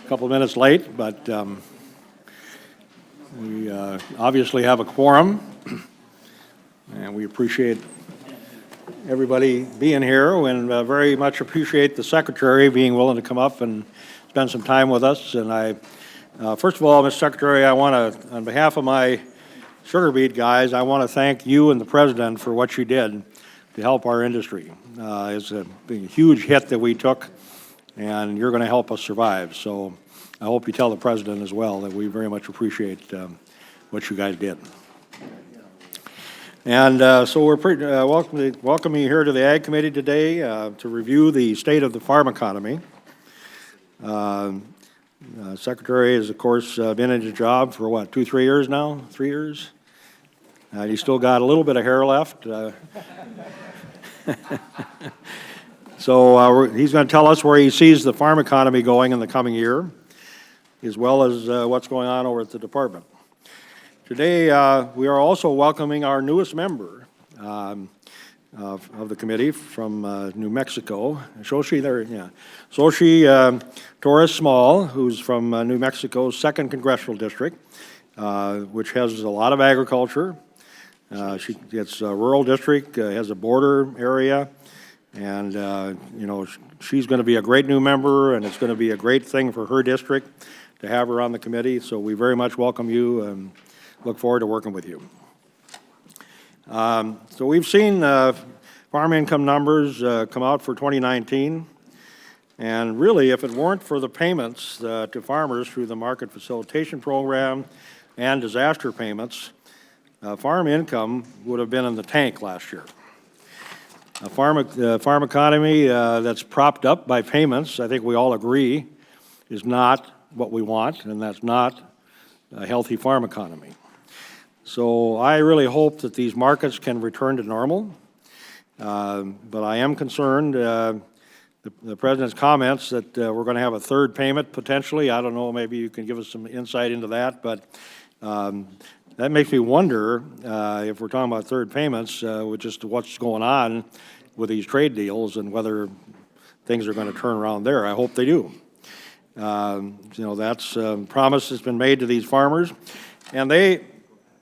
couple of minutes late, but we obviously have a quorum, and we appreciate everybody being here, and very much appreciate the Secretary being willing to come up and spend some time with us. And I, first of all, Mr. Secretary, I want to, on behalf of my sugar beet guys, I want to thank you and the President for what you did to help our industry. It's a huge hit that we took, and you're going to help us survive. So I hope you tell the President as well that we very much appreciate what you guys did. And so we're welcoming you here to the Ag Committee today to review the state of the farm economy. Secretary has, of course, been in his job for what, 2-3 years now? 3 years? He's still got a little bit of hair left. So he's going to tell us where he sees the farm economy going in the coming year, as well as what's going on over at the department. Today, we are also welcoming our newest member of the committee from New Mexico, Xochitl there, yeah. Xochitl Torres Small, who's from New Mexico's 2nd Congressional District, which has a lot of agriculture. It's a rural district, has a border area, and you know, she's going to be a great new member, and it's going to be a great thing for her district to have her on the committee. So we very much welcome you and look forward to working with you. So we've seen farm income numbers come out for 2019, and really, if it weren't for the payments to farmers through the Market Facilitation Program and disaster payments, farm income would have been in the tank last year. A farm economy that's propped up by payments, I think we all agree, is not what we want, and that's not a healthy farm economy. So I really hope that these markets can return to normal, but I am concerned, the President's comments that we're going to have a third payment potentially. I don't know, maybe you can give us some insight into that, but that makes me wonder if we're talking about third payments with just what's going on with these trade deals and whether things are going to turn around there. I hope they do. You know, that's a promise that's been made to these farmers, and they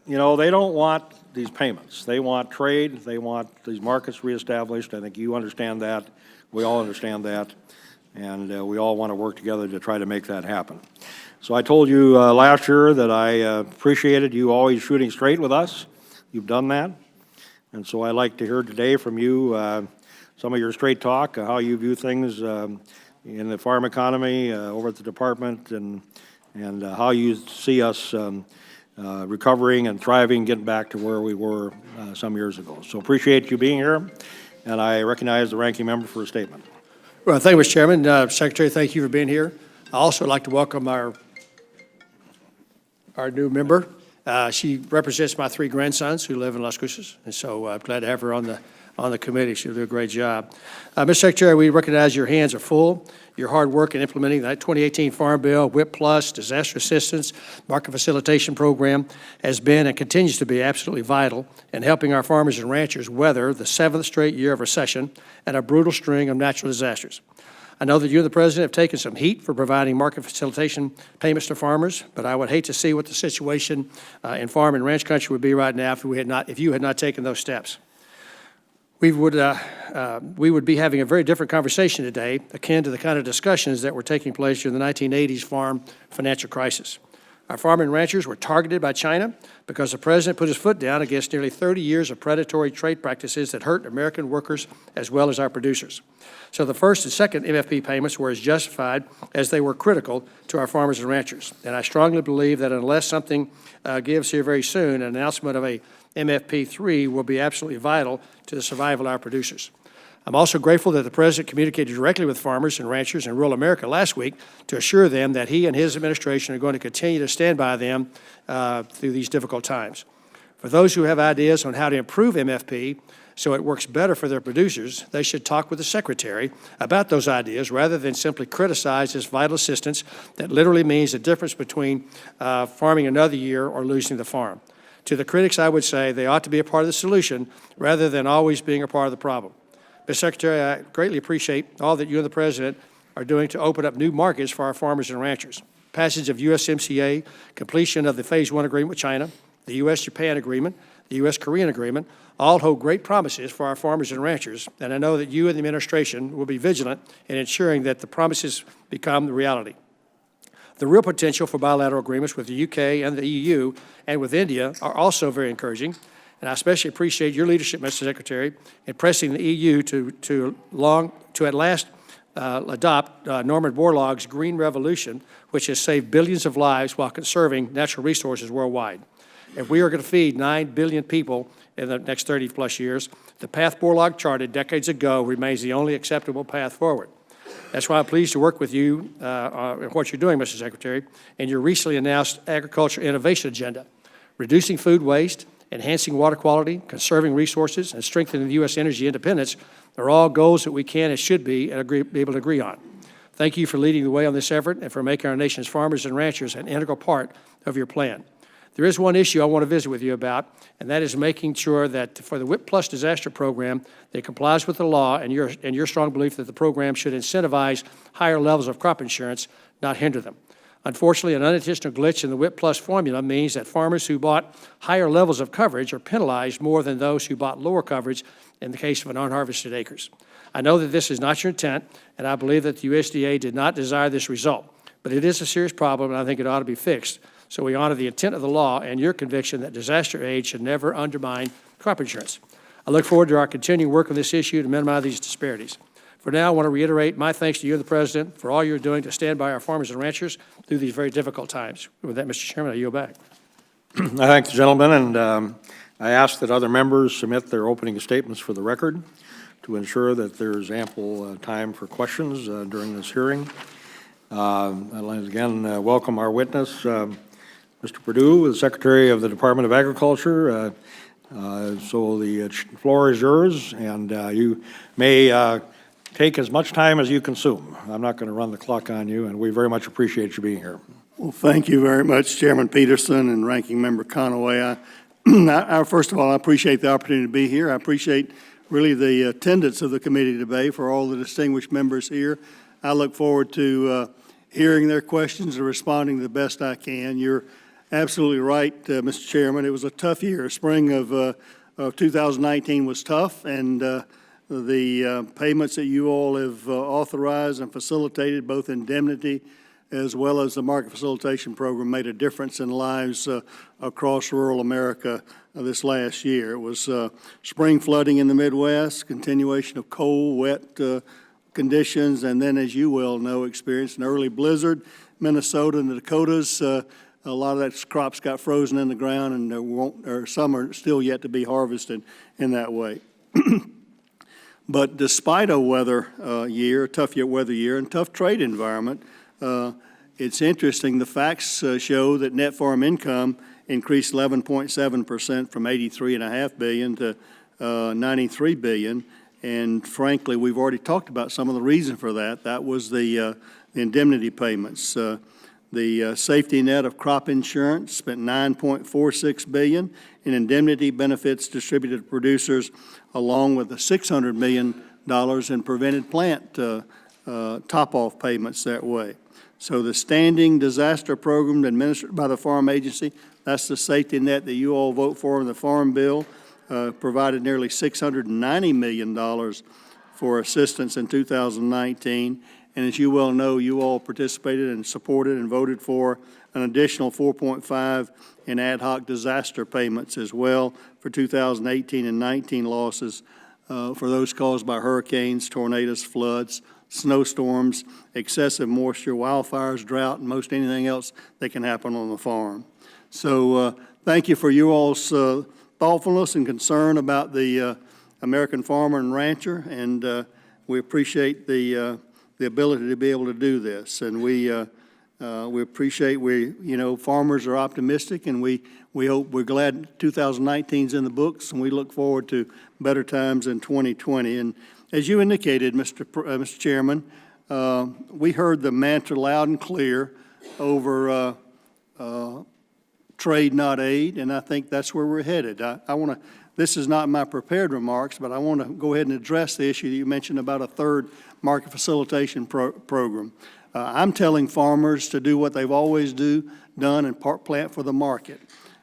don't want these payments. They want trade. They want these markets reestablished. I think you understand that. We all understand that, and we all want to work together to try to make that happen. So I told you last year that I appreciated you always shooting straight with us. You've done that, and so I'd like to hear today from you some of your straight talk, how you view things in the farm economy over at the department, and how you see us recovering and thriving, getting back to where we were some years ago. So appreciate you being here, and I recognize the ranking member for a statement. Well, thank you, Mr. Chairman. Secretary, thank you for being here. I also like to welcome our new member. She represents my 3 grandsons who live in Las Cruces, and so I'm glad to have her on the committee. She'll do a great job. Mr. Secretary, we recognize your hands are full. Your hard work in implementing that 2018 Farm Bill, Wipp Plus, Disaster Assistance, Market Facilitation Program has been and continues to be absolutely vital in helping our farmers and ranchers weather the 7th straight year of recession and a brutal string of natural disasters. I know that you and the President have taken some heat for providing market facilitation payments to farmers, but I would hate to see what the situation in farm and ranch country would be right now if you had not taken those steps. We would be having a very different conversation today, akin to the kind of discussions that were taking place during the 1980s farm financial crisis. Our farmers and ranchers were targeted by China because the President put his foot down against nearly 30 years of predatory trade practices that hurt American workers as well as our producers. So the first and second MFP payments were as justified as they were critical to our farmers and ranchers. And I strongly believe that unless something gives here very soon, an announcement of a MFP3 will be absolutely vital to the survival of our producers. I'm also grateful that the President communicated directly with farmers and ranchers in rural America last week to assure them that he and his administration are going to continue to stand by them through these difficult times. For those who have ideas on how to improve MFP so it works better for their producers, they should talk with the Secretary about those ideas rather than simply criticize this vital assistance that literally means the difference between farming another year or losing the farm. To the critics, I would say they ought to be a part of the solution rather than always being a part of the problem. Mr. Secretary, I greatly appreciate all that you and the President are doing to open up new markets for our farmers and ranchers. Passage of USMCA, completion of the Phase 1 agreement with China, the U.S.-Japan agreement, the U.S.-Korean agreement, all hold great promises for our farmers and ranchers, and I know that you and the administration will be vigilant in ensuring that the promises become the reality. The real potential for bilateral agreements with the UK and the EU and with India are also very encouraging, and I especially appreciate your leadership, Mr. Secretary, in pressing the EU to at last adopt Norman Borlaug's Green Revolution, which has saved billions of lives while conserving natural resources worldwide. If we are going to feed 9 billion people in the next 30-plus years, the path Borlaug charted decades ago remains the only acceptable path forward. That's why I'm pleased to work with you in what you're doing, Mr. Secretary, in your recently announced Agriculture Innovation Agenda. Reducing food waste, enhancing water quality, conserving resources, and strengthening the U.S. energy independence are all goals that we can and should be able to agree on. Thank you for leading the way on this effort and for making our nation's farmers and ranchers an integral part of your plan. There is one issue I want to visit with you about, and that is making sure that for the Wipp Plus Disaster Program, that complies with the law and your strong belief that the program should incentivize higher levels of crop insurance, not hinder them. Unfortunately, an unintentional glitch in the Wipp Plus formula means that farmers who bought higher levels of coverage are penalized more than those who bought lower coverage in the case of an unharvested acres. I know that this is not your intent, and I believe that the USDA did not desire this result, but it is a serious problem, and I think it ought to be fixed. So we honor the intent of the law and your conviction that disaster aid should never undermine crop insurance. I look forward to our continuing work on this issue to minimize these disparities. For now, I want to reiterate my thanks to you and the President for all you're doing to stand by our farmers and ranchers through these very difficult times. With that, Mr. Chairman, I yield back. I thank the gentleman, and I ask that other members submit their opening statements for the record to ensure that there's ample time for questions during this hearing. I'd again welcome our witness, Mr. Perdue, the Secretary of the Department of Agriculture. So the floor is yours, and you may take as much time as you consume. I'm not going to run the clock on you, and we very much appreciate you being here. Well, thank you very much, Chairman Peterson and Ranking Member Conaway. First of all, I appreciate the opportunity to be here. I appreciate really the attendance of the committee today for all the distinguished members here. I look forward to hearing their questions and responding the best I can. You're absolutely right, Mr. Chairman. It was a tough year. Spring of 2019 was tough, and the payments that you all have authorized and facilitated, both indemnity as well as the market facilitation program, made a difference in lives across rural America this last year. It was spring flooding in the Midwest, continuation of cold, wet conditions, and then, as you well know, experienced an early blizzard. Minnesota and the Dakotas, a lot of that crops got frozen in the ground, and some are still yet to be harvested in that way. But despite a tough weather year, and tough trade environment, it's interesting. The facts show that net farm income increased 11.7% from $83.5 billion to $93 billion. And frankly, we've already talked about some of the reason for that. That was the indemnity payments. The safety net of crop insurance spent $9.46 billion in indemnity benefits distributed to producers, along with the $600 million in prevented plant top-off payments that way. So the standing disaster program administered by the Farm Agency, that's the safety net that you all vote for in the Farm Bill, provided nearly $690 million for assistance in 2019. And as you well know, you all participated and supported and voted for an additional $4.5 in ad hoc disaster payments as well for 2018 and 19 losses for those caused by hurricanes, tornadoes, floods, snowstorms, excessive moisture, wildfires, drought, and most anything else that can happen on the farm. So thank you for you all's thoughtfulness and concern about the American farmer and rancher, and we appreciate the ability to be able to do this. And we appreciate, farmers are optimistic, and we hope, we're glad 2019 is in the books, and we look forward to better times in 2020. And as you indicated, Mr. Chairman, we heard the mantra loud and clear over trade, not aid, and I think that's where we're headed. I want to this is not my prepared remarks, but I want to go ahead and address the issue that you mentioned about a third market facilitation program. I'm telling farmers to do what they've always done and plant for the market.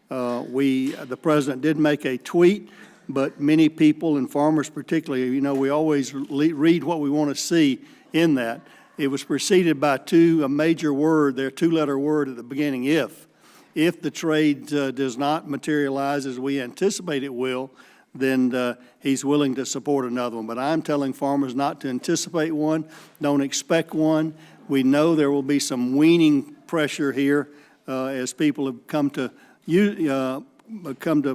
The president did make a tweet, but many people and farmers particularly, you know, we always read what we want to see in that. It was preceded by a major word, their two-letter word at the beginning, if. If the trade does not materialize as we anticipate it will, then he's willing to support another one. But I'm telling farmers not to anticipate one, don't expect one. We know there will be some weaning pressure here as people have come to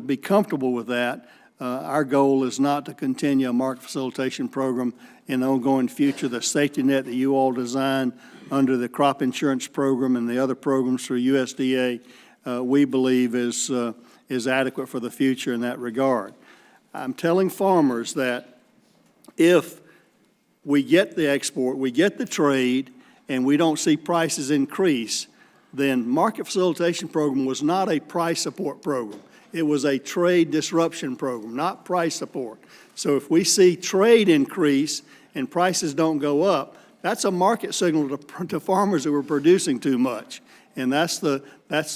be comfortable with that. Our goal is not to continue a market facilitation program in the ongoing future. The safety net that you all designed under the crop insurance program and the other programs through USDA, we believe is adequate for the future in that regard. I'm telling farmers that if we get the export, we get the trade, and we don't see prices increase, then market facilitation program was not a price support program. It was a trade disruption program, not price support. So if we see trade increase and prices don't go up, that's a market signal to farmers who are producing too much. And that's the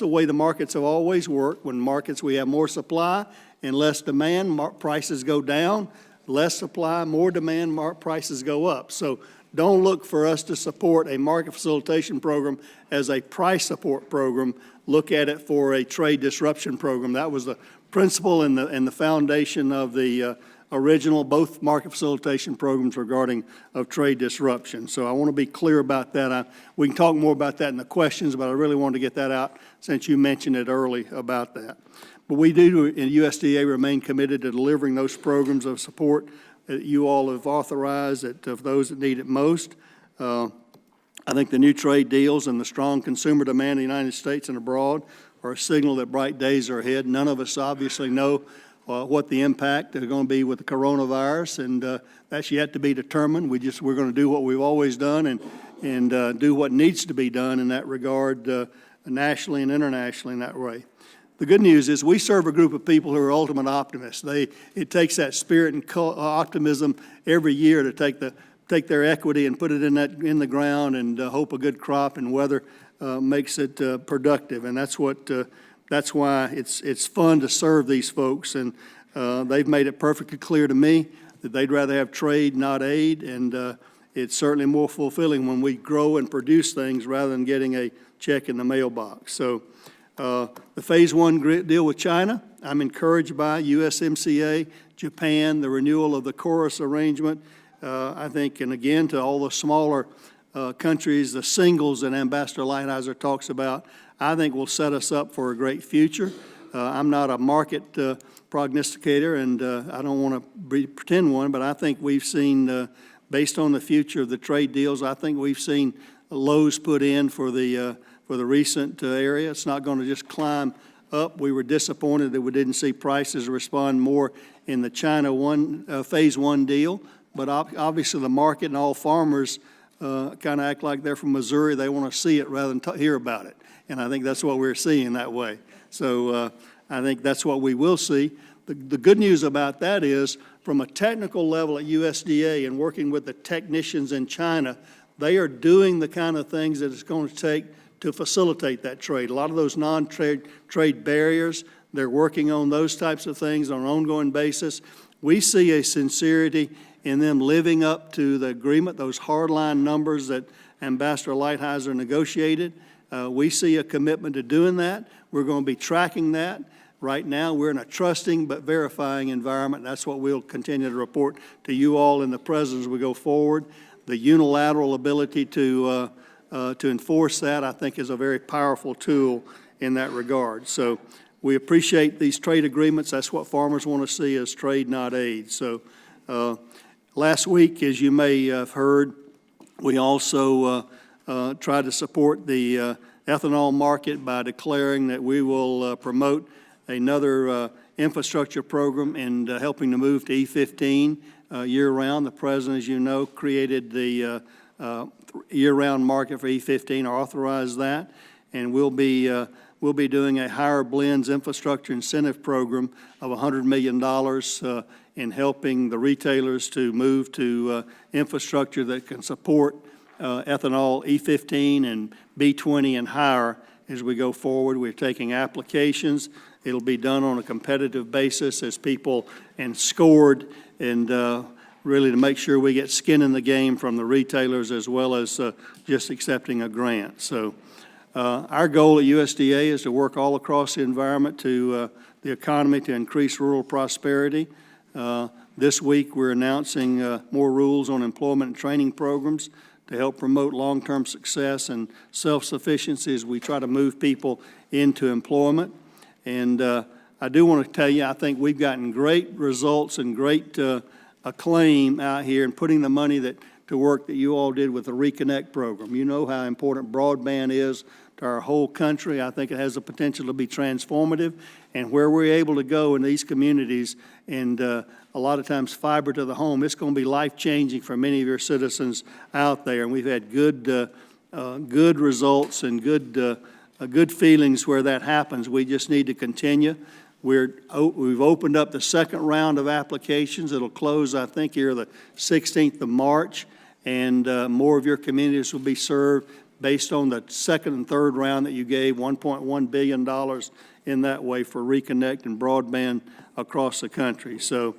way the markets have always worked. When markets, we have more supply and less demand, prices go down. Less supply, more demand, prices go up. So don't look for us to support a market facilitation program as a price support program. Look at it for a trade disruption program. That was the principle and the foundation of the original, both market facilitation programs regarding of trade disruption. So I want to be clear about that. We can talk more about that in the questions, but I really wanted to get that out since you mentioned it early about that. But we do in USDA remain committed to delivering those programs of support that you all have authorized of those that need it most. I think the new trade deals and the strong consumer demand in the United States and abroad are a signal that bright days are ahead. None of us obviously know what the impact is going to be with the coronavirus, and that's yet to be determined. We're going to do what we've always done and do what needs to be done in that regard, nationally and internationally in that way. The good news is we serve a group of people who are ultimate optimists. It takes that spirit and optimism every year to take their equity and put it in the ground and hope a good crop and weather makes it productive. And that's why it's fun to serve these folks. And they've made it perfectly clear to me that they'd rather have trade, not aid. And it's certainly more fulfilling when we grow and produce things rather than getting a check in the mailbox. So the phase one deal with China, I'm encouraged by USMCA, Japan, the renewal of the chorus arrangement. I think, and again, to all the smaller countries, the singles that Ambassador Lighthizer talks about, I think will set us up for a great future. I'm not a market prognosticator, and I don't want to pretend one, but I think we've seen, based on the future of the trade deals, I think we've seen lows put in for the recent area. It's not going to just climb up. We were disappointed that we didn't see prices respond more in the China phase one deal, but obviously the market and all farmers kind of act like they're from Missouri. They want to see it rather than hear about it, and I think that's what we're seeing that way. So I think that's what we will see. The good news about that is, from a technical level at USDA and working with the technicians in China, they are doing the kind of things that it's going to take to facilitate that trade. A lot of those non-trade barriers, they're working on those types of things on an ongoing basis. We see a sincerity in them living up to the agreement, those hardline numbers that Ambassador Lighthizer negotiated. We see a commitment to doing that. We're going to be tracking that. Right now, we're in a trusting but verifying environment. That's what we'll continue to report to you all in the President as we go forward. The unilateral ability to enforce that, I think, is a very powerful tool in that regard. So we appreciate these trade agreements. That's what farmers want to see, as trade, not aid. So last week, as you may have heard, we also tried to support the ethanol market by declaring that we will promote another infrastructure program and helping to move to E15 year-round. The President, as you know, created the year-round market for E15, or authorized that, and we'll be we'll be doing a higher blends infrastructure incentive program of $100 million in helping the retailers to move to infrastructure that can support ethanol E15 and B20 and higher as we go forward. We're taking applications. It'll be done on a competitive basis as people and scored, and really to make sure we get skin in the game from the retailers as well as just accepting a grant. So our goal at USDA is to work all across the environment to the economy to increase rural prosperity. This week we're announcing more rules on employment and training programs to help promote long-term success and self-sufficiency as we try to move people into employment. And I do want to tell you, I think we've gotten great results and great acclaim out here in putting the money to work that you all did with the Reconnect program. You know how important broadband is to our whole country. I think it has the potential to be transformative. And where we're able to go in these communities, and a lot of times fiber to the home, it's going to be life-changing for many of your citizens out there. And we've had good results and good feelings where that happens. We just need to continue. We've opened up the second round of applications. It'll close, I think, here the 16th of March, and more of your communities will be served based on the second and third round that you gave, $1.1 billion in that way for Reconnect and broadband across the country. So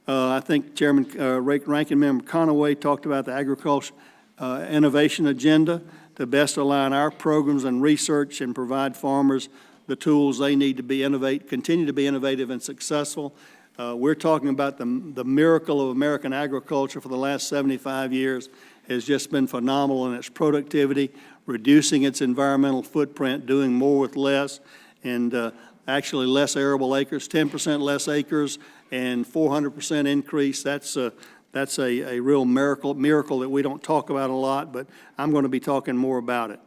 I think Ranking Member Conaway talked about the agriculture innovation agenda to best align our programs and research and provide farmers the tools they need to continue to be innovative and successful. We're talking about the miracle of American agriculture for the last 75 years has just been phenomenal in its productivity, reducing its environmental footprint, doing more with less, and actually less arable acres, 10% less acres, and 400% increase. That's a real miracle that we don't talk about a lot, but I'm going to be talking more about it.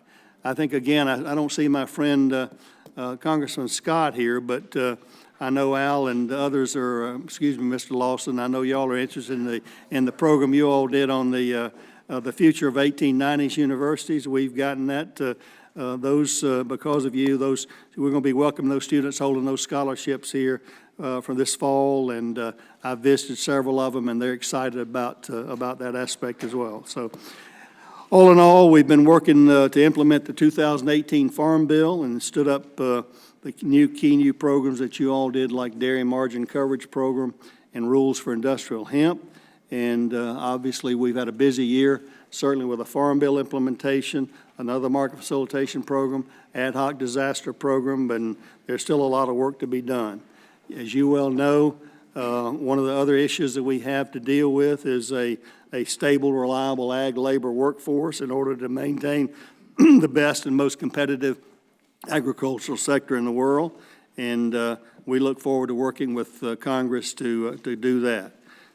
I think, again, I don't see my friend Congressman Scott here, but I know Al and others are, Mr. Lawson, I know y'all are interested in the program you all did on the future of 1890s universities. We've gotten that, because of you, we're going to be welcoming those students holding those scholarships here for this fall, and I've visited several of them, and they're excited about that aspect as well. So all in all, we've been working to implement the 2018 Farm Bill and stood up the key new programs that you all did, like Dairy Margin Coverage Program and rules for industrial hemp. And obviously, we've had a busy year, certainly with a Farm Bill implementation, another market facilitation program, ad hoc disaster program, and there's still a lot of work to be done. As you well know, one of the other issues that we have to deal with is a stable, reliable ag labor workforce in order to maintain the best and most competitive agricultural sector in the world. And we look forward to working with Congress to do that.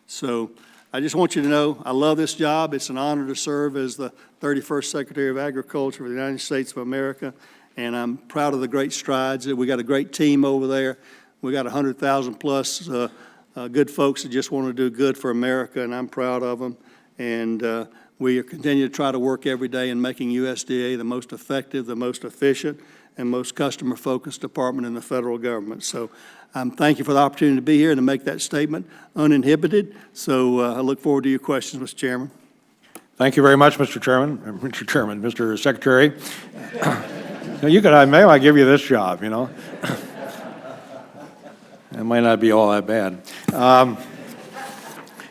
So I just want you to know I love this job. It's an honor to serve as the 31st Secretary of Agriculture for the United States of America, and I'm proud of the great strides. We got a great team over there. We got 100,000 plus good folks that just want to do good for America, and I'm proud of them. And we continue to try to work every day in making USDA the most effective, the most efficient, and most customer-focused department in the federal government. So thank you for the opportunity to be here and to make that statement uninhibited. So I look forward to your questions, Mr. Chairman. Thank you very much, Mr. Mr. Secretary. Maybe I give you this job, you know. It might not be all that bad.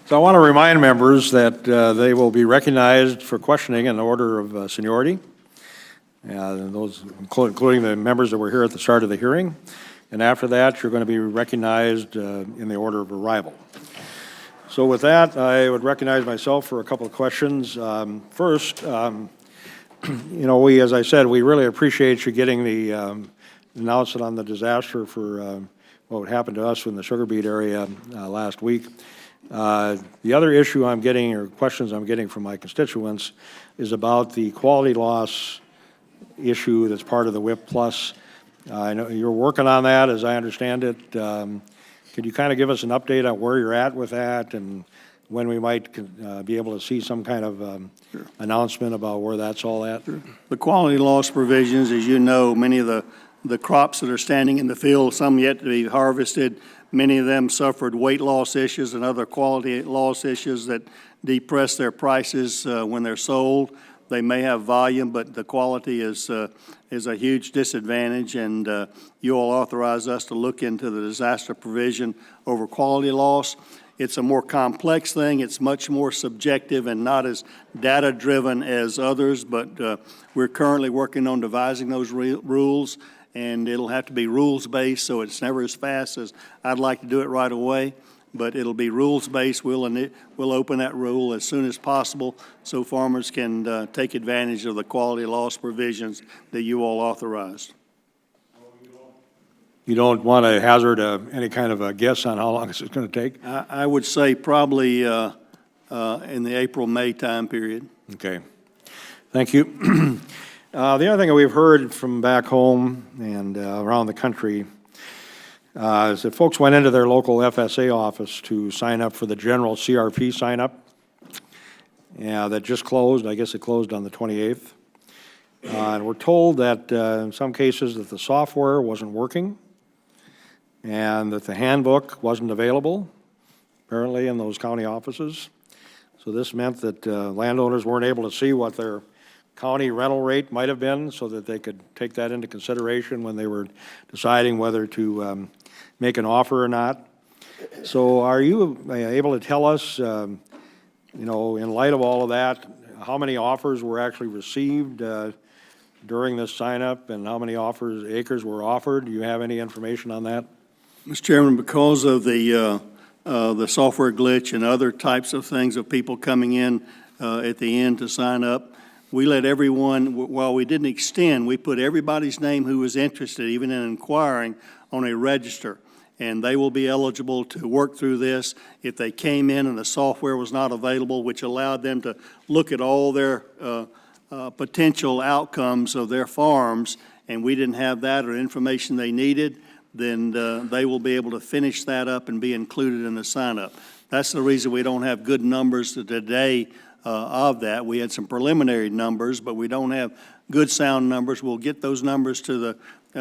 So I want to remind members that they will be recognized for questioning in order of seniority, those including the members that were here at the start of the hearing. And after that, you're going to be recognized in the order of arrival. So with that, I would recognize myself for a couple of questions. First, as I said, we really appreciate you getting the announcement on the disaster for what happened to us in the sugar beet area last week. The other issue I'm getting, or questions I'm getting from my constituents, is about the quality loss issue that's part of the Wipp Plus. I know you're working on that, as I understand it. Could you kind of give us an update on where you're at with that and when we might be able to see some kind of announcement about where that's all at? The quality loss provisions, as you know, many of the the crops that are standing in the field, some yet to be harvested. Many of them suffered weight loss issues and other quality loss issues that depress their prices when they're sold. They may have volume, but the quality is a huge disadvantage, and you all authorize us to look into the disaster provision over quality loss. It's a more complex thing. It's much more subjective and not as data-driven as others, but we're currently working on devising those rules, and it'll have to be rules-based, so it's never as fast as I'd like to do it right away. But it'll be rules-based. We'll open that rule as soon as possible so farmers can take advantage of the quality loss provisions that you all authorized. You don't want to hazard any kind of a guess on how long this is going to take? I would say probably in the April-May time period. Okay. Thank you. The other thing that we've heard from back home and around the country is that folks went into their local FSA office to sign up for the general CRP sign-up. Yeah, that just closed. I guess it closed on the 28th. And we're told that in some cases that the software wasn't working and that the handbook wasn't available, apparently, in those county offices. So this meant that landowners weren't able to see what their county rental rate might have been so that they could take that into consideration when they were deciding whether to make an offer or not. So are you able to tell us, you know, in light of all of that, how many offers were actually received during this sign-up and how many acres were offered? Do you have any information on that? Mr. Chairman, because of the software glitch and other types of things of people coming in at the end to sign up, we let everyone, while we didn't extend, we put everybody's name who was interested, even in inquiring, on a register. And they will be eligible to work through this if they came in and the software was not available, which allowed them to look at all their potential outcomes of their farms, and we didn't have that or information they needed, then they will be able to finish that up and be included in the sign-up. That's the reason we don't have good numbers today of that. We had some preliminary numbers, but we don't have good sound numbers. We'll get those numbers to the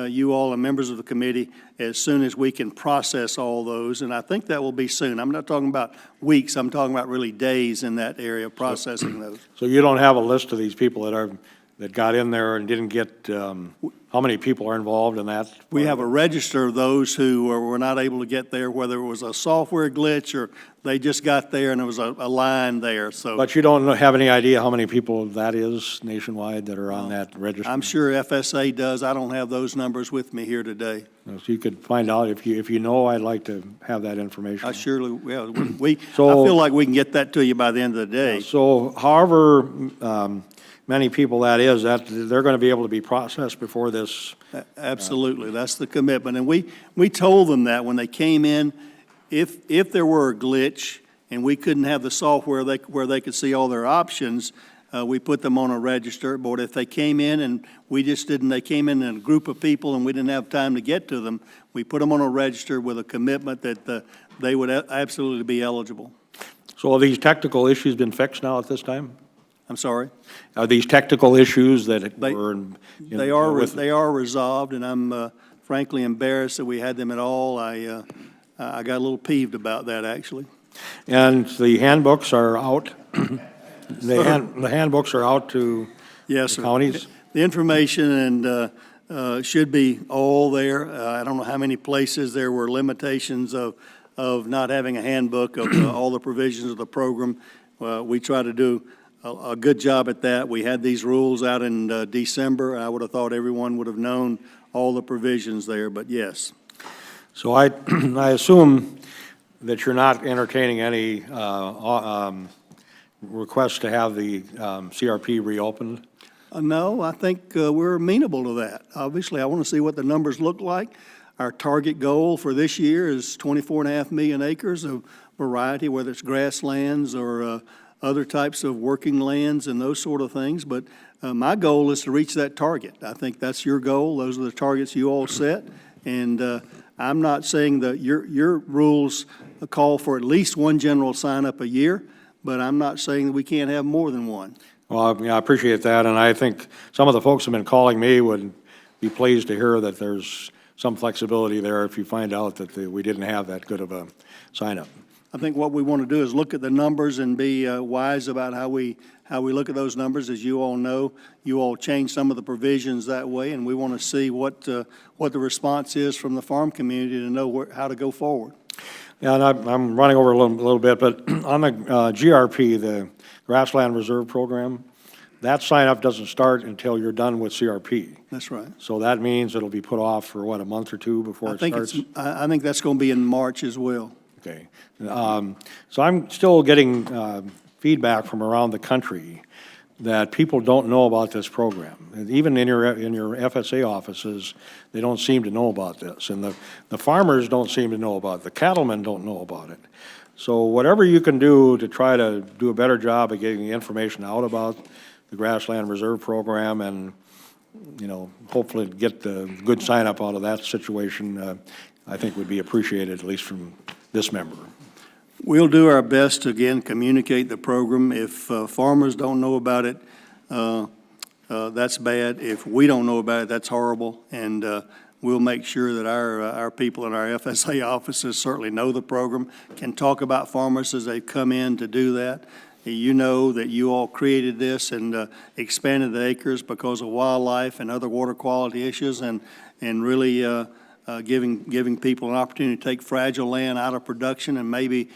you all and members of the committee as soon as we can process all those, and I think that will be soon. I'm not talking about weeks. I'm talking about really days in that area of processing those. So you don't have a list of these people that got in there and didn't get, how many people are involved in that? We have a register of those who were not able to get there, whether it was a software glitch or they just got there and there was a line there. So, but you don't have any idea how many people that is nationwide that are on that register? I'm sure FSA does. I don't have those numbers with me here today. So you could find out if you know. I'd like to have that information. I surely will. I feel like we can get that to you by the end of the day. So however many people that is, that they're going to be able to be processed before this. Absolutely, that's the commitment. And we told them that when they came in, if there were a glitch and we couldn't have the software where they could see all their options, we put them on a register. But if they came in and we just didn't, they came in a group of people and we didn't have time to get to them, we put them on a register with a commitment that they would absolutely be eligible. So have these technical issues been fixed now at this time? I'm sorry? Are these technical issues that were they are resolved, and I'm frankly embarrassed that we had them at all. I got a little peeved about that, actually. And the handbooks are out? The handbooks are out to yes, the counties? The information and should be all there. I don't know how many places there were limitations of not having a handbook of all the provisions of the program. We try to do a good job at that. We had these rules out in December. I would have thought everyone would have known all the provisions there, but yes. So I assume that you're not entertaining any requests to have the CRP reopened? No, I think we're amenable to that. Obviously, I want to see what the numbers look like. Our target goal for this year is 24.5 million acres of variety, whether it's grasslands or other types of working lands and those sort of things. But my goal is to reach that target. I think that's your goal. Those are the targets you all set. And I'm not saying that your rules call for at least one general sign-up a year, but I'm not saying that we can't have more than one. Well, yeah, I appreciate that, and I think some of the folks have been calling me would be pleased to hear that there's some flexibility there if you find out that we didn't have that good of a sign-up. I think what we want to do is look at the numbers and be wise about how we look at those numbers. As you all know, you all changed some of the provisions that way, and we want to see what the response is from the farm community to know how to go forward. Yeah, and I'm running over a little bit, but on the GRP, the Grassland Reserve Program, that sign-up doesn't start until you're done with CRP. That's right. So that means it'll be put off for, what, a month or two before it starts? I think that's going to be in March as well. Okay. So I'm still getting feedback from around the country that people don't know about this program. And even in your FSA offices, they don't seem to know about this. And the farmers don't seem to know about it. The cattlemen don't know about it. So whatever you can do to try to do a better job of getting the information out about the Grassland Reserve Program and, you know, hopefully get the good sign-up out of that situation, I think would be appreciated, at least from this member. We'll do our best to, again, communicate the program. If farmers don't know about it, that's bad. If we don't know about it, that's horrible. And we'll make sure that our people in our FSA offices certainly know the program, can talk about farmers as they come in to do that. You know that you all created this and expanded the acres because of wildlife and other water quality issues, and really giving people an opportunity to take fragile land out of production and maybe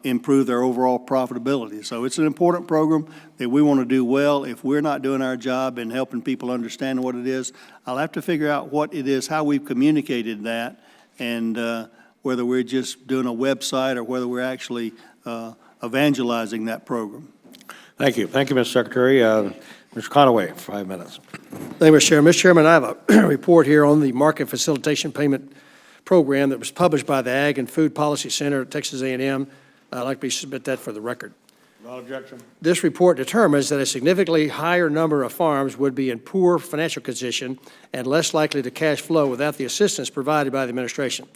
improve their overall profitability. So it's an important program that we want to do well. If we're not doing our job in helping people understand what it is, I'll have to figure out what it is, how we've communicated that, and whether we're just doing a website or whether we're actually evangelizing that program. Thank you. Thank you, Mr. Secretary. Mr. Conaway, 5 minutes. Thank you, Mr. Chairman. Mr. Chairman, I have a report here on the Market Facilitation Payment Program that was published by the Ag and Food Policy Center at Texas A&M. I'd like to submit that for the record. Without objection. This report determines that a significantly higher number of farms would be in poor financial condition and less likely to cash flow without the assistance provided by the administration.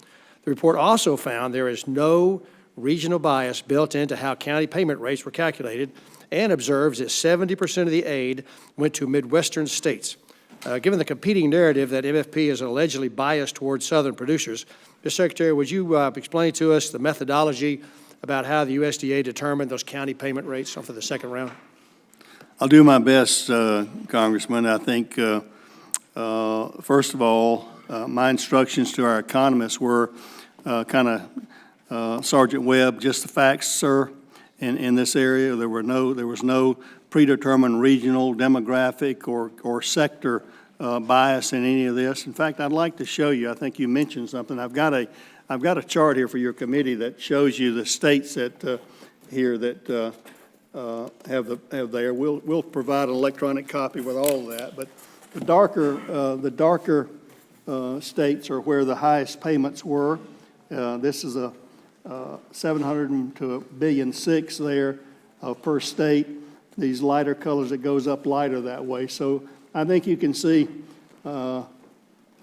The report also found there is no regional bias built into how county payment rates were calculated, and observes that 70% of the aid went to Midwestern states. Given the competing narrative that MFP is allegedly biased towards Southern producers, Mr. Secretary, would you explain to us the methodology about how the USDA determined those county payment rates for the second round? I'll do my best, Congressman. I think, first of all, my instructions to our economists were Sergeant Webb, just the facts, sir. In this area, there was no predetermined regional, demographic, or sector bias in any of this. In fact, I'd like to show you. I think you mentioned something. I've got a chart here for your committee that shows you the states that here that have there. We'll provide an electronic copy with all of that. But the darker states are where the highest payments were. This is a 700 to $1.6 billion there per state. These lighter colors, it goes up lighter that way. So I think you can see, Mr.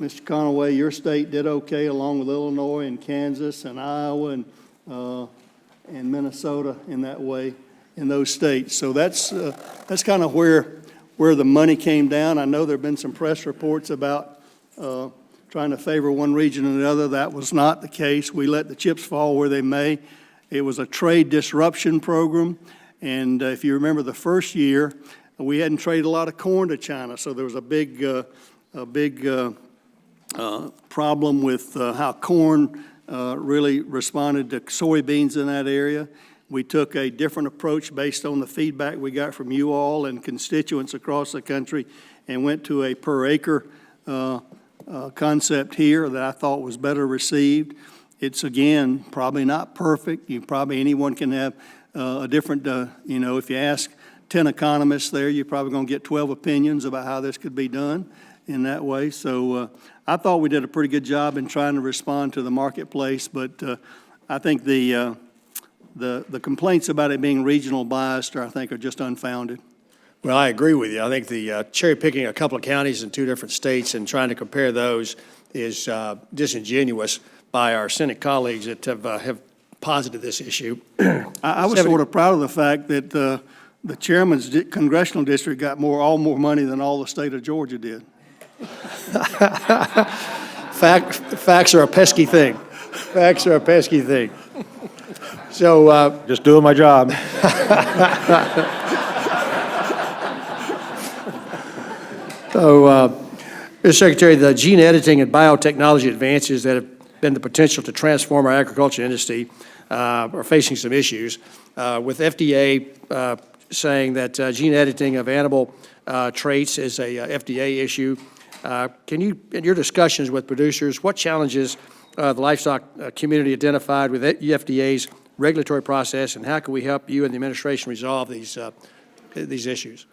Conaway, your state did okay along with Illinois and Kansas and Iowa and Minnesota in that way in those states. So that's kind of where the money came down. I know there have been some press reports about trying to favor one region or another. That was not the case. We let the chips fall where they may. It was a trade disruption program. And if you remember the first year, we hadn't traded a lot of corn to China. So there was a big problem with how corn really responded to soybeans in that area. We took a different approach based on the feedback we got from you all and constituents across the country and went to a per acre concept here that I thought was better received. It's, again, probably not perfect. Anyone can have a different, if you ask 10 economists there, you're probably going to get 12 opinions about how this could be done in that way. So I thought we did a pretty good job in trying to respond to the marketplace, but I think the complaints about it being regional biased are just unfounded. Well, I agree with you. I think the cherry picking a couple of counties in two different states and trying to compare those is disingenuous by our Senate colleagues that have posited this issue. I was sort of proud of the fact that the chairman's congressional district got more money than all the state of Georgia did. Facts are a pesky thing. Facts are a pesky thing. So, Just doing my job. Mr. Secretary, the gene editing and biotechnology advances that have been the potential to transform our agriculture industry are facing some issues. With FDA saying that gene editing of animal traits is a FDA issue, can you, in your discussions with producers, what challenges the livestock community identified with the FDA's regulatory process, and how can we help you and the administration resolve these issues?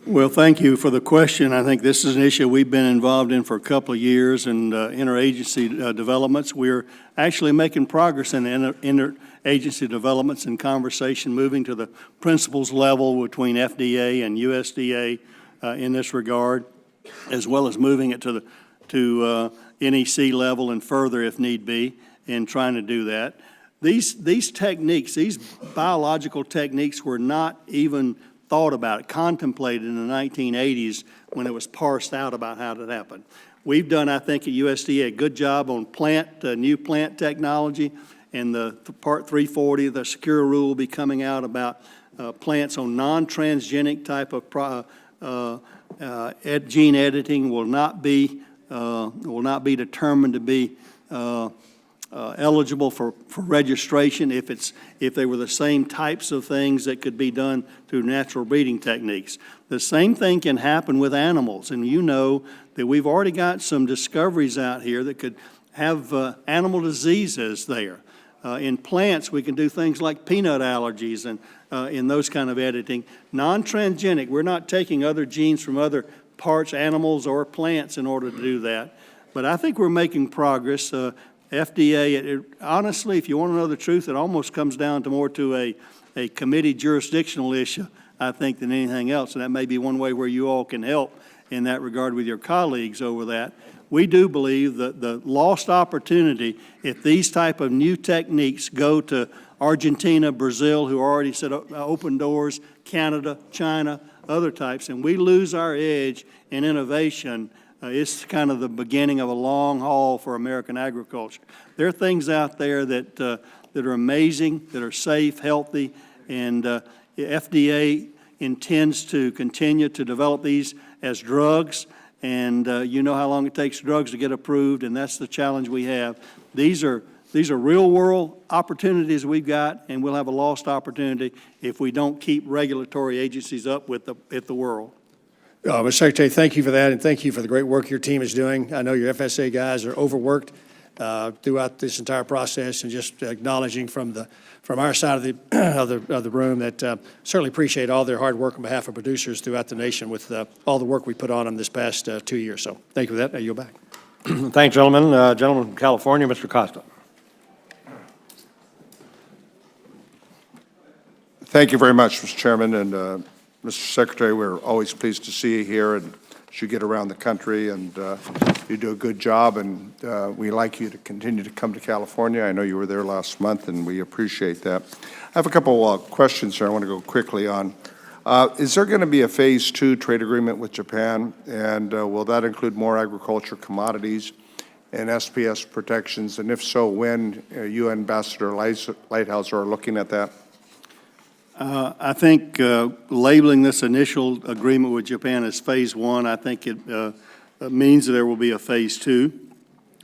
Well, thank you for the question. I think this is an issue we've been involved in for a couple of years, and interagency developments. We're actually making progress in interagency developments and conversation, moving to the principles level between FDA and USDA in this regard, as well as moving it to NEC level and further if need be in trying to do that. These techniques, these biological techniques were not even thought about, contemplated in the 1980s when it was parsed out about how it happened. We've done, I think, at USDA a good job on new plant technology, and the Part 340 of the Secure Rule will be coming out about plants on non-transgenic type of gene editing will not be determined to be eligible for registration if they were the same types of things that could be done through natural breeding techniques. The same thing can happen with animals, and you know that we've already got some discoveries out here that could have animal diseases there. In plants, we can do things like peanut allergies and in those kind of editing. Non-transgenic, we're not taking other genes from other parts, animals or plants in order to do that. But I think we're making progress. FDA, honestly, if you want to know the truth, it almost comes down to more to a committee jurisdictional issue, I think, than anything else. And that may be one way where you all can help in that regard with your colleagues over that. We do believe that the lost opportunity, if these type of new techniques go to Argentina, Brazil, who already set up open doors, Canada, China, other types, and we lose our edge in innovation, it's kind of the beginning of a long haul for American agriculture. There are things out there that are amazing, that are safe, healthy, and the FDA intends to continue to develop these as drugs, and you know how long it takes drugs to get approved, and that's the challenge we have. These are real-world opportunities we've got, and we'll have a lost opportunity if we don't keep regulatory agencies up with the world. Mr. Secretary, thank you for that, and thank you for the great work your team is doing. I know your FSA guys are overworked throughout this entire process, and just acknowledging from our side of the room that certainly appreciate all their hard work on behalf of producers throughout the nation with all the work we put on them this past 2 years. So thank you for that. I yield back. Thanks, gentlemen. Gentleman from California, Mr. Costa. Thank you very much, Mr. Chairman, and Mr. Secretary, we're always pleased to see you here and as you get around the country, and you do a good job, and we like you to continue to come to California. I know you were there last month, and we appreciate that. I have a couple questions here I want to go quickly on. Is there going to be a Phase 2 trade agreement with Japan, and will that include more agriculture commodities and SPS protections, and if so, when you, Ambassador Lighthouse, are looking at that? I think labeling this initial agreement with Japan as Phase 1, I think it means that there will be a Phase 2.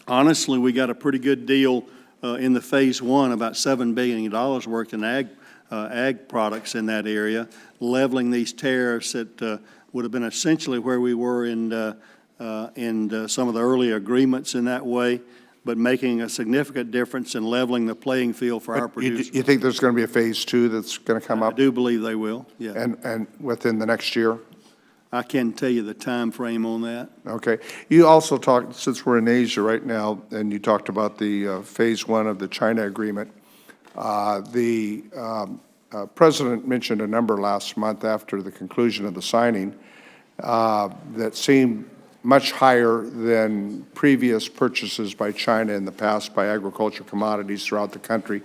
Honestly, we got a pretty good deal in the Phase 1, about $7 billion worth in ag products in that area, leveling these tariffs that would have been essentially where we were in some of the early agreements in that way, but making a significant difference in leveling the playing field for our producers. You think there's going to be a Phase 2 that's going to come up? I do believe they will, yeah. And within the next year? I can't tell you the time frame on that. Okay. You also talked, since we're in Asia right now, and you talked about the Phase 1 of the China agreement. The President mentioned a number last month after the conclusion of the signing that seemed much higher than previous purchases by China in the past by agriculture commodities throughout the country.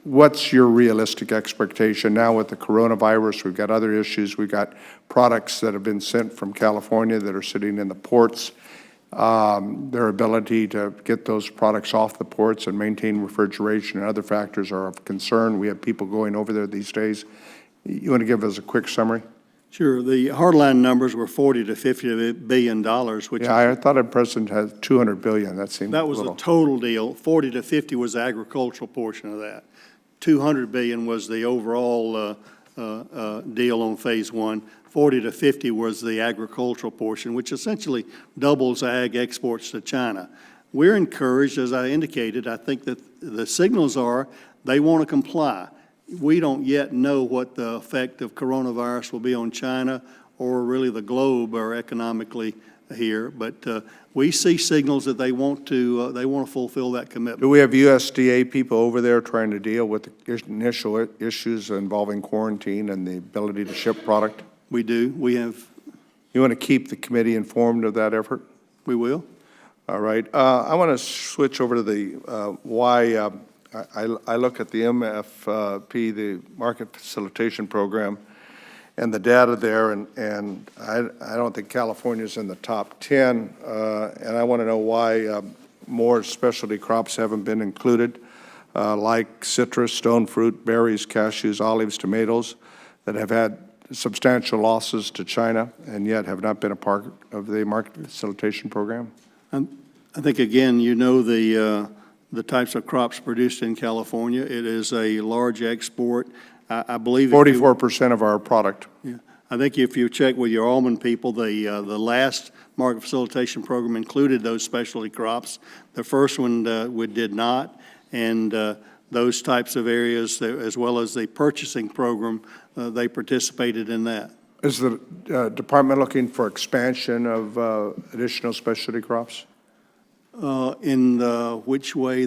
what's your realistic expectation now with the coronavirus? We've got other issues. We've got products that have been sent from California that are sitting in the ports. Their ability to get those products off the ports and maintain refrigeration and other factors are of concern. We have people going over there these days. You want to give us a quick summary? Sure. The hardline numbers were $40 to $50 billion, which Yeah, I thought our president had 200 billion. That seemed that was little. the total deal. 40 to 50 was the agricultural portion of that. 200 billion was the overall deal on phase one. 40 to 50 was the agricultural portion, which essentially doubles ag exports to China. We're encouraged, as I indicated. I think that the signals are they want to comply. We don't yet know what the effect of coronavirus will be on China or really the globe or economically here, but we see signals that they want to fulfill that commitment. Do we have USDA people over there trying to deal with the initial issues involving quarantine and the ability to ship product? We do. We have. You want to keep the committee informed of that effort? We will. All right. I want to switch over to the why I look at the MFP, the Market Facilitation Program, and the data there, and I don't think California's in the top 10, and I want to know why more specialty crops haven't been included, like citrus, stone fruit, berries, cashews, olives, tomatoes, that have had substantial losses to China and yet have not been a part of the Market Facilitation Program? I think, again, you know the types of crops produced in California. It is a large export. I believe 44% of our product. Yeah, I think if you check with your almond people, the last Market Facilitation Program included those specialty crops. The first one we did not, and those types of areas, as well as the purchasing program, they participated in that. Is the department looking for expansion of additional specialty crops? In which way?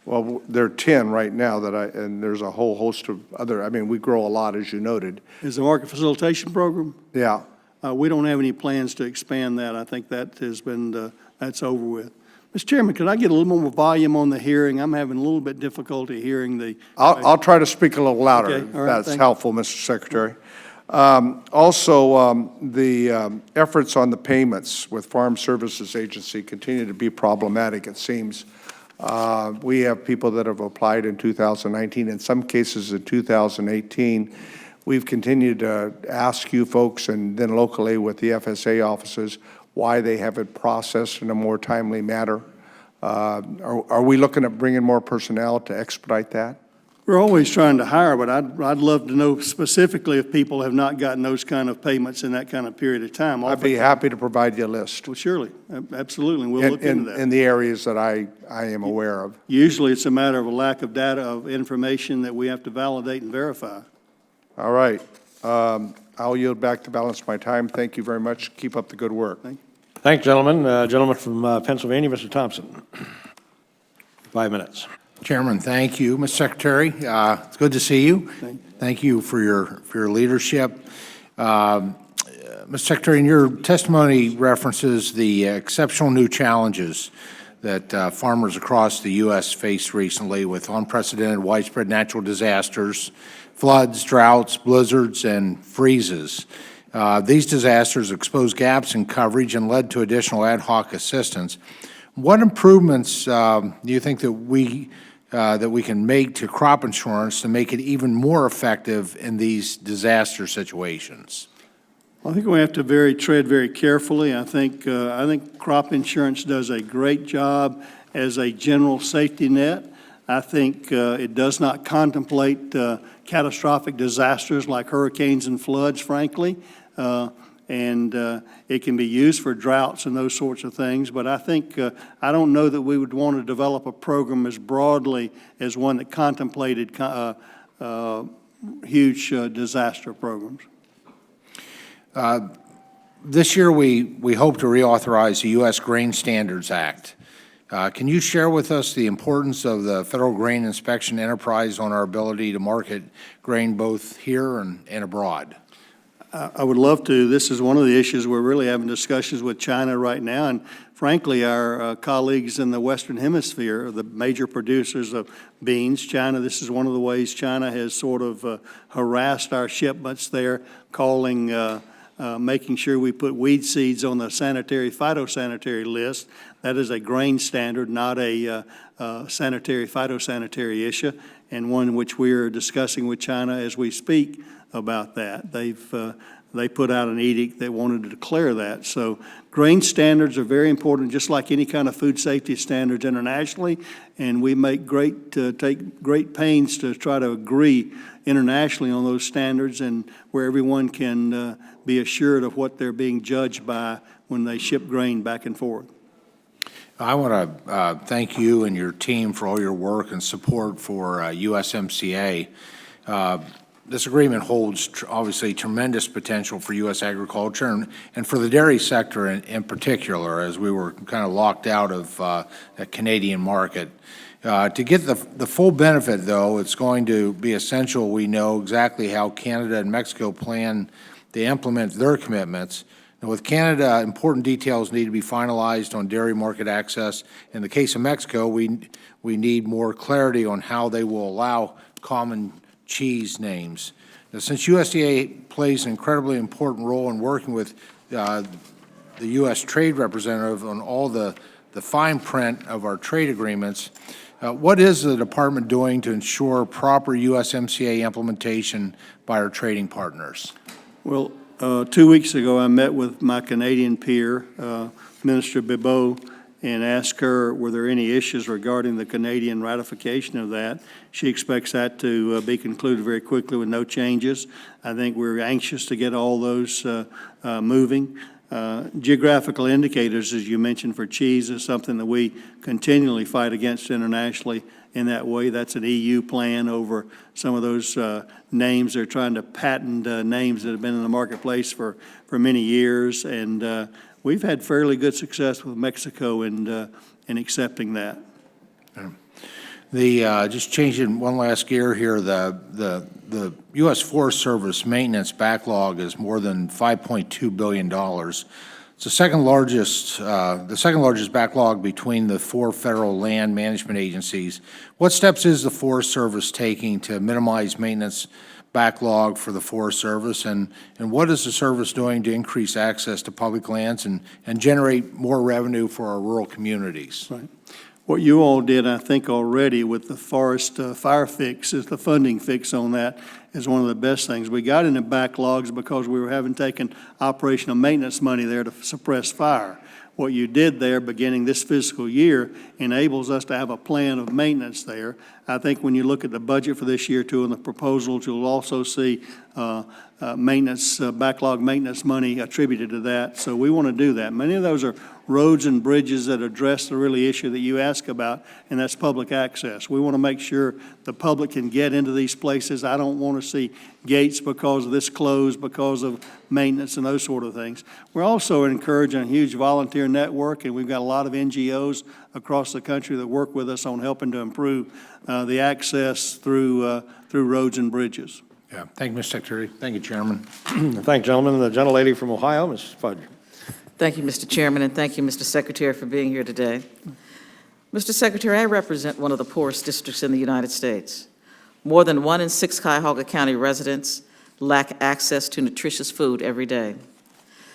Well, there are 10 right now and there's a whole host of other, I mean, we grow a lot, as you noted. Is the Market Facilitation Program? Yeah. We don't have any plans to expand that. I think that has been, that's over with. Mr. Chairman, could I get a little more volume on the hearing? I'm having a little bit difficulty hearing the. I'll try to speak a little louder. Okay, all right, That's helpful, Mr. Secretary. Also, the efforts on the payments with Farm Services Agency continue to be problematic, it seems. We have people that have applied in 2019, in some cases in 2018. We've continued to ask you folks and then locally with the FSA offices why they haven't processed in a more timely manner. Are we looking at bringing more personnel to expedite that? We're always trying to hire, but I'd love to know specifically if people have not gotten those kind of payments in that kind of period of time. I'd be happy to provide you a list. Well, surely, absolutely, we'll look into that. In the areas that I am aware of. Usually, it's a matter of a lack of data, of information that we have to validate and verify. All right. I'll yield back to balance my time. Thank you very much. Keep up the good work. Thanks, gentlemen. Gentleman from Pennsylvania, Mr. Thompson. 5 minutes. Chairman, thank you. Mr. Secretary, it's good to see you. Thank you for your leadership. Mr. Secretary, in your testimony references the exceptional new challenges that farmers across the U.S. faced recently with unprecedented widespread natural disasters, floods, droughts, blizzards, and freezes. These disasters exposed gaps in coverage and led to additional ad hoc assistance. What improvements do you think that we can make to crop insurance to make it even more effective in these disaster situations? Well, I think we have to tread very carefully. I think crop insurance does a great job as a general safety net. I think it does not contemplate catastrophic disasters like hurricanes and floods, frankly. And it can be used for droughts and those sorts of things. But I think, I don't know that we would want to develop a program as broadly as one that contemplated huge disaster programs. This year, we hope to reauthorize the U.S. Grain Standards Act. Can you share with us the importance of the Federal Grain Inspection Enterprise on our ability to market grain both here and abroad? I would love to. This is one of the issues we're really having discussions with China right now, and frankly, our colleagues in the Western Hemisphere, the major producers of beans, China, this is one of the ways China has sort of harassed our shipments there, calling, making sure we put weed seeds on the phytosanitary list. That is a grain standard, not a phytosanitary issue, and one which we are discussing with China as we speak about that. They put out an edict that wanted to declare that. So grain standards are very important, just like any kind of food safety standards internationally, and we take great pains to try to agree internationally on those standards and where everyone can be assured of what they're being judged by when they ship grain back and forth. I want to thank you and your team for all your work and support for USMCA. This agreement holds obviously tremendous potential for U.S. agriculture and for the dairy sector in particular, as we were kind of locked out of that Canadian market. To get the full benefit, though, it's going to be essential we know exactly how Canada and Mexico plan to implement their commitments. And with Canada, important details need to be finalized on dairy market access. In the case of Mexico, we need more clarity on how they will allow common cheese names. Now, since USDA plays an incredibly important role in working with the U.S. trade representative on all the fine print of our trade agreements, what is the department doing to ensure proper USMCA implementation by our trading partners? Well, 2 weeks ago, I met with my Canadian peer, Minister Bibeau, and asked her, were there any issues regarding the Canadian ratification of that? She expects that to be concluded very quickly with no changes. I think we're anxious to get all those moving. Geographical indicators, as you mentioned, for cheese is something that we continually fight against internationally in that way. That's an EU plan over some of those names. They're trying to patent names that have been in the marketplace for many years, and we've had fairly good success with Mexico in accepting that. Just changing one last gear here, the U.S. Forest Service maintenance backlog is more than $5.2 billion. It's the second largest backlog between the 4 federal land management agencies. What steps is the Forest Service taking to minimize maintenance backlog for the Forest Service, and what is the service doing to increase access to public lands and generate more revenue for our rural communities? Right. What you all did, I think, already with the forest fire fix, is the funding fix on that is one of the best things. We got into backlogs because we were having taken operational maintenance money there to suppress fire. What you did there beginning this fiscal year enables us to have a plan of maintenance there. I think when you look at the budget for this year too and the proposals, you'll also see backlog maintenance money attributed to that. So we want to do that. Many of those are roads and bridges that address the really issue that you ask about, and that's public access. We want to make sure the public can get into these places. I don't want to see gates because of this closed, because of maintenance and those sort of things. We're also encouraging a huge volunteer network, and we've got a lot of NGOs across the country that work with us on helping to improve the access through roads and bridges. Yeah. Thank you, Mr. Secretary. Thank you, Chairman. Thank you, gentlemen. The gentlelady from Ohio, Ms. Fudge. Thank you, Mr. Chairman, and thank you, Mr. Secretary, for being here today. Mr. Secretary, I represent one of the poorest districts in the United States. More than 1 in 6 Cuyahoga County residents lack access to nutritious food every day.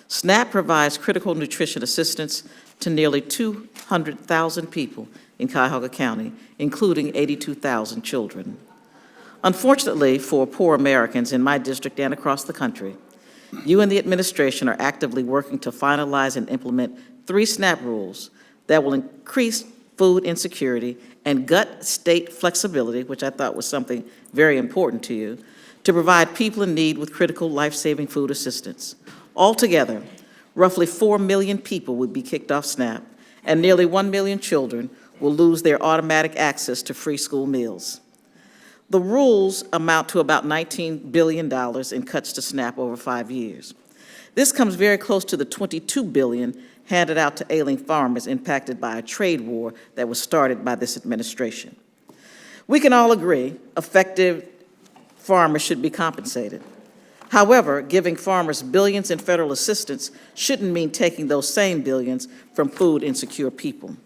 SNAP provides critical nutrition assistance to nearly 200,000 people in Cuyahoga County, including 82,000 children. Unfortunately for poor Americans in my district and across the country, you and the administration are actively working to finalize and implement 3 SNAP rules that will increase food insecurity and gut state flexibility, which I thought was something very important to you, to provide people in need with critical life-saving food assistance. Altogether, roughly 4 million people would be kicked off SNAP, and nearly 1 million children will lose their automatic access to free school meals. The rules amount to about $19 billion in cuts to SNAP over 5 years. This comes very close to the $22 billion handed out to ailing farmers impacted by a trade war that was started by this administration. We can all agree affected farmers should be compensated. However, giving farmers billions in federal assistance shouldn't mean taking those same billions from food insecure people.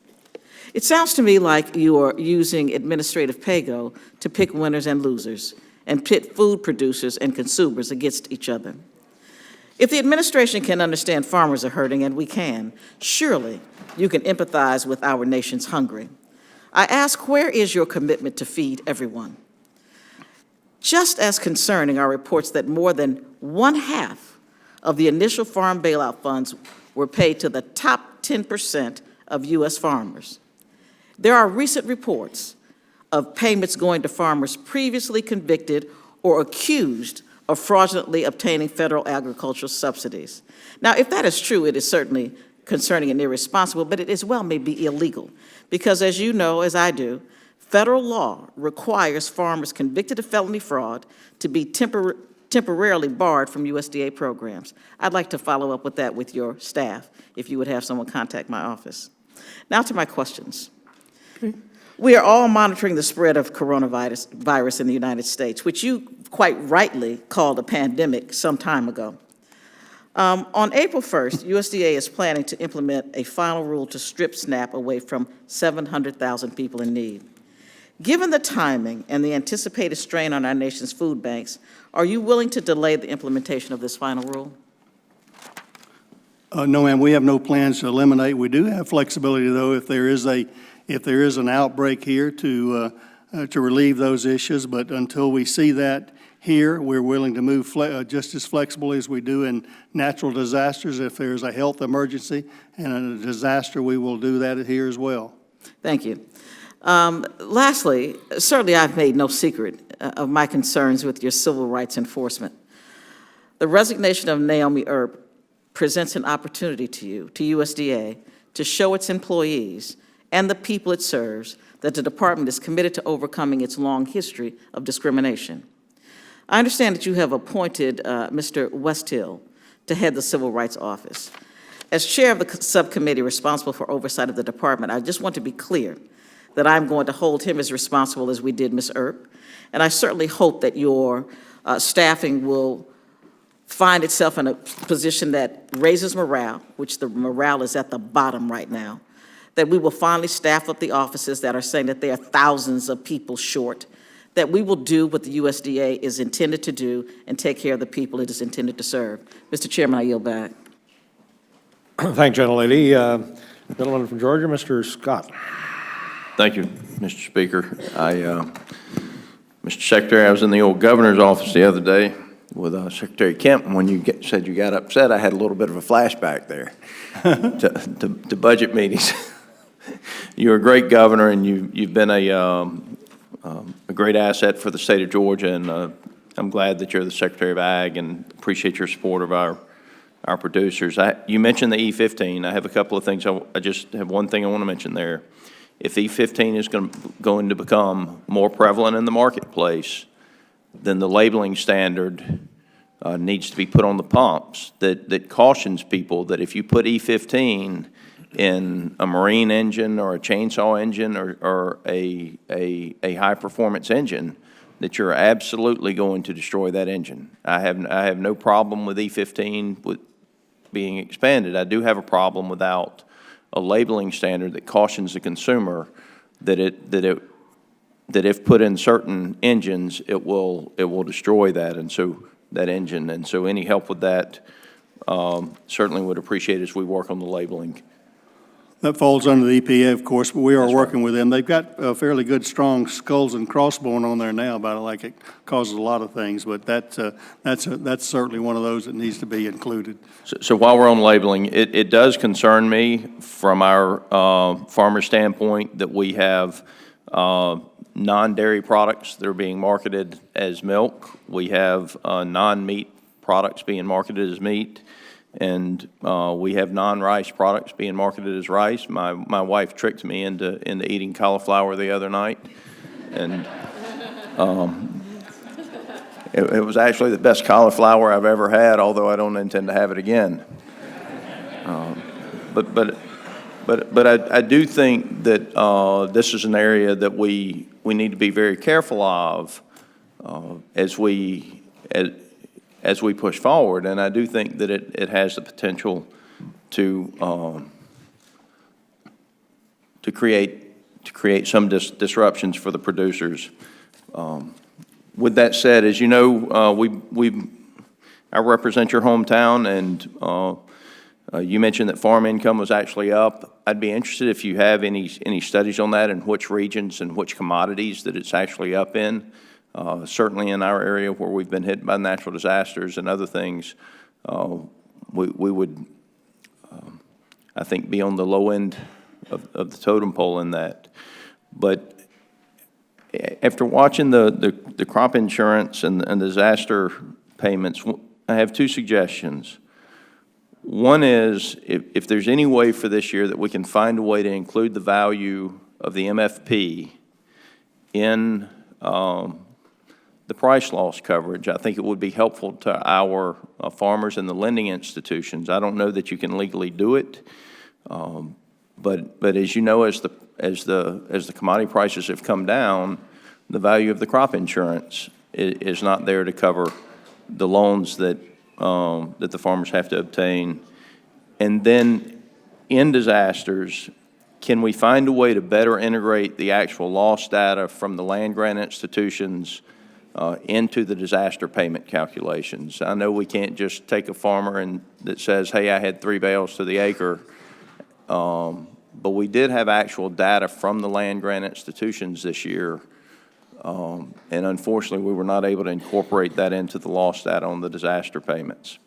It sounds to me like you are using administrative pay-go to pick winners and losers and pit food producers and consumers against each other. If the administration can understand farmers are hurting, and we can, surely you can empathize with our nation's hungry. I ask, where is your commitment to feed everyone? Just as concerning are reports that more than 1/2 of the initial farm bailout funds were paid to the top 10% of U.S. farmers. There are recent reports of payments going to farmers previously convicted or accused of fraudulently obtaining federal agricultural subsidies. Now, if that is true, it is certainly concerning and irresponsible, but it as well may be illegal, because as you know, as I do, federal law requires farmers convicted of felony fraud to be temporarily barred from USDA programs. I'd like to follow up with that with your staff, if you would have someone contact my office. Now to my questions. Okay. We are all monitoring the spread of coronavirus in the United States, which you quite rightly called a pandemic some time ago. On April 1st, USDA is planning to implement a final rule to strip SNAP away from 700,000 people in need. Given the timing and the anticipated strain on our nation's food banks, are you willing to delay the implementation of this final rule? No, ma'am, we have no plans to eliminate. We do have flexibility, though, if there is an outbreak here to relieve those issues. But until we see that here, we're willing to move just as flexible as we do in natural disasters. If there's a health emergency and a disaster, we will do that here as well. Thank you. Lastly, certainly I've made no secret of my concerns with your civil rights enforcement. The resignation of Naomi Earp presents an opportunity to you, to USDA, to show its employees and the people it serves that the department is committed to overcoming its long history of discrimination. I understand that you have appointed Mr. Westhill to head the Civil Rights Office. As chair of the subcommittee responsible for oversight of the department, I just want to be clear that I'm going to hold him as responsible as we did Ms. Earp, and I certainly hope that your staffing will find itself in a position that raises morale, which the morale is at the bottom right now, that we will finally staff up the offices that are saying that there are thousands of people short, that we will do what the USDA is intended to do and take care of the people it is intended to serve. Mr. Chairman, I yield back. Thank you, gentlelady. Gentleman from Georgia, Mr. Scott. Thank you, Mr. Speaker. Mr. Secretary, I was in the old governor's office the other day with Secretary Kemp, and when you said you got upset, I had a little bit of a flashback there to budget meetings. You're a great governor, and you've been a great asset for the state of Georgia, and I'm glad that you're the Secretary of Ag and appreciate your support of our producers. You mentioned the E15. I have a couple of things. I just have one thing I want to mention there. If E15 is going to become more prevalent in the marketplace, then the labeling standard needs to be put on the pumps that cautions people that if you put E15 in a marine engine or a chainsaw engine or a high-performance engine, that you're absolutely going to destroy that engine. I have no problem with E15 with being expanded. I do have a problem without a labeling standard that cautions the consumer that if put in certain engines, it will destroy that engine. And so any help with that certainly would appreciate as we work on the labeling. That falls under the EPA, of course, but we are That's working right. with them. They've got a fairly good, strong skulls and crossbones on there now about it, like it causes a lot of things, but that's certainly one of those that needs to be included. So while we're on labeling, it does concern me from our farmer standpoint that we have non-dairy products that are being marketed as milk. We have non-meat products being marketed as meat. And we have non-rice products being marketed as rice. My wife tricked me into eating cauliflower the other night, and it was actually the best cauliflower I've ever had, although I don't intend to have it again. But I do think that this is an area that we need to be very careful of as as we push forward. And I do think that it has the potential to create some disruptions for the producers. With that said, as you know, I represent your hometown, and you mentioned that farm income was actually up. I'd be interested if you have any studies on that and which regions and which commodities that it's actually up in. Certainly in our area where we've been hit by natural disasters and other things, we would, I think, be on the low end of the totem pole in that. But after watching the crop insurance and disaster payments, I have two suggestions. One is, if there's any way for this year that we can find a way to include the value of the MFP in the price loss coverage, I think it would be helpful to our farmers and the lending institutions. I don't know that you can legally do it, but as you know, as the commodity prices have come down, the value of the crop insurance is not there to cover the loans that the farmers have to obtain. And then in disasters, can we find a way to better integrate the actual loss data from the land grant institutions into the disaster payment calculations? I know we can't just take a farmer that says, hey, I had 3 bales to the acre, but we did have actual data from the land grant institutions this year. And unfortunately, we were not able to incorporate that into the loss data on the disaster payments.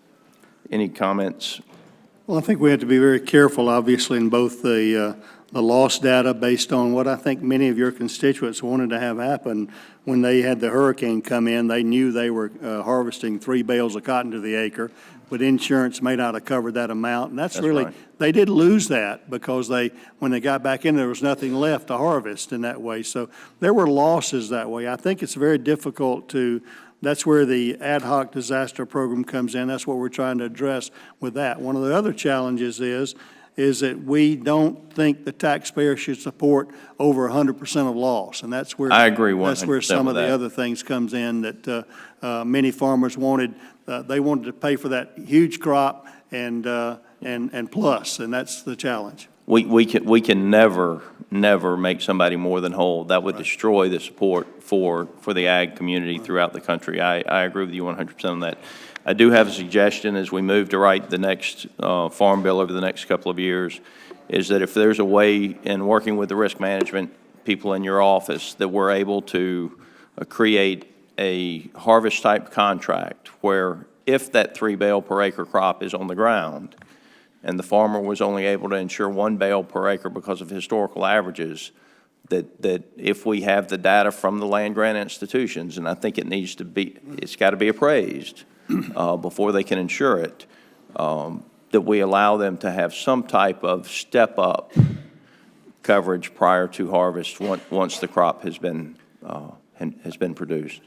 Any comments? Well, I think we have to be very careful, obviously, in both the loss data based on what I think many of your constituents wanted to have happen. When they had the hurricane come in, they knew they were harvesting 3 bales of cotton to the acre, but insurance may not have covered that amount. And that's really, right. They did lose that because when they got back in, there was nothing left to harvest in that way. So there were losses that way. I think it's very difficult that's where the ad hoc disaster program comes in. That's what we're trying to address with that. One of the other challenges is that we don't think the taxpayer should support over 100% of loss, and that's where I agree 100% that's where some of with the that. other things comes in that many farmers wanted. They wanted to pay for that huge crop and plus, and that's the challenge. We can never make somebody more than whole. That would destroy the support for the ag community throughout the country. I agree with you 100% on that. I do have a suggestion as we move to write the next farm bill over the next couple of years, is that if there's a way in working with the risk management people in your office that we're able to create a harvest type contract where if that 3 bale per acre crop is on the ground and the farmer was only able to insure 1 bale per acre because of historical averages, that if we have the data from the land grant institutions, and I think it's got to be appraised before they can insure it, that we allow them to have some type of step-up coverage prior to harvest once the crop has been produced.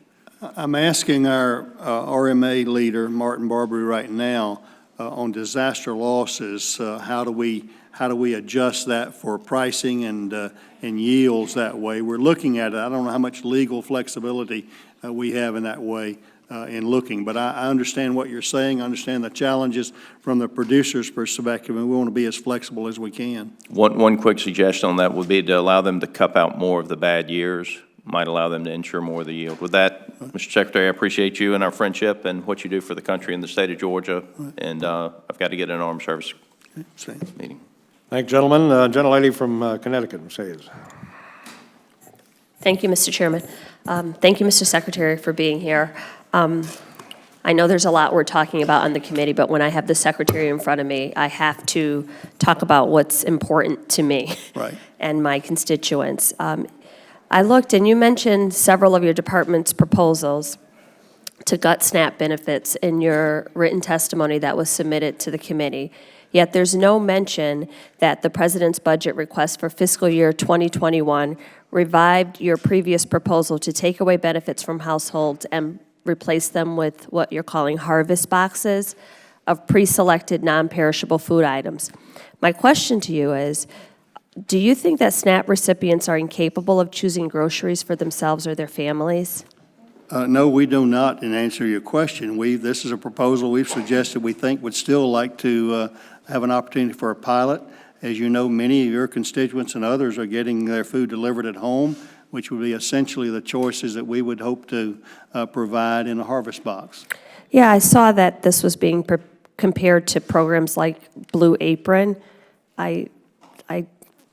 I'm asking our RMA leader, Martin Barbary, right now on disaster losses. How do we adjust that for pricing and yields that way? We're looking at it. I don't know how much legal flexibility we have in that way in looking, but I understand what you're saying. I understand the challenges from the producer's perspective, and we want to be as flexible as we can. One quick suggestion on that would be to allow them to cup out more of the bad years. Might allow them to insure more of the yield. With that, Mr. Secretary, I appreciate you and our friendship and what you do for the country and the state of Georgia. And I've got to get an armed service meeting. Thank you, gentlemen. Gentlelady from Connecticut, Mercedes. Thank you, Mr. Chairman. Thank you, Mr. Secretary, for being here. I know there's a lot we're talking about on the committee, but when I have the Secretary in front of me, I have to talk about what's important to me and my constituents. I looked, and you mentioned several of your department's proposals to gut SNAP benefits in your written testimony that was submitted to the committee. Yet there's no mention that the President's budget request for fiscal year 2021 revived your previous proposal to take away benefits from households and replace them with what you're calling harvest boxes of pre-selected non-perishable food items. My question to you is, do you think that SNAP recipients are incapable of choosing groceries for themselves or their families? No, we do not, in answer to your question. This is a proposal we've suggested we think would still like to have an opportunity for a pilot. As you know, many of your constituents and others are getting their food delivered at home, which would be essentially the choices that we would hope to provide in a harvest box. Yeah, I saw that this was being compared to programs like Blue Apron. I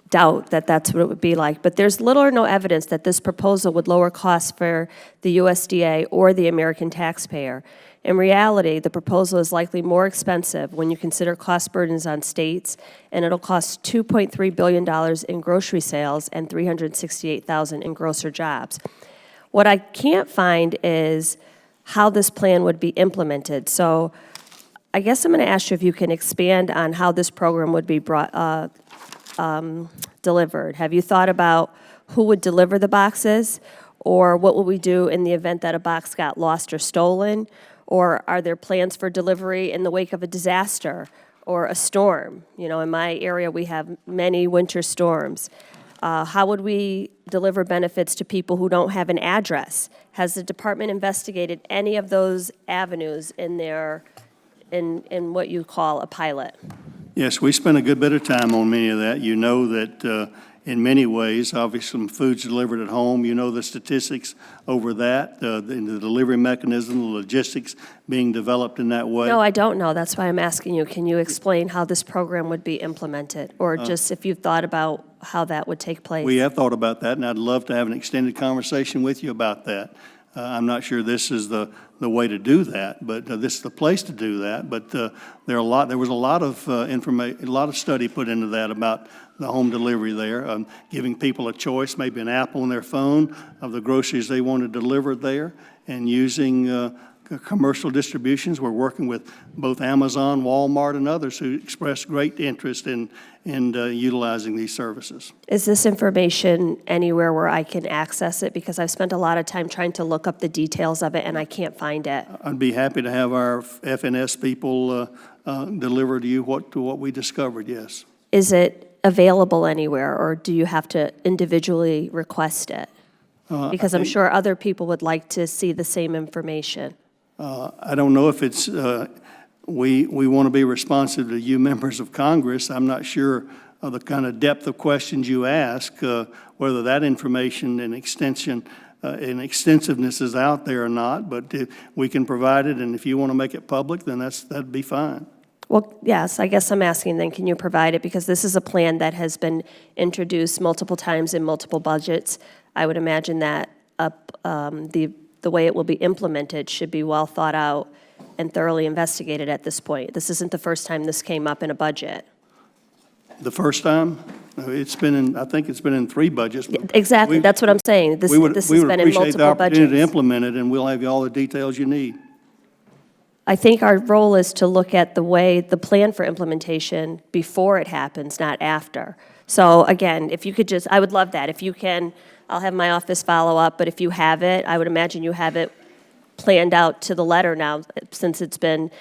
doubt that that's what it would be like, but there's little or no evidence that this proposal would lower costs for the USDA or the American taxpayer. In reality, the proposal is likely more expensive when you consider cost burdens on states, and it'll cost $2.3 billion in grocery sales and $368,000 in grocer jobs. What I can't find is how this plan would be implemented. So I guess I'm going to ask you if you can expand on how this program would be delivered. Have you thought about who would deliver the boxes? Or what will we do in the event that a box got lost or stolen? Or are there plans for delivery in the wake of a disaster or a storm? You know, in my area, we have many winter storms. How would we deliver benefits to people who don't have an address? Has the department investigated any of those avenues in what you call a pilot? Yes, we spent a good bit of time on many of that. You know that in many ways, obviously, some food's delivered at home. You know the statistics over that, the delivery mechanism, the logistics being developed in that way. No, I don't know. That's why I'm asking you. Can you explain how this program would be implemented? Or just if you've thought about how that would take place? We have thought about that, and I'd love to have an extended conversation with you about that. I'm not sure this is the way to do that, but this is the place to do that. But there was a lot of information, a lot of study put into that about the home delivery there, giving people a choice, maybe an app on their phone of the groceries they want to deliver there, and using commercial distributions. We're working with both Amazon, Walmart, and others who express great interest in utilizing these services. Is this information anywhere where I can access it? Because I've spent a lot of time trying to look up the details of it, and I can't find it. I'd be happy to have our FNS people deliver to you what we discovered, yes. Is it available anywhere, or do you have to individually request it? Because I'm sure other people would like to see the same information. I don't know if it's, we want to be responsive to you members of Congress. I'm not sure of the kind of depth of questions you ask, whether that information and extension and extensiveness is out there or not, but if we can provide it, and if you want to make it public, then that'd be fine. Well, yes, I guess I'm asking then, can you provide it? Because this is a plan that has been introduced multiple times in multiple budgets. I would imagine that the way it will be implemented should be well thought out and thoroughly investigated at this point. This isn't the first time this came up in a budget. The first time? I think it's been in 3 budgets. Exactly, that's what I'm saying. This has been in multiple We would appreciate the opportunity to budgets. implement it, and we'll have all the details you need. I think our role is to look at the plan for implementation before it happens, not after. So again, if you could just, I would love that. If you can, I'll have my office follow up, but if you have it, I would imagine you have it planned out to the letter now, since it's been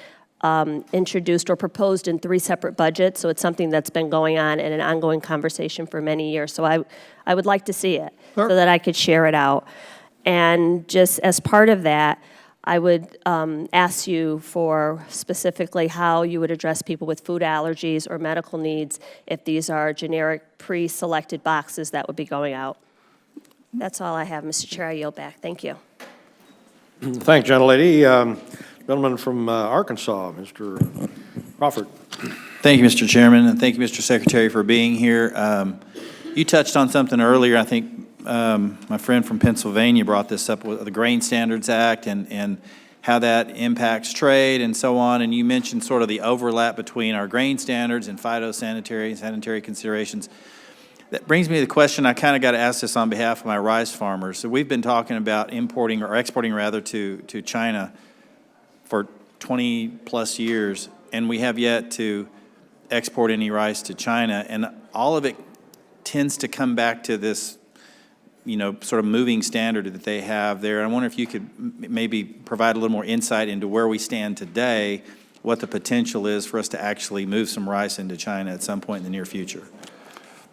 introduced or proposed in 3 separate budgets. So it's something that's been going on in an ongoing conversation for many years. So I would like to see it so that I could share it out. And just as part of that, I would ask you for specifically how you would address people with food allergies or medical needs if these are generic pre-selected boxes that would be going out. That's all I have, Mr. Chair. I yield back. Thank you. Thanks, gentlelady. Gentleman from Arkansas, Mr. Crawford. Thank you, Mr. Chairman, and thank you, Mr. Secretary, for being here. You touched on something earlier. I think my friend from Pennsylvania brought this up with the Grain Standards Act and how that impacts trade and so on. And you mentioned sort of the overlap between our grain standards and phytosanitary and sanitary considerations. That brings me to the question, I kind of got to ask this on behalf of my rice farmers. So we've been talking about importing, or exporting rather, to China for 20 plus years, and we have yet to export any rice to China. And all of it tends to come back to this, sort of moving standard that they have there. I wonder if you could maybe provide a little more insight into where we stand today, what the potential is for us to actually move some rice into China at some point in the near future.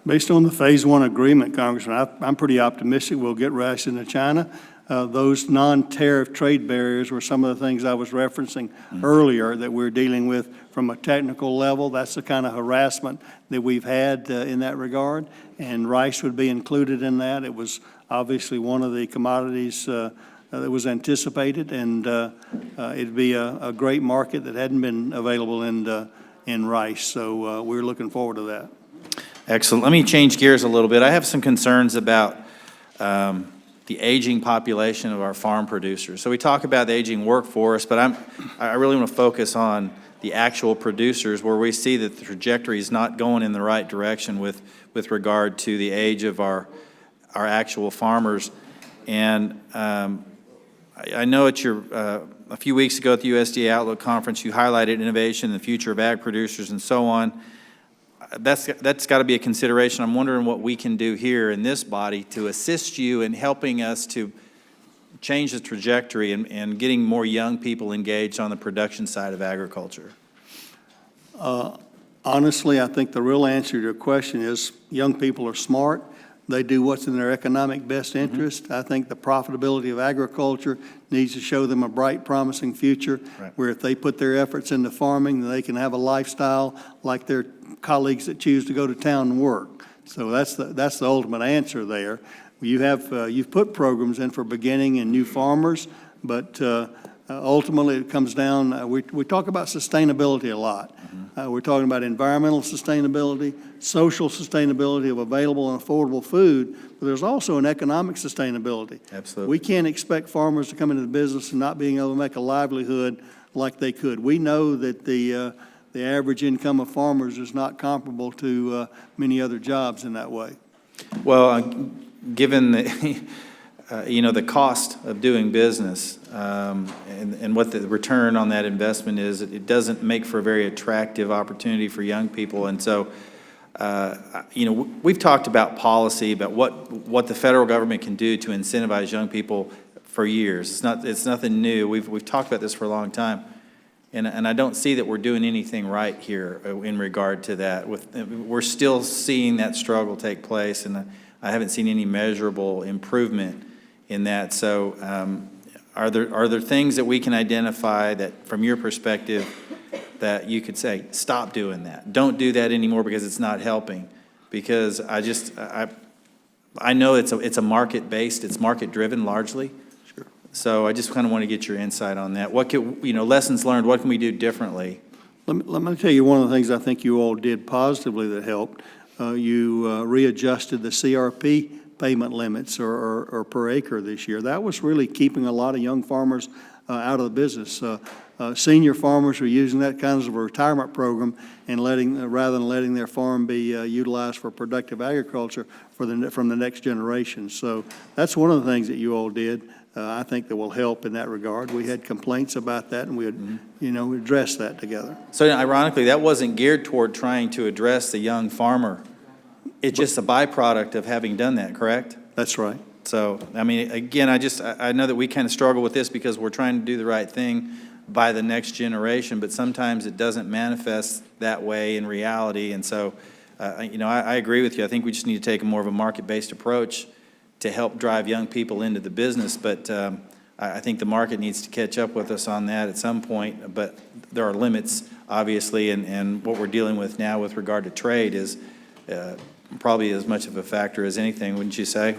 Based on the Phase 1 agreement, Congressman, I'm pretty optimistic we'll get rice into China. Those non-tariff trade barriers were some of the things I was referencing earlier that we're dealing with from a technical level. That's the kind of harassment that we've had in that regard, and rice would be included in that. It was obviously one of the commodities that was anticipated, and it'd be a great market that hadn't been available in rice. So we're looking forward to that. Excellent. Let me change gears a little bit. I have some concerns about the aging population of our farm producers. So we talk about the aging workforce, but I really want to focus on the actual producers, where we see that the trajectory is not going in the right direction with regard to the age of our actual farmers. And I know at your a few weeks ago at the USDA Outlook Conference, you highlighted innovation and the future of ag producers and so on. That's got to be a consideration. I'm wondering what we can do here in this body to assist you in helping us to change the trajectory and getting more young people engaged on the production side of agriculture. Honestly, I think the real answer to your question is young people are smart. They do what's in their economic best interest. I think the profitability of agriculture needs to show them a bright, promising future, where if they put their efforts into farming, they can have a lifestyle like their colleagues that choose to go to town and work. So that's the ultimate answer there. You've put programs in for beginning and new farmers, but ultimately it comes down, we talk about sustainability a lot. We're talking about environmental sustainability, social sustainability of available and affordable food, but there's also an economic sustainability. Absolutely. We can't expect farmers to come into the business and not being able to make a livelihood like they could. We know that the average income of farmers is not comparable to many other jobs in that way. Well, given the, the cost of doing business and what the return on that investment is, it doesn't make for a very attractive opportunity for young people. And so, we've talked about policy, about what the federal government can do to incentivize young people for years. It's nothing new. We've talked about this for a long time. And I don't see that we're doing anything right here in regard to that. We're still seeing that struggle take place, and I haven't seen any measurable improvement in that. So are there things that we can identify that, from your perspective, that you could say, stop doing that? Don't do that anymore because it's not helping. Because I know it's a market-based, it's market-driven largely. So I just kind of want to get your insight on that. What could, lessons learned, what can we do differently? Let me tell you one of the things I think you all did positively that helped. You readjusted the CRP payment limits or per acre this year. That was really keeping a lot of young farmers out of the business. Senior farmers are using that kind of a retirement program and rather than letting their farm be utilized for productive agriculture from the next generation. So that's one of the things that you all did. I think that will help in that regard. We had complaints about that, and we had, addressed that together. So ironically, that wasn't geared toward trying to address the young farmer. It's just a byproduct of having done that, correct? That's right. So, again, I know that we kind of struggle with this because we're trying to do the right thing by the next generation, but sometimes it doesn't manifest that way in reality. And so, I agree with you. I think we just need to take more of a market-based approach to help drive young people into the business, but I think the market needs to catch up with us on that at some point, but there are limits, obviously, and what we're dealing with now with regard to trade is probably as much of a factor as anything, wouldn't you say?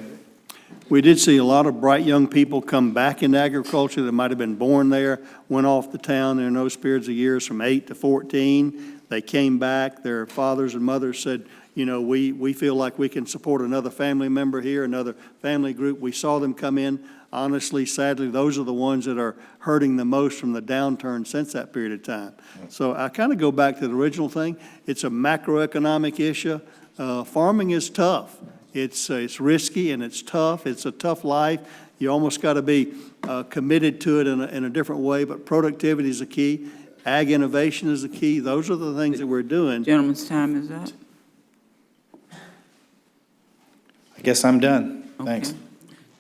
We did see a lot of bright young people come back into agriculture that might have been born there, went off to town in those periods of years from 8 to 14. They came back, their fathers and mothers said, we feel like we can support another family member here, another family group. We saw them come in. Honestly, sadly, those are the ones that are hurting the most from the downturn since that period of time. So I kind of go back to the original thing. It's a macroeconomic issue. Farming is tough. It's risky and it's tough. It's a tough life. You almost got to be committed to it in a different way, but productivity is the key. Ag innovation is the key. Those are the things that we're doing. Gentleman's time is up. I guess I'm done. Thanks. Okay.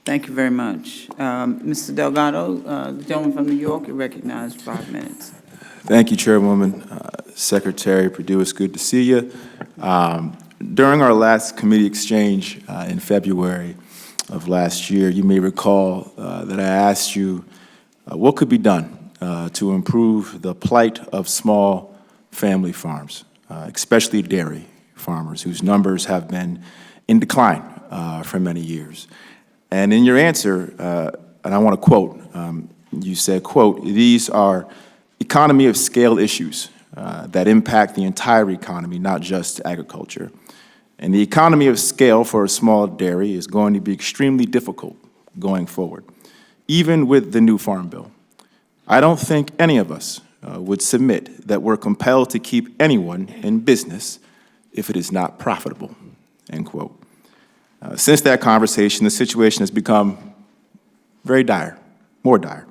Thank you very much. Mr. Delgado, the gentleman from New York, you're recognized 5 minutes. Thank you, Chairwoman. Secretary Perdue, it's good to see you. During our last committee exchange in February, of last year, you may recall that I asked you what could be done to improve the plight of small family farms, especially dairy farmers, whose numbers have been in decline for many years. And in your answer, and I want to quote, you said, quote, "These are economy of scale issues that impact the entire economy, not just agriculture. And the economy of scale for a small dairy is going to be extremely difficult going forward, even with the new Farm Bill. I don't think any of us would submit that we're compelled to keep anyone in business if it is not profitable," end quote. Since that conversation, the situation has become very dire, more dire,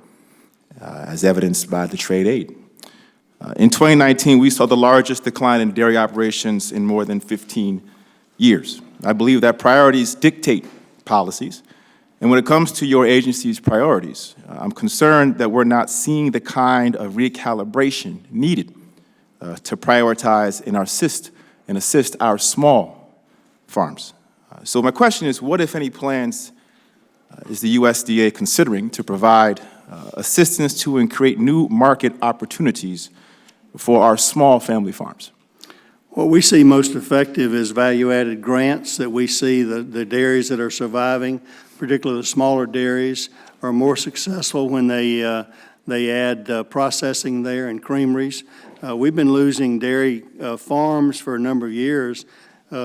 as evidenced by the trade aid. In 2019, we saw the largest decline in dairy operations in more than 15 years. I believe that priorities dictate policies, and when it comes to your agency's priorities, I'm concerned that we're not seeing the kind of recalibration needed to prioritize and assist our small farms. So my question is, what, if any, plans is the USDA considering to provide assistance to and create new market opportunities for our small family farms? What we see most effective is value-added grants that we see the dairies that are surviving, particularly the smaller dairies, are more successful when they add processing there and creameries. We've been losing dairy farms for a number of years.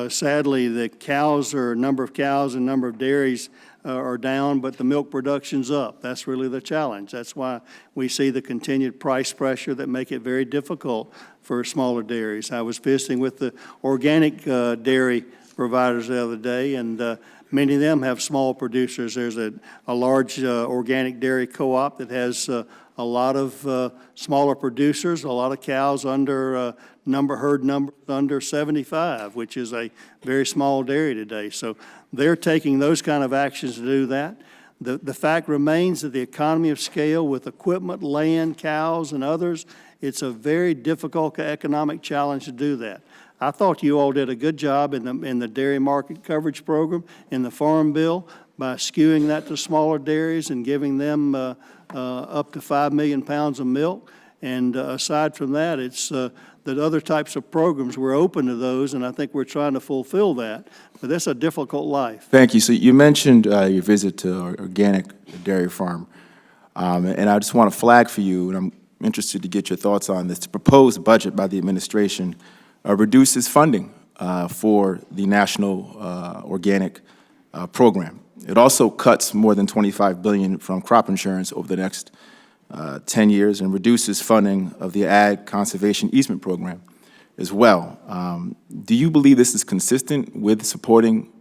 Sadly, the number of cows and number of dairies are down, but the milk production's up. That's really the challenge. That's why we see the continued price pressure that make it very difficult for smaller dairies. I was visiting with the organic dairy providers the other day, and many of them have small producers. There's a large organic dairy co-op that has a lot of smaller producers, a lot of cows under herd numbers under 75, which is a very small dairy today. So they're taking those kind of actions to do that. The fact remains that the economy of scale with equipment, land, cows, and others, it's a very difficult economic challenge to do that. I thought you all did a good job in the dairy market coverage program, in the Farm Bill, by skewing that to smaller dairies and giving them up to 5 million pounds of milk. And aside from that, it's that other types of programs, we're open to those, and I think we're trying to fulfill that. But that's a difficult life. Thank you. So you mentioned your visit to our organic dairy farm, and I just want to flag for you, and I'm interested to get your thoughts on this. The proposed budget by the administration reduces funding for the national organic program. It also cuts more than $25 billion from crop insurance over the next 10 years and reduces funding of the Ag Conservation Easement Program as well. Do you believe this is consistent with supporting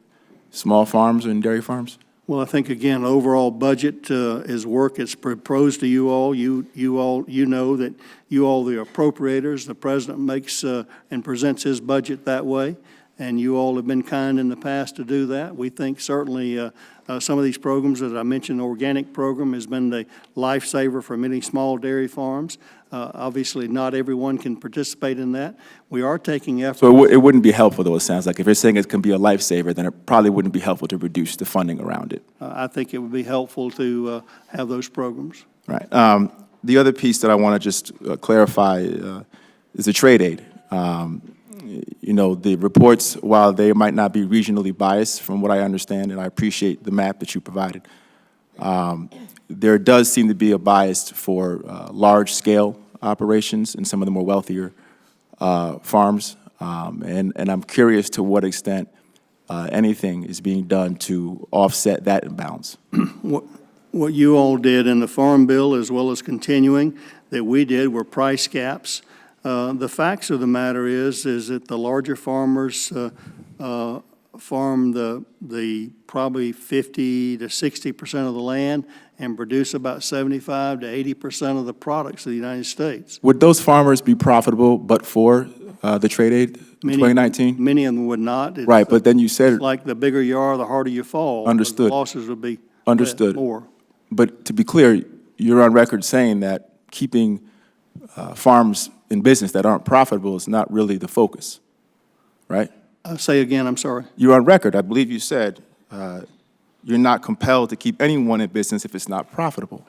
small farms and dairy farms? Well, I think, again, overall budget is work that's proposed to you all. You know that you all, the appropriators, the president makes and presents his budget that way, and you all have been kind in the past to do that. We think certainly some of these programs that I mentioned, the organic program has been the lifesaver for many small dairy farms. Obviously, not everyone can participate in that. We are taking efforts. So it wouldn't be helpful, though, it sounds like. If you're saying it can be a lifesaver, then it probably wouldn't be helpful to reduce the funding around it. I think it would be helpful to have those programs. Right. The other piece that I want to just clarify is the trade aid. You know, the reports, while they might not be regionally biased, from what I understand, and I appreciate the map that you provided, there does seem to be a bias for large-scale operations in some of the more wealthier farms, and I'm curious to what extent anything is being done to offset that imbalance. What you all did in the Farm Bill, as well as continuing, that we did, were price caps. The facts of the matter is that the larger farmers farm the probably 50 to 60% of the land and produce about 75 to 80% of the products of the United States. Would those farmers be profitable but for the trade aid in 2019? Many of them would not. Right, but then you said... Like the bigger you are, the harder you fall. Understood. The losses would be more. But to be clear, you're on record saying that keeping farms in business that aren't profitable is not really the focus, right? Say again, I'm sorry. You're on record. I believe you said you're not compelled to keep anyone in business if it's not profitable.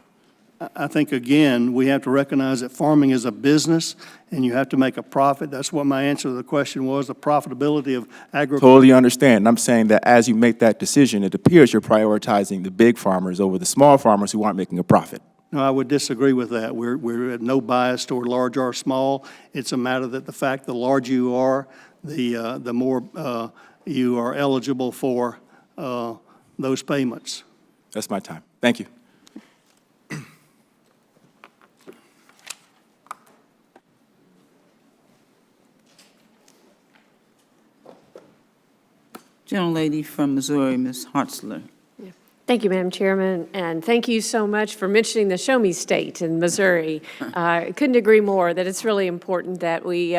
I think, again, we have to recognize that farming is a business, and you have to make a profit. That's what my answer to the question was, the profitability of agriculture. Totally understand. And I'm saying that as you make that decision, it appears you're prioritizing the big farmers over the small farmers who aren't making a profit. No, I would disagree with that. We're at no bias toward large or small. It's a matter that the fact the larger you are, the more you are eligible for those payments. That's my time. Thank you. Gentlelady from Missouri, Ms. Hartzler. Thank you, Madam Chairman, and thank you so much for mentioning the Show Me State in Missouri. I couldn't agree more that it's really important that we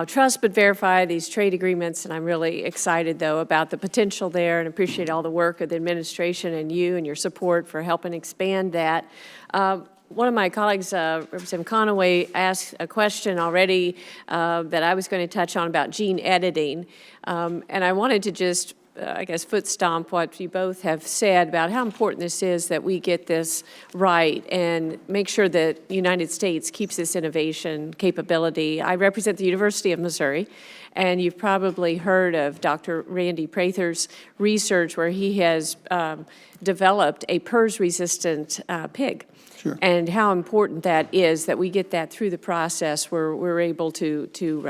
trust but verify these trade agreements, and I'm really excited, though, about the potential there and appreciate all the work of the administration and you and your support for helping expand that. One of my colleagues, Representative Conaway, asked a question already that I was going to touch on about gene editing, and I wanted to just I guess, foot stomp what you both have said about how important this is that we get this right and make sure that the United States keeps this innovation capability. I represent the University of Missouri, and you've probably heard of Dr. Randy Prather's research where he has developed a PRRS-resistant pig. Sure. And how important that is that we get that through the process where we're able to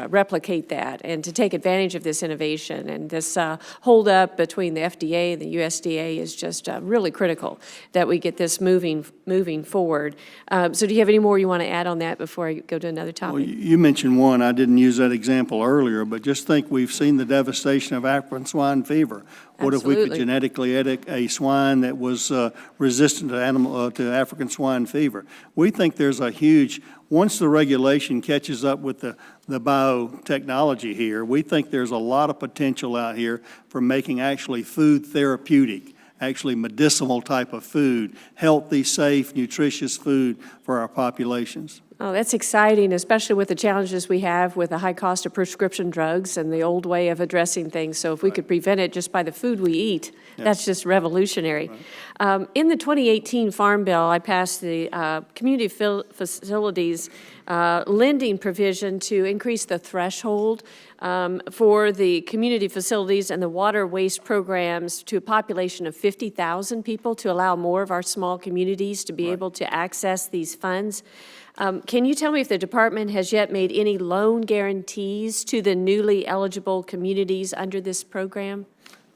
replicate that and to take advantage of this innovation. And this holdup between the FDA and the USDA is just really critical that we get this moving forward. So do you have any more you want to add on that before I go to another topic? Well, you mentioned one. I didn't use that example earlier, but just think we've seen the devastation of African swine fever. What if we could Absolutely. genetically edit a swine that was resistant to to African swine fever? We think there's a huge, once the regulation catches up with the biotechnology here, we think there's a lot of potential out here for making actually food therapeutic, actually medicinal type of food, healthy, safe, nutritious food for our populations. Oh, that's exciting, especially with the challenges we have with the high cost of prescription drugs and the old way of addressing things. So if we could prevent it just by the food we eat, that's just revolutionary. Right. In the 2018 Farm Bill, I passed the community facilities lending provision to increase the threshold for the community facilities and the water waste programs to a population of 50,000 people to allow more of our small communities to be able to access these funds. Can you tell me if the department has yet made any loan guarantees to the newly eligible communities under this program?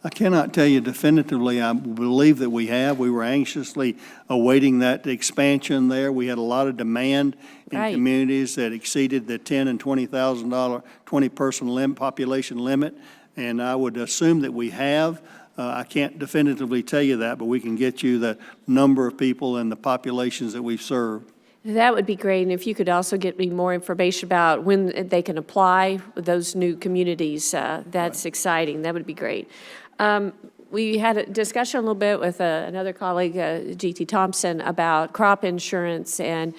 I cannot tell you definitively. I believe that we have. We were anxiously awaiting that expansion there. We had a lot of demand in Right. communities that exceeded the $10,000 and $20,000 20-person population limit, and I would assume that we have. I can't definitively tell you that, but we can get you the number of people and the populations that we've served. That would be great, and if you could also get me more information about when they can apply with those new communities, that's exciting. That would be great. We had a discussion a little bit with another colleague, G.T. Thompson, about crop insurance and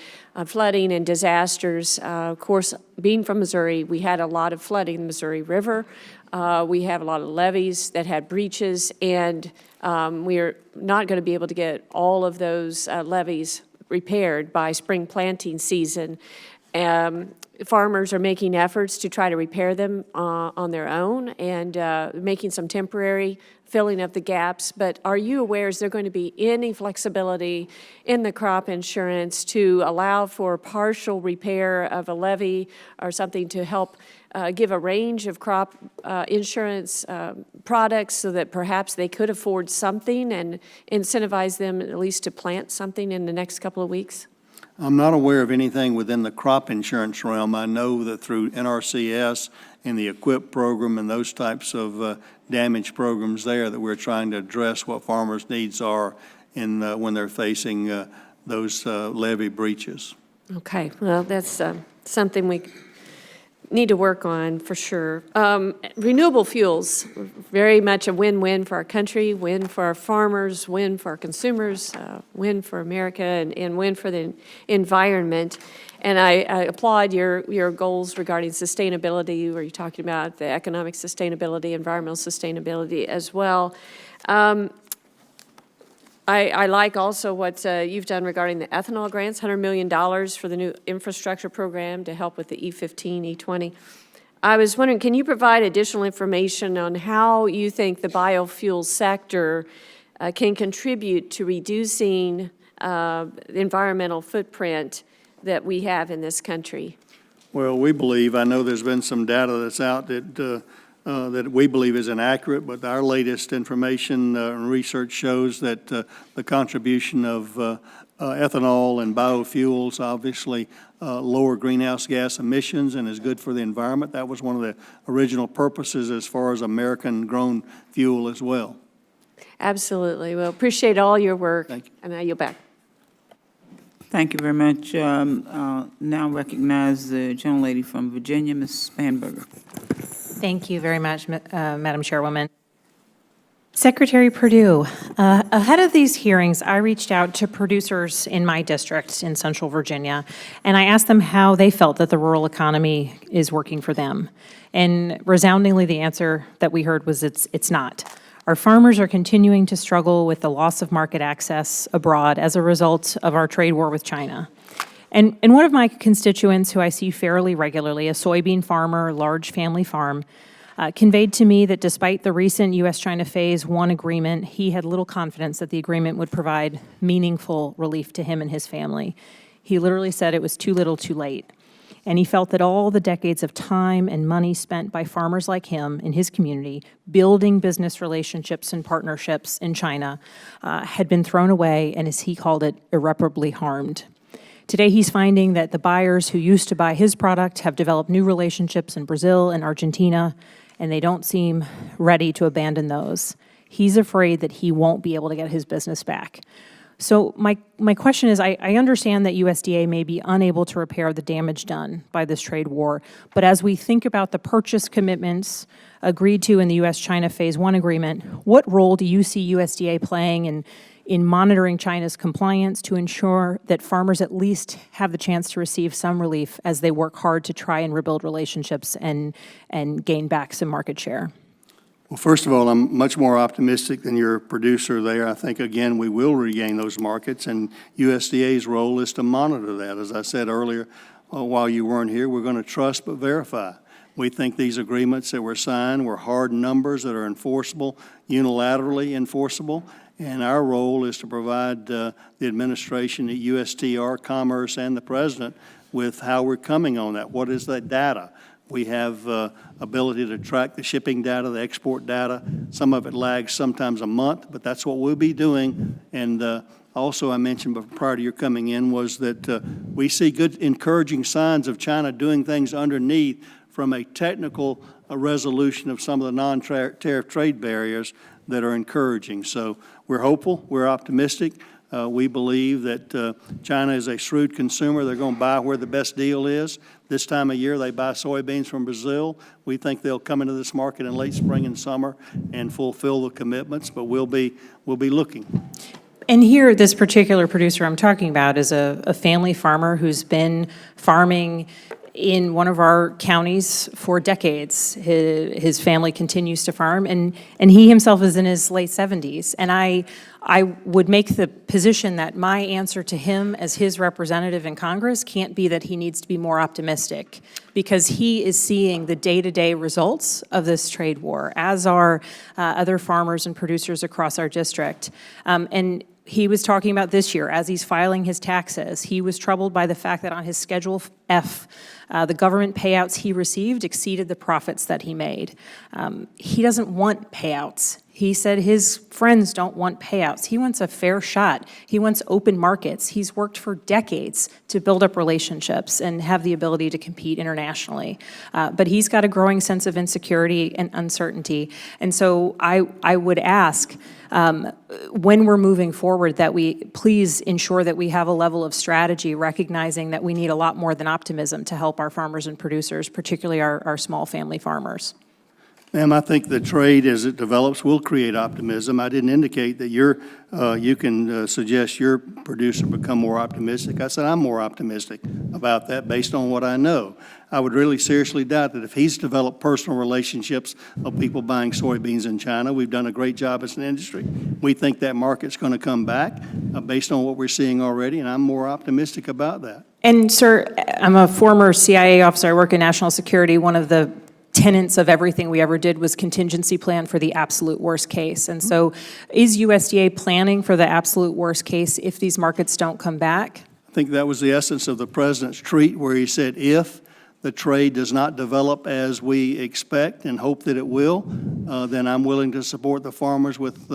flooding and disasters. Of course, being from Missouri, we had a lot of flooding in the Missouri River. We have a lot of levees that had breaches, and we're not going to be able to get all of those levees repaired by spring planting season. Farmers are making efforts to try to repair them on their own and making some temporary filling of the gaps. But are you aware, is there going to be any flexibility in the crop insurance to allow for partial repair of a levee or something to help give a range of crop insurance products so that perhaps they could afford something and incentivize them at least to plant something in the next couple of weeks? I'm not aware of anything within the crop insurance realm. I know that through NRCS and the EQIP program and those types of damage programs there that we're trying to address what farmers' needs are in when they're facing those levee breaches. Okay, well, that's something we need to work on for sure. Renewable fuels, very much a win-win for our country, win for our farmers, win for our consumers, win for America, and win for the environment. And I applaud your goals regarding sustainability, where you're talking about the economic sustainability, environmental sustainability as well. I like also what you've done regarding the ethanol grants, $100 million for the new infrastructure program to help with the E15, E20. I was wondering, can you provide additional information on how you think the biofuel sector can contribute to reducing the environmental footprint that we have in this country? Well, we believe, I know there's been some data that's out that we believe is inaccurate, but our latest information and research shows that the contribution of ethanol and biofuels obviously lower greenhouse gas emissions and is good for the environment. That was one of the original purposes as far as American-grown fuel as well. Absolutely. Well, appreciate all your work. Thank you. And I yield back. Thank you very much. Now recognize the gentlelady from Virginia, Ms. Spanberger. Thank you very much, Madam Chairwoman. Secretary Perdue, ahead of these hearings, I reached out to producers in my district in Central Virginia, and I asked them how they felt that the rural economy is working for them. And resoundingly, the answer that we heard was it's not. Our farmers are continuing to struggle with the loss of market access abroad as a result of our trade war with China. And one of my constituents who I see fairly regularly, a soybean farmer, large family farm, conveyed to me that despite the recent U.S.-China Phase 1 agreement, he had little confidence that the agreement would provide meaningful relief to him and his family. He literally said it was too little, too late. And he felt that all the decades of time and money spent by farmers like him in his community building business relationships and partnerships in China had been thrown away and, as he called it, irreparably harmed. Today, he's finding that the buyers who used to buy his product have developed new relationships in Brazil and Argentina, and they don't seem ready to abandon those. He's afraid that he won't be able to get his business back. So my question is, I understand that USDA may be unable to repair the damage done by this trade war, but as we think about the purchase commitments agreed to in the U.S.-China Phase 1 agreement, what role do you see USDA playing in monitoring China's compliance to ensure that farmers at least have the chance to receive some relief as they work hard to try and rebuild relationships and gain back some market share? Well, first of all, I'm much more optimistic than your producer there. I think, again, we will regain those markets, and USDA's role is to monitor that. As I said earlier, while you weren't here, we're going to trust but verify. We think these agreements that were signed were hard numbers that are enforceable, unilaterally enforceable, and our role is to provide the administration, the USTR, Commerce, and the President with how we're coming on that. What is that data? We have ability to track the shipping data, the export data. Some of it lags sometimes a month, but that's what we'll be doing. And also I mentioned prior to your coming in was that we see good encouraging signs of China doing things underneath from a technical resolution of some of the non-tariff trade barriers that are encouraging. So we're hopeful, we're optimistic. We believe that China is a shrewd consumer. They're going to buy where the best deal is. This time of year, they buy soybeans from Brazil. We think they'll come into this market in late spring and summer and fulfill the commitments, but we'll be looking. And here, this particular producer I'm talking about is a family farmer who's been farming in one of our counties for decades. His family continues to farm, and he himself is in his late 70s. And I would make the position that my answer to him as his representative in Congress can't be that he needs to be more optimistic, because he is seeing the day-to-day results of this trade war, as are other farmers and producers across our district. And he was talking about this year, as he's filing his taxes, he was troubled by the fact that on his Schedule F, the government payouts he received exceeded the profits that he made. He doesn't want payouts. He said his friends don't want payouts. He wants a fair shot. He wants open markets. He's worked for decades to build up relationships and have the ability to compete internationally. But he's got a growing sense of insecurity and uncertainty. And so I would ask, when we're moving forward, that we please ensure that we have a level of strategy, recognizing that we need a lot more than optimism to help our farmers and producers, particularly our small family farmers. Ma'am, I think the trade as it develops will create optimism. I didn't indicate that you can suggest your producer become more optimistic. I said I'm more optimistic about that based on what I know. I would really seriously doubt that if he's developed personal relationships of people buying soybeans in China, we've done a great job as an industry. We think that market's going to come back based on what we're seeing already, and I'm more optimistic about that. And, sir, I'm a former CIA officer. I work in national security. One of the tenets of everything we ever did was contingency plan for the absolute worst case. And so is USDA planning for the absolute worst case if these markets don't come back? I think that was the essence of the president's tweet, where he said, if the trade does not develop as we expect and hope that it will, then I'm willing to support the farmers with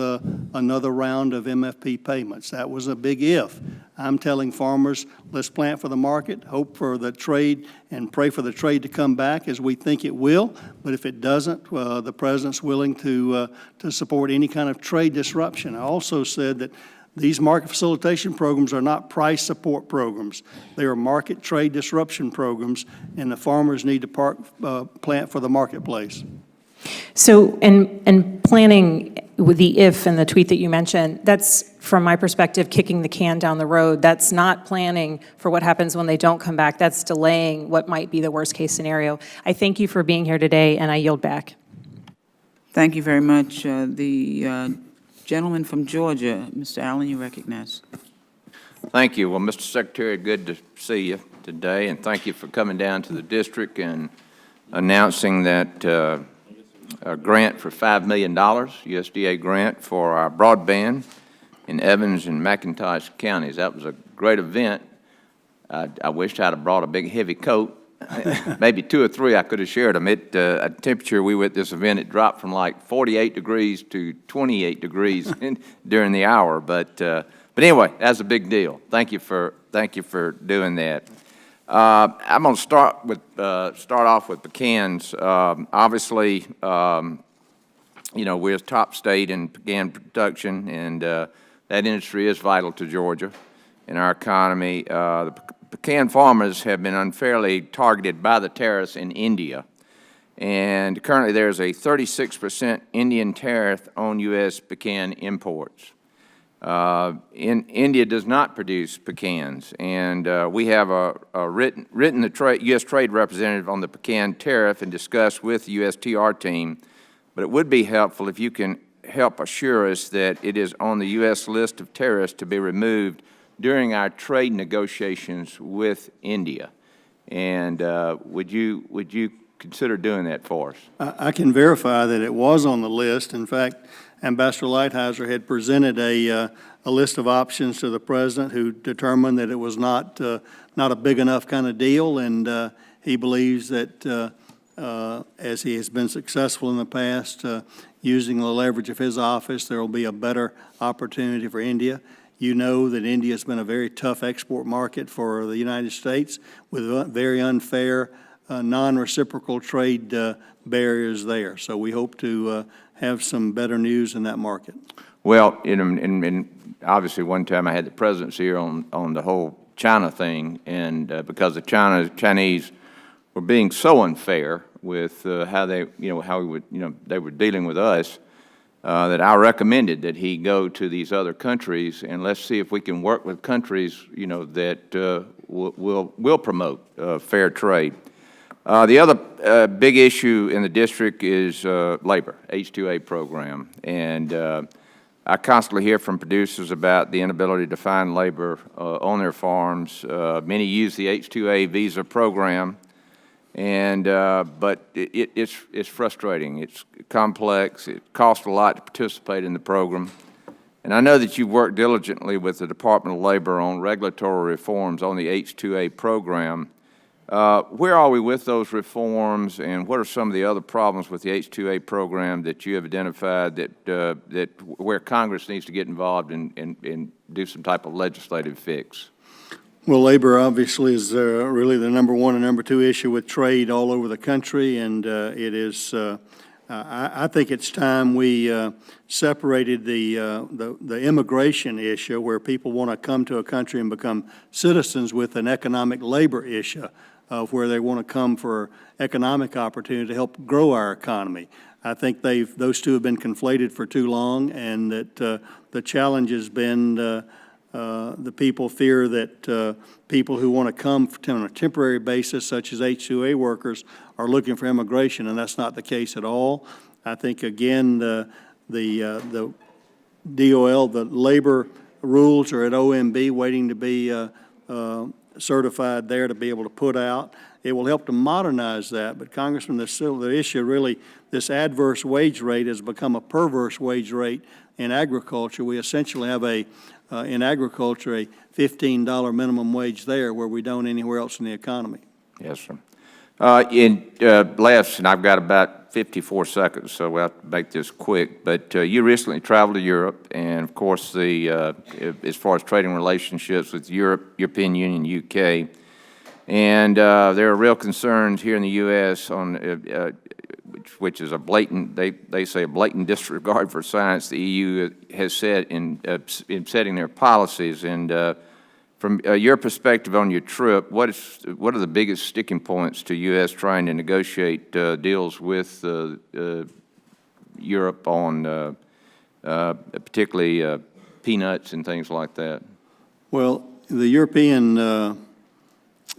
another round of MFP payments. That was a big if. I'm telling farmers, let's plant for the market, hope for the trade, and pray for the trade to come back as we think it will. But if it doesn't, the president's willing to support any kind of trade disruption. I also said that these market facilitation programs are not price support programs. They are market trade disruption programs, and the farmers need to plant for the marketplace. So, and planning with the if and the tweet that you mentioned, that's, from my perspective, kicking the can down the road. That's not planning for what happens when they don't come back. That's delaying what might be the worst case scenario. I thank you for being here today, and I yield back. Thank you very much. The gentleman from Georgia, Mr. Allen, you recognize. Thank you. Well, Mr. Secretary, good to see you today, and thank you for coming down to the district and announcing that a grant for $5 million, USDA grant for our broadband in Evans and McIntosh counties. That was a great event. I wished I'd have brought a big heavy coat. Maybe 2 or 3 I could have shared them. At temperature, we were at this event, it dropped from like 48 degrees to 28 degrees during the hour. But anyway, that's a big deal. Thank you for doing that. I'm going to start off with pecans. Obviously, you know, we're a top state in pecan production, and that industry is vital to Georgia and our economy. The pecan farmers have been unfairly targeted by the tariffs in India, and currently there's a 36% Indian tariff on U.S. pecan imports. India does not produce pecans, and we have written the U.S. trade representative on the pecan tariff and discussed with the USTR team, but it would be helpful if you can help assure us that it is on the U.S. list of tariffs to be removed during our trade negotiations with India. And would you consider doing that for us? I can verify that it was on the list. In fact, Ambassador Lighthizer had presented a list of options to the president, who determined that it was not a big enough kind of deal, and he believes that as he has been successful in the past, using the leverage of his office, there will be a better opportunity for India. You know that India has been a very tough export market for the United States, with very unfair, non-reciprocal trade barriers there. So we hope to have some better news in that market. Well, and obviously one time I had the presidency here on the whole China thing, and because the Chinese were being so unfair with how they were dealing with us, that I recommended that he go to these other countries, and let's see if we can work with countries, that will promote fair trade. The other big issue in the district is labor, H-2A program, and I constantly hear from producers about the inability to find labor on their farms. Many use the H-2A visa program, and but it's frustrating. It's complex. It costs a lot to participate in the program. And I know that you've worked diligently with the Department of Labor on regulatory reforms on the H-2A program. Where are we with those reforms, and what are some of the other problems with the H-2A program that you have identified that where Congress needs to get involved and do some type of legislative fix? Well, labor obviously is really the number one and number two issue with trade all over the country, and it is. I think it's time we separated the immigration issue, where people want to come to a country and become citizens, with an economic labor issue of where they want to come for economic opportunity to help grow our economy. I think those two have been conflated for too long, and that the challenge has been the people fear that people who want to come on a temporary basis, such as H-2A workers, are looking for immigration, and that's not the case at all. I think, again, the DOL, the labor rules are at OMB waiting to be certified there to be able to put out. It will help to modernize that, but Congressman, the issue really, this adverse wage rate has become a perverse wage rate in agriculture. We essentially have in agriculture, a $15 minimum wage there where we don't anywhere else in the economy. Yes, sir. Last, and I've got about 54 seconds, so we'll have to make this quick, but you recently traveled to Europe, and of course, as far as trading relationships with European Union, UK, and there are real concerns here in the U.S. on which is a blatant, they say a blatant disregard for science the EU has set in setting their policies. And from your perspective on your trip, what are the biggest sticking points to U.S. trying to negotiate deals with Europe on particularly peanuts and things like that? Well, the European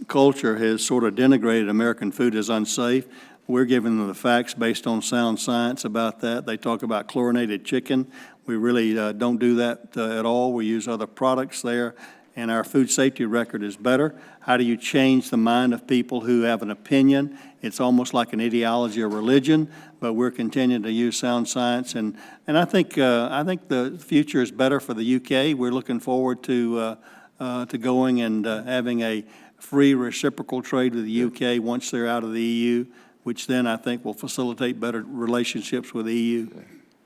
culture has sort of denigrated American food as unsafe. We're giving them the facts based on sound science about that. They talk about chlorinated chicken. We really don't do that at all. We use other products there, and our food safety record is better. How do you change the mind of people who have an opinion? It's almost like an ideology or religion, but we're continuing to use sound science, and I think the future is better for the UK. We're looking forward to going and having a free reciprocal trade with the UK once they're out of the EU, which then I think will facilitate better relationships with the EU.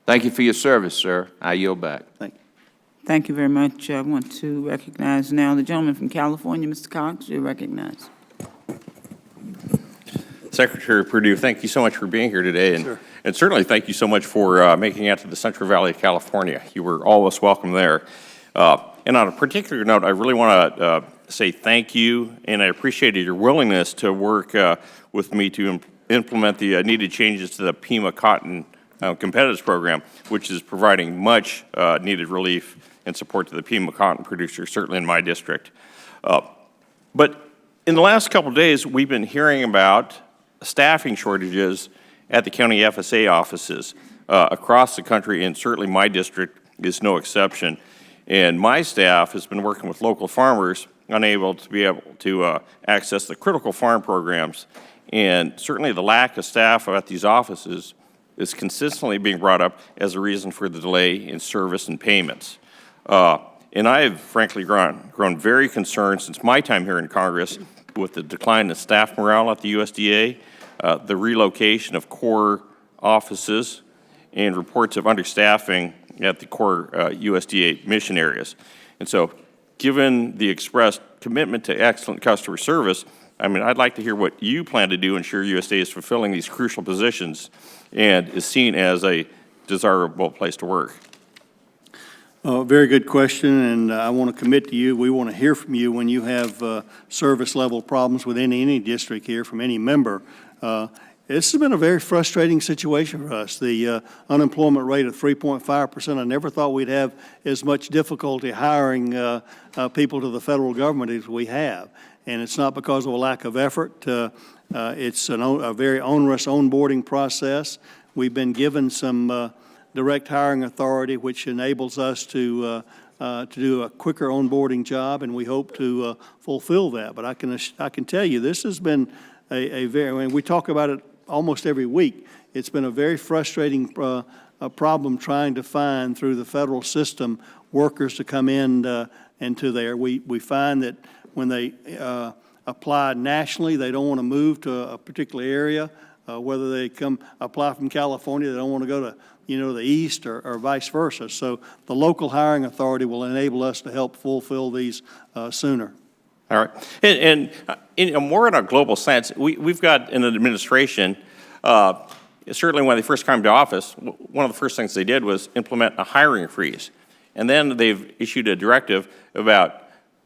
Thank you for your service, sir. I yield back. Thank you. Thank you very much. I want to recognize now the gentleman from California, Mr. Cox. You're recognized. Secretary Perdue, thank you so much for being here today, and, Sure. and certainly thank you so much for making it out to the Central Valley of California. You were always welcome there. And on a particular note, I really want to say thank you, and I appreciated your willingness to work with me to implement the needed changes to the Pima Cotton Competitiveness Program, which is providing much needed relief and support to the Pima cotton producers, certainly in my district. But in the last couple of days, we've been hearing about staffing shortages at the county FSA offices across the country, and certainly my district is no exception. And my staff has been working with local farmers unable to access the critical farm programs. And certainly the lack of staff at these offices is consistently being brought up as a reason for the delay in service and payments. And I have frankly grown very concerned since my time here in Congress with the decline in staff morale at the USDA, the relocation of core offices, and reports of understaffing at the core USDA mission areas. And so given the expressed commitment to excellent customer service, I mean, I'd like to hear what you plan to do to ensure USDA is fulfilling these crucial positions and is seen as a desirable place to work. Very good question, and I want to commit to you. We want to hear from you when you have service level problems within any district here from any member. This has been a very frustrating situation for us. The unemployment rate of 3.5%, I never thought we'd have as much difficulty hiring people to the federal government as we have. And it's not because of a lack of effort. It's a very onerous onboarding process. We've been given some direct hiring authority, which enables us to do a quicker onboarding job, and we hope to fulfill that. But I can tell you, this has been a very, I mean, we talk about it almost every week. It's been a very frustrating problem trying to find through the federal system workers to come in into there. We find that when they apply nationally, they don't want to move to a particular area. Whether they come apply from California, they don't want to go to the east or vice versa. So the local hiring authority will enable us to help fulfill these sooner. All right. And more in a global sense, we've got an administration, certainly when they first came to office, one of the first things they did was implement a hiring freeze. And then they've issued a directive about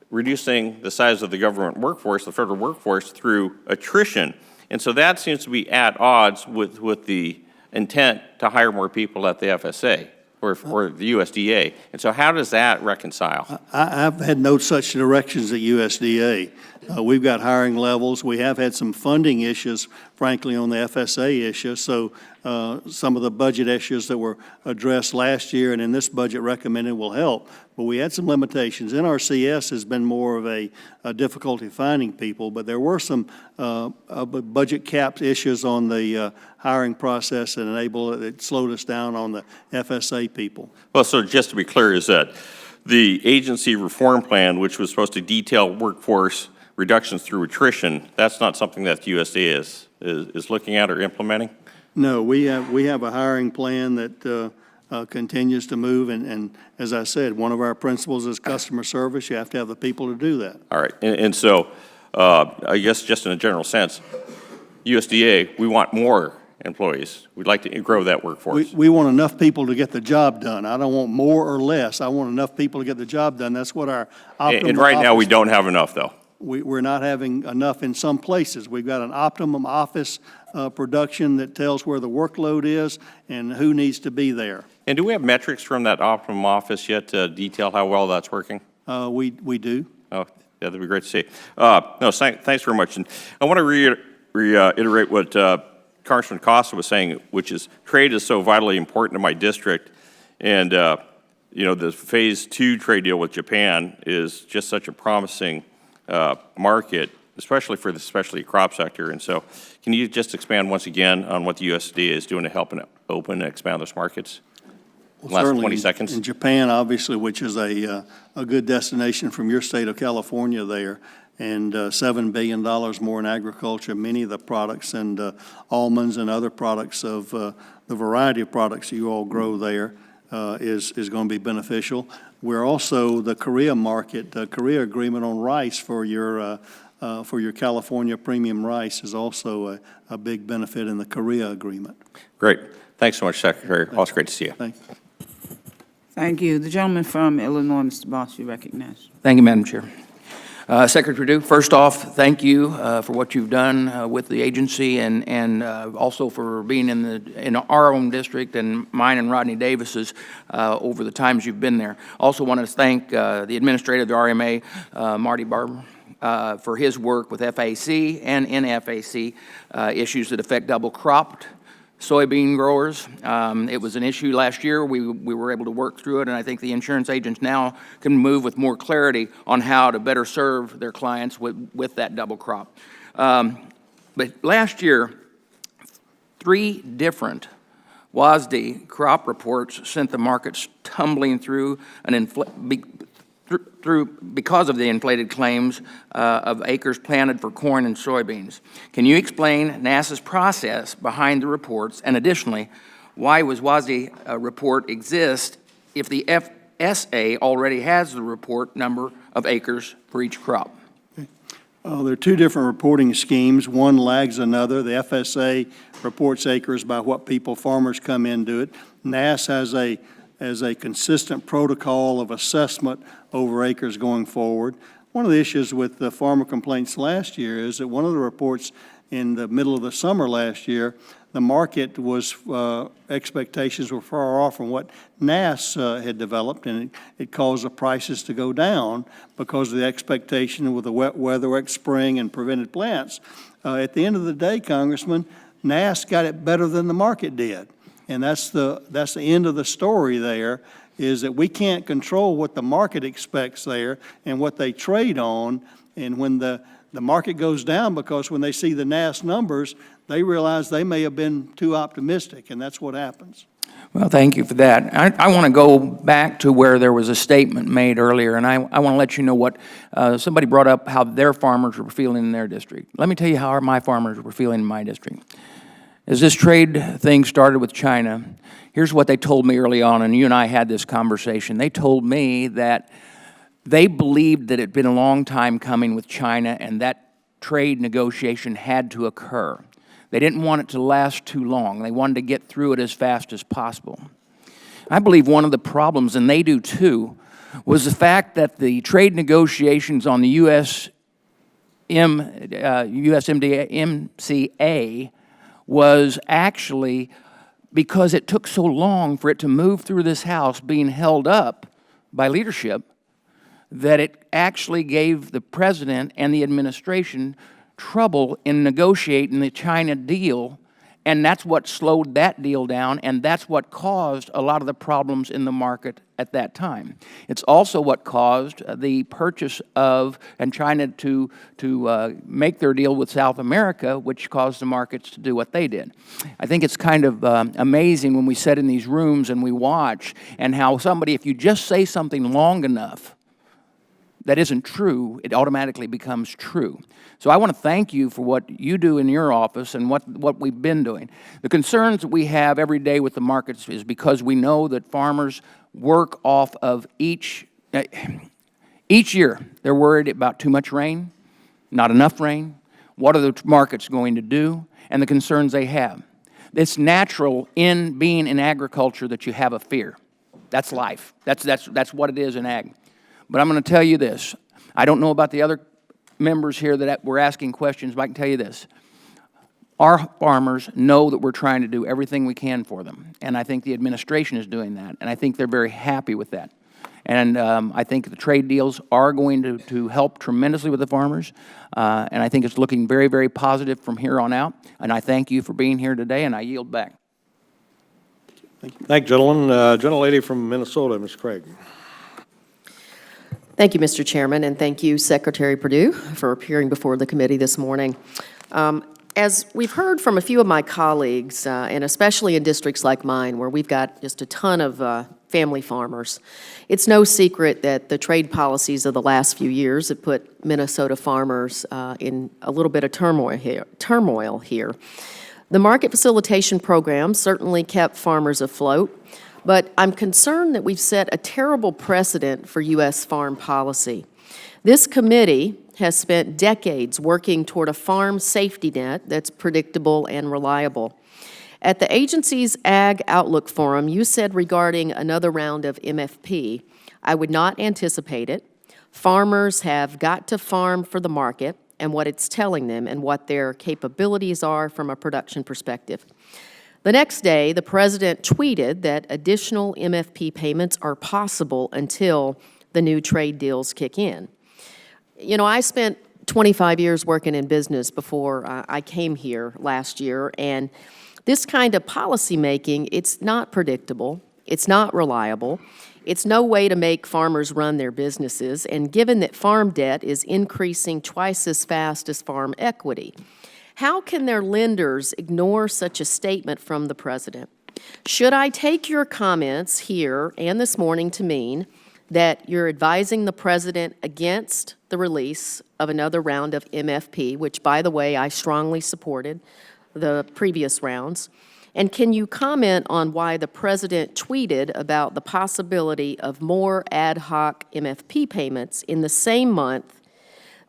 reducing the size of the government workforce, the federal workforce, through attrition. And so that seems to be at odds with the intent to hire more people at the FSA or the USDA. And so how does that reconcile? I've had no such directions at USDA. We've got hiring levels. We have had some funding issues, frankly, on the FSA issue. So some of the budget issues that were addressed last year and in this budget recommended will help. But we had some limitations. NRCS has been more of a difficulty finding people, but there were some budget cap issues on the hiring process that it slowed us down on the FSA people. Well, so just to be clear, is that the agency reform plan, which was supposed to detail workforce reductions through attrition, that's not something that the USDA is looking at or implementing? No, we have a hiring plan that continues to move, and as I said, one of our principles is customer service. You have to have the people to do that. All right, and so I guess just in a general sense, USDA, we want more employees. We'd like to grow that workforce. We want enough people to get the job done. I don't want more or less. I want enough people to get the job done. That's what our optimum. And right now, we don't have enough, though. We're not having enough in some places. We've got an optimum office production that tells where the workload is and who needs to be there. And do we have metrics from that optimum office yet to detail how well that's working? We do. Oh, that'd be great to see. No, thanks very much. And I want to reiterate what Congressman Costa was saying, which is trade is so vitally important to my district. And, you know, the Phase 2 trade deal with Japan is just such a promising market, especially for the specialty crop sector. And so can you just expand once again on what the USDA is doing to help and open and expand those markets? Well, Last 20 seconds. In Japan, obviously, which is a good destination from your state of California there, and $7 billion more in agriculture, many of the products and almonds and other products of the variety of products you all grow there is going to be beneficial. We're also the Korea market, the Korea agreement on rice for your California premium rice is also a big benefit in the Korea agreement. Great. Thanks so much, Secretary. Also great to see you. Thank you. Thank you. The gentleman from Illinois, Mr. Boss, you recognize. Thank you, Madam Chair. Secretary Perdue, first off, thank you for what you've done with the agency and also for being in our own district and mine and Rodney Davis's over the times you've been there. Also want to thank the administrator of the RMA, Marty Barber, for his work with FAC and in FAC issues that affect double-cropped soybean growers. It was an issue last year. We were able to work through it, and I think the insurance agents now can move with more clarity on how to better serve their clients with that double crop. But last year, 3 different WASDE crop reports sent the markets tumbling through because of the inflated claims of acres planted for corn and soybeans. Can you explain NASA's process behind the reports, and additionally, why was WASDE report exist if the FSA already has the report number of acres for each crop? There are 2 different reporting schemes. One lags another. The FSA reports acres by what farmers come into it. NAS has a consistent protocol of assessment over acres going forward. One of the issues with the farmer complaints last year is that one of the reports in the middle of the summer last year, the market was, expectations were far off from what NAS had developed, and it caused the prices to go down because of the expectation with the wet weather, wet spring, and prevented plants. At the end of the day, Congressman, NAS got it better than the market did. And that's the end of the story there, is that we can't control what the market expects there and what they trade on. And when the market goes down, because when they see the NAS numbers, they realize they may have been too optimistic, and that's what happens. Well, thank you for that. I want to go back to where there was a statement made earlier, and I want to let you know what somebody brought up, how their farmers were feeling in their district. Let me tell you how my farmers were feeling in my district. As this trade thing started with China, here's what they told me early on, and you and I had this conversation. They told me that they believed that it had been a long time coming with China and that trade negotiation had to occur. They didn't want it to last too long. They wanted to get through it as fast as possible. I believe one of the problems, and they do too, was the fact that the trade negotiations on the USMCA was actually because it took so long for it to move through this House being held up by leadership that it actually gave the president and the administration trouble in negotiating the China deal, and that's what slowed that deal down, and that's what caused a lot of the problems in the market at that time. It's also what caused the purchase of, and China to make their deal with South America, which caused the markets to do what they did. I think it's kind of amazing when we sit in these rooms and we watch, and how somebody, if you just say something long enough that isn't true, it automatically becomes true. So I want to thank you for what you do in your office and what we've been doing. The concerns that we have every day with the markets is because we know that farmers work off of each year. They're worried about too much rain, not enough rain, what are the markets going to do, and the concerns they have. It's natural in being in agriculture that you have a fear. That's life. That's what it is in ag. But I'm going to tell you this. I don't know about the other members here that were asking questions, but I can tell you this. Our farmers know that we're trying to do everything we can for them, and I think the administration is doing that, and I think they're very happy with that. And I think the trade deals are going to help tremendously with the farmers, and I think it's looking very, very positive from here on out, and I thank you for being here today, and I yield back. Thank you, gentlemen. Gentlelady from Minnesota, Ms. Craig. Thank you, Mr. Chairman, and thank you, Secretary Perdue, for appearing before the committee this morning. As we've heard from a few of my colleagues, and especially in districts like mine, where we've got just a ton of family farmers, it's no secret that the trade policies of the last few years have put Minnesota farmers in a little bit of turmoil here. The market facilitation program certainly kept farmers afloat, but I'm concerned that we've set a terrible precedent for U.S. farm policy. This committee has spent decades working toward a farm safety net that's predictable and reliable. At the agency's Ag Outlook Forum, you said regarding another round of MFP, I would not anticipate it. Farmers have got to farm for the market and what it's telling them and what their capabilities are from a production perspective. The next day, the president tweeted that additional MFP payments are possible until the new trade deals kick in. You know, I spent 25 years working in business before I came here last year, and this kind of policy making, it's not predictable, it's not reliable, it's no way to make farmers run their businesses, and given that farm debt is increasing twice as fast as farm equity, how can their lenders ignore such a statement from the president? Should I take your comments here and this morning to mean that you're advising the president against the release of another round of MFP, which, by the way, I strongly supported the previous rounds? And can you comment on why the president tweeted about the possibility of more ad hoc MFP payments in the same month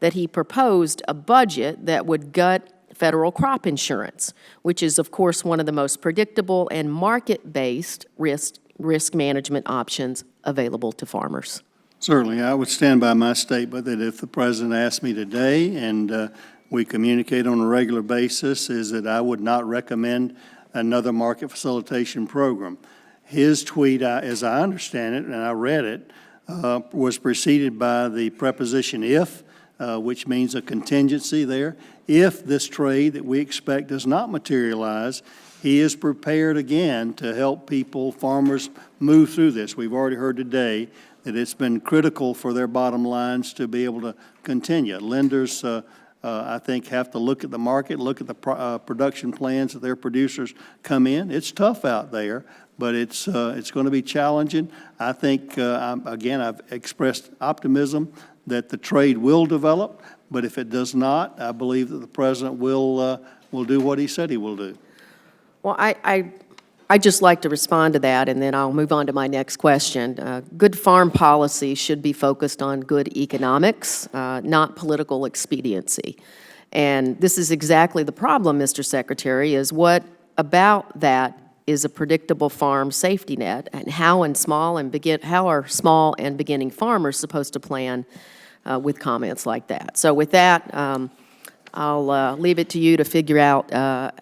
that he proposed a budget that would gut federal crop insurance, which is, of course, one of the most predictable and market-based risk management options available to farmers? Certainly. I would stand by my statement that if the president asked me today and we communicate on a regular basis, is that I would not recommend another market facilitation program. His tweet, as I understand it, and I read it, was preceded by the preposition if, which means a contingency there. If this trade that we expect does not materialize, he is prepared again to help people, farmers, move through this. We've already heard today that it's been critical for their bottom lines to be able to continue. Lenders, I think, have to look at the market, look at the production plans that their producers come in. It's tough out there, but it's going to be challenging. I think, again, I've expressed optimism that the trade will develop, but if it does not, I believe that the president will do what he said he will do. Well, I'd just like to respond to that, and then I'll move on to my next question. Good farm policy should be focused on good economics, not political expediency. And this is exactly the problem, Mr. Secretary, is what about that is a predictable farm safety net, and how are small and beginning farmers supposed to plan with comments like that? So with that, I'll leave it to you to figure out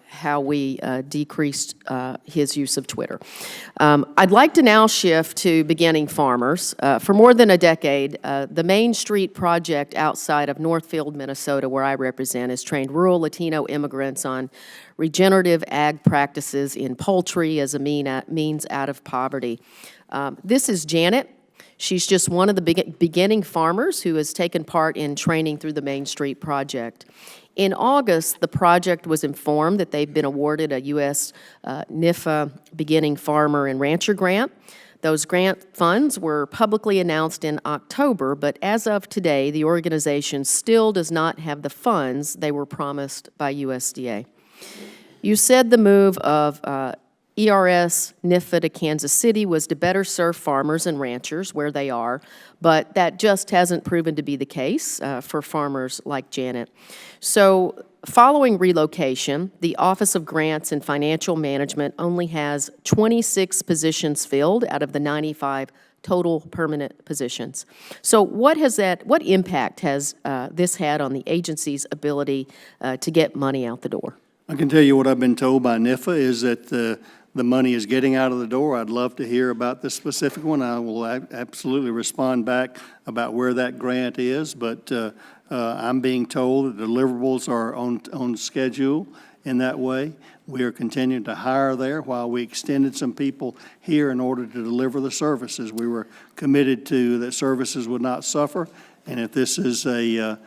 how we decreased his use of Twitter. I'd like to now shift to beginning farmers. For more than a decade, the Main Street Project outside of Northfield, Minnesota, where I represent, has trained rural Latino immigrants on regenerative ag practices in poultry as a means out of poverty. This is Janet. She's just one of the beginning farmers who has taken part in training through the Main Street Project. In August, the project was informed that they've been awarded a U.S. NIFA Beginning Farmer and Rancher grant. Those grant funds were publicly announced in October, but as of today, the organization still does not have the funds they were promised by USDA. You said the move of ERS NIFA to Kansas City was to better serve farmers and ranchers where they are, but that just hasn't proven to be the case for farmers like Janet. So following relocation, the Office of Grants and Financial Management only has 26 positions filled out of the 95 total permanent positions. So what impact has this had on the agency's ability to get money out the door? I can tell you what I've been told by NIFA is that the money is getting out of the door. I'd love to hear about this specific one. I will absolutely respond back about where that grant is, but I'm being told that deliverables are on schedule in that way. We are continuing to hire there while we extended some people here in order to deliver the services. We were committed to that services would not suffer, and if this is a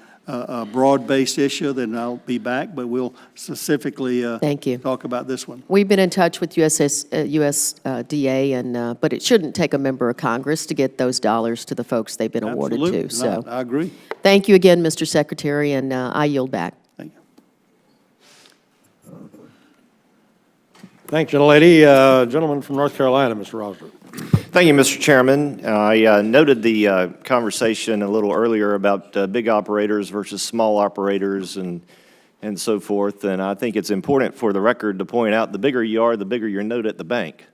broad-based issue, then I'll be back, but we'll specifically Thank you. talk about this one. We've been in touch with USDA, but it shouldn't take a member of Congress to get those dollars to the folks they've been awarded to. Absolutely. So I agree. thank you again, Mr. Secretary, and I yield back. Thank you. Thanks, gentlelady. Gentleman from North Carolina, Mr. Rosler. Thank you, Mr. Chairman. I noted the conversation a little earlier about big operators versus small operators and so forth, and I think it's important for the record to point out the bigger you are, the bigger your note at the bank.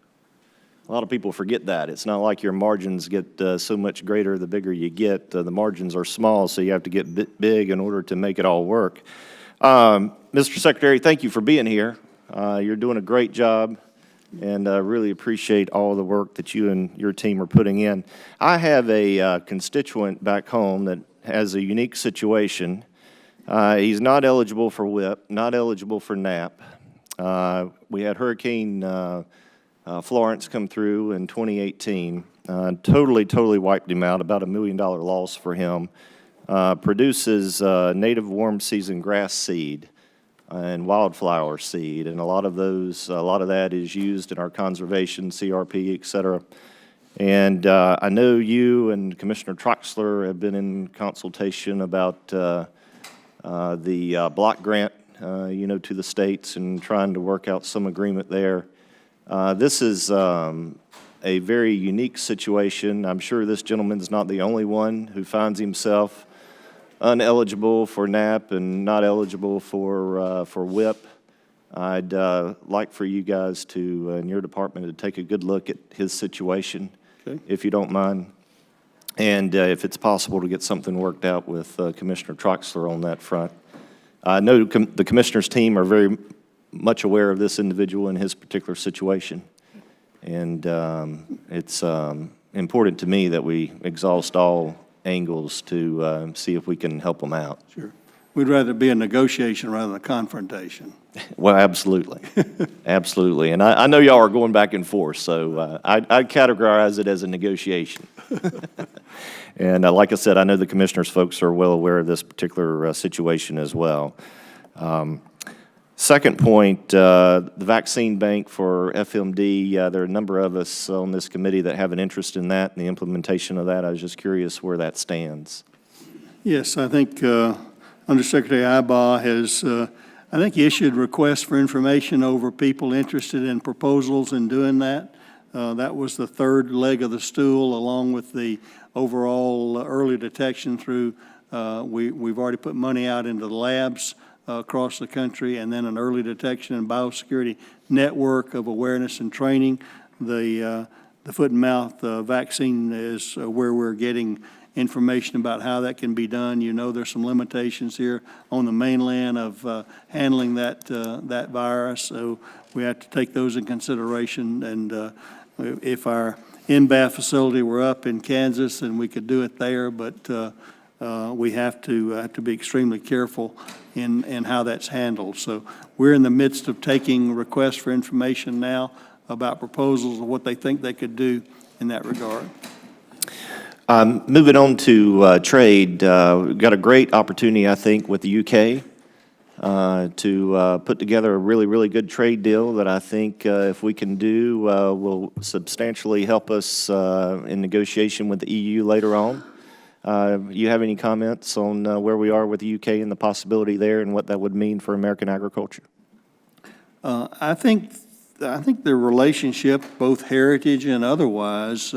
A lot of people forget that. It's not like your margins get so much greater the bigger you get. The margins are small, so you have to get big in order to make it all work. Mr. Secretary, thank you for being here. You're doing a great job, and I really appreciate all the work that you and your team are putting in. I have a constituent back home that has a unique situation. He's not eligible for Wipp, not eligible for NAP. We had Hurricane Florence come through in 2018. Totally wiped him out, about $1 million loss for him. Produces native warm season grass seed and wildflower seed, and a lot of that is used in our conservation, CRP, et cetera. And I know you and Commissioner Troxler have been in consultation about the block grant, to the states and trying to work out some agreement there. This is a very unique situation. I'm sure this gentleman's not the only one who finds himself uneligible for NAP and not eligible for Wipp. I'd like for you guys to, in your department, to take a good look at his situation, if you don't mind. And if it's possible to get something worked out with Commissioner Troxler on that front. I know the Commissioner's team are very much aware of this individual and his particular situation. And it's important to me that we exhaust all angles to see if we can help them out. Sure. We'd rather be a negotiation rather than a confrontation. Well, absolutely. Absolutely. And I know y'all are going back and forth, so I'd categorize it as a negotiation. And like I said, I know the Commissioner's folks are well aware of this particular situation as well. Second point, the vaccine bank for FMD, there are a number of us on this committee that have an interest in that and the implementation of that. I was just curious where that stands. Yes, I think Undersecretary Ibaugh has, I think he issued requests for information over people interested in proposals in doing that. That was the third leg of the stool, along with the overall early detection through, we've already put money out into the labs across the country, and then an early detection and biosecurity network of awareness and training. The the foot and mouth vaccine is where we're getting information about how that can be done. You know, there's some limitations here on the mainland of handling that virus, so we have to take those in consideration. And if our NBAF facility were up in Kansas, then we could do it there, but we have to be extremely careful in how that's handled. So we're in the midst of taking requests for information now about proposals of what they think they could do in that regard. Moving on to trade, we've got a great opportunity, I think, with the UK to put together a really, really good trade deal that I think if we can do will substantially help us in negotiation with the EU later on. You have any comments on where we are with the UK and the possibility there and what that would mean for American agriculture? I think the relationship, both heritage and otherwise,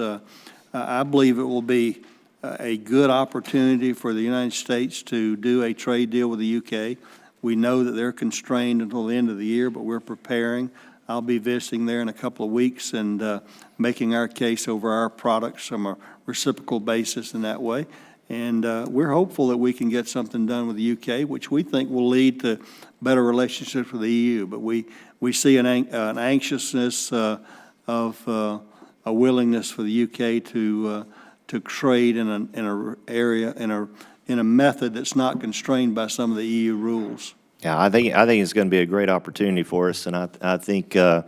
I believe it will be a good opportunity for the United States to do a trade deal with the UK. We know that they're constrained until the end of the year, but we're preparing. I'll be visiting there in a couple of weeks and making our case over our products from a reciprocal basis in that way. And we're hopeful that we can get something done with the UK, which we think will lead to better relationships with the EU. But we see an anxiousness of a willingness for the UK to trade in a method that's not constrained by some of the EU rules. Yeah, I think it's going to be a great opportunity for us, and I think to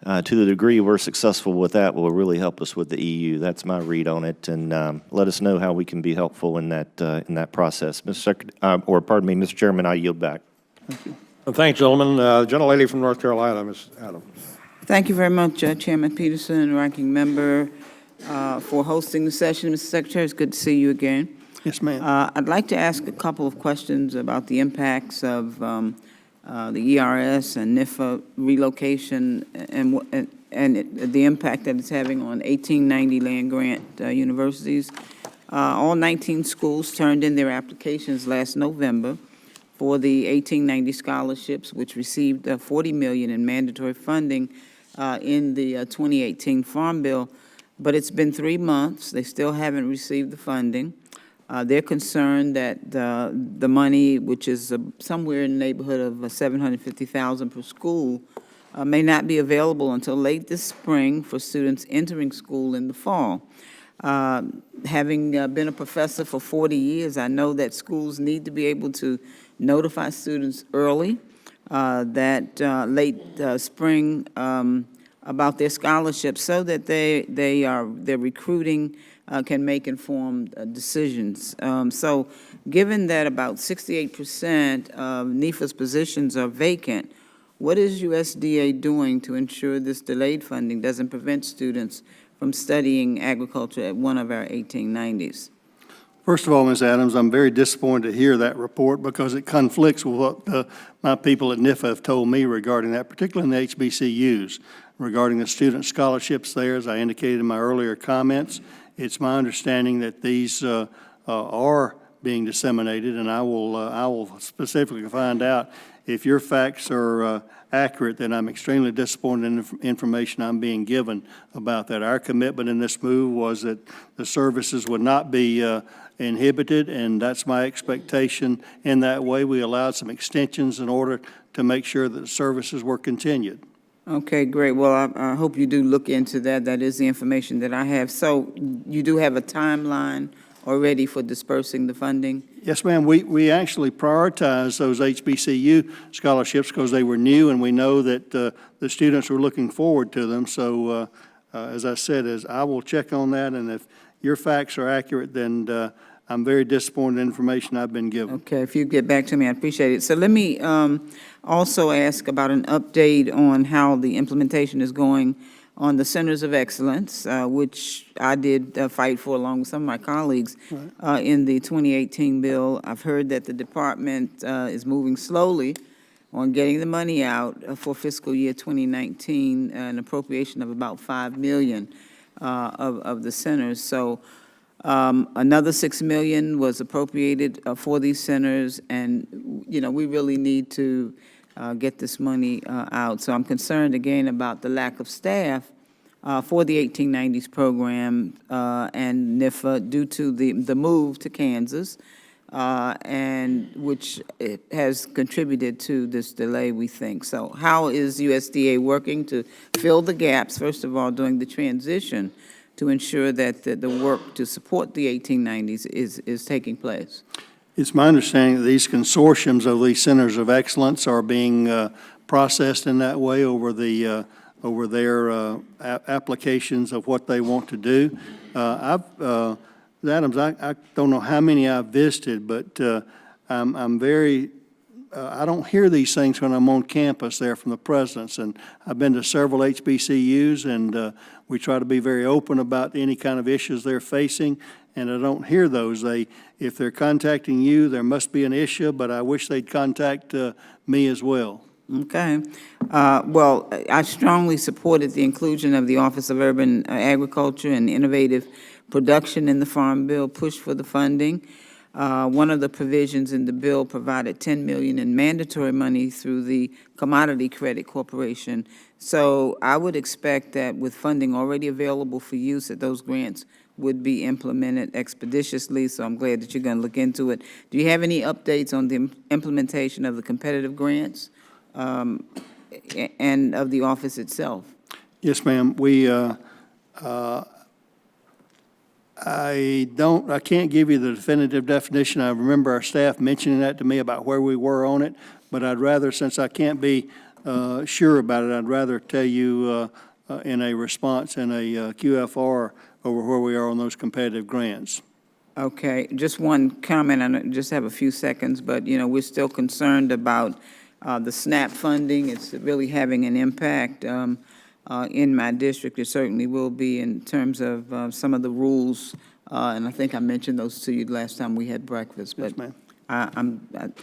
the degree we're successful with that will really help us with the EU. That's my read on it, and let us know how we can be helpful in that process. Mr. Chairman, I yield back. Thank you. Well, thanks, gentlemen. Gentlelady from North Carolina, Ms. Adams. Thank you very much, Chairman Peterson and Ranking Member, for hosting the session. Mr. Secretary, it's good to see you again. Yes, ma'am. I'd like to ask a couple of questions about the impacts of the ERS and NIFA relocation and the impact that it's having on 1890 land-grant universities. All 19 schools turned in their applications last November for the 1890 scholarships, which received $40 million in mandatory funding in the 2018 Farm Bill. But it's been 3 months. They still haven't received the funding. They're concerned that the money, which is somewhere in the neighborhood of $750,000 per school, may not be available until late this spring for students entering school in the fall. Having been a professor for 40 years, I know that schools need to be able to notify students early that late spring about their scholarships so that their recruiting can make informed decisions. So given that about 68% of NEFA's positions are vacant, what is USDA doing to ensure this delayed funding doesn't prevent students from studying agriculture at one of our 1890s? First of all, Ms. Adams, I'm very disappointed to hear that report because it conflicts with what my people at NIFA have told me regarding that, particularly in the HBCUs, regarding the student scholarships there. As I indicated in my earlier comments, it's my understanding that these are being disseminated, and I will specifically find out if your facts are accurate. Then I'm extremely disappointed in the information I'm being given about that. Our commitment in this move was that the services would not be inhibited, and that's my expectation. In that way, we allowed some extensions in order to make sure that the services were continued. Okay, great. Well, I hope you do look into that. That is the information that I have. So you do have a timeline already for dispersing the funding? Yes, ma'am. We actually prioritized those HBCU scholarships because they were new, and we know that the students were looking forward to them. So as I said, I will check on that, and if your facts are accurate, then I'm very disappointed in the information I've been given. Okay, if you get back to me, I appreciate it. So let me also ask about an update on how the implementation is going on the Centers of Excellence, which I did fight for along with some of my colleagues in the 2018 bill. I've heard that the department is moving slowly on getting the money out for fiscal year 2019, an appropriation of about $5 million of the centers. So another $6 million was appropriated for these centers, and we really need to get this money out. So I'm concerned again about the lack of staff for the 1890s program and NIFA due to the move to Kansas, and which it has contributed to this delay, we think. So how is USDA working to fill the gaps, first of all, during the transition, to ensure that the work to support the 1890s is taking place? It's my understanding that these consortiums of these centers of excellence are being processed in that way over their applications of what they want to do. Adams, I don't know how many I've visited, but I'm very, I don't hear these things when I'm on campus there from the presidents. And I've been to several HBCUs, and we try to be very open about any kind of issues they're facing. And I don't hear those. If they're contacting you, there must be an issue, but I wish they'd contact me as well. Okay. Well, I strongly supported the inclusion of the Office of Urban Agriculture and Innovative Production in the Farm Bill, push for the funding. One of the provisions in the bill provided $10 million in mandatory money through the Commodity Credit Corporation. So I would expect that with funding already available for use, that those grants would be implemented expeditiously. So I'm glad that you're going to look into it. Do you have any updates on the implementation of the competitive grants and of the office itself? Yes, ma'am. I can't give you the definitive definition. I remember our staff mentioning that to me about where we were on it, but I'd rather, since I can't be sure about it, I'd rather tell you in a response in a QFR over where we are on those competitive grants. Okay, just one comment. I just have a few seconds, but, you know, we're still concerned about the SNAP funding. It's really having an impact in my district. It certainly will be in terms of some of the rules, and I think I mentioned those to you last time we had breakfast. But Yes, ma'am.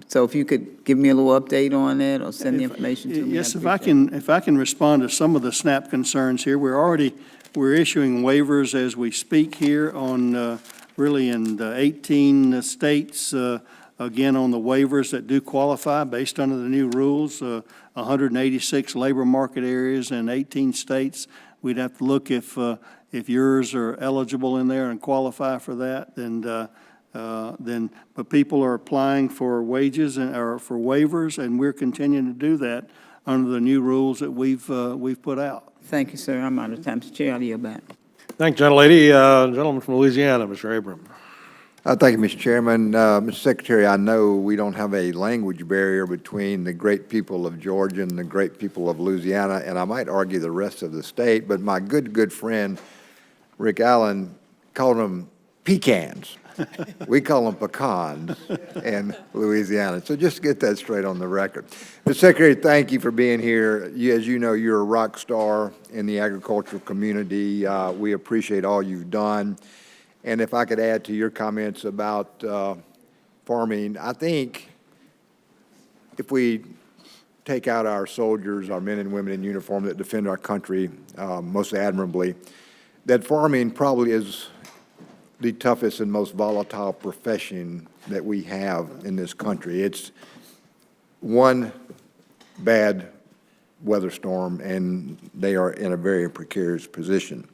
So if you could give me a little update on it or send the information to me. Yes, if I can respond to some of the SNAP concerns here. We're issuing waivers as we speak here on really in 18 states, again, on the waivers that do qualify based on the new rules, 186 labor market areas in 18 states. We'd have to look if yours are eligible in there and qualify for that, but people are applying for wages or for waivers, and we're continuing to do that under the new rules that we've put out. Thank you, sir. I'm out of time. Mr. Chair, I'll yield back. Thank you, gentlelady. Gentleman from Louisiana, Mr. Abram. Thank you, Mr. Chairman. Mr. Secretary, I know we don't have a language barrier between the great people of Georgia and the great people of Louisiana, and I might argue the rest of the state, but my good friend Rick Allen called them pecans. We call them pecans in Louisiana. So just to get that straight on the record. Mr. Secretary, thank you for being here. As you know, you're a rock star in the agricultural community. We appreciate all you've done. And if I could add to your comments about farming, I think if we take out our soldiers, our men and women in uniform that defend our country most admirably, that farming probably is the toughest and most volatile profession that we have in this country. It's one bad weather storm, and they are in a very precarious position.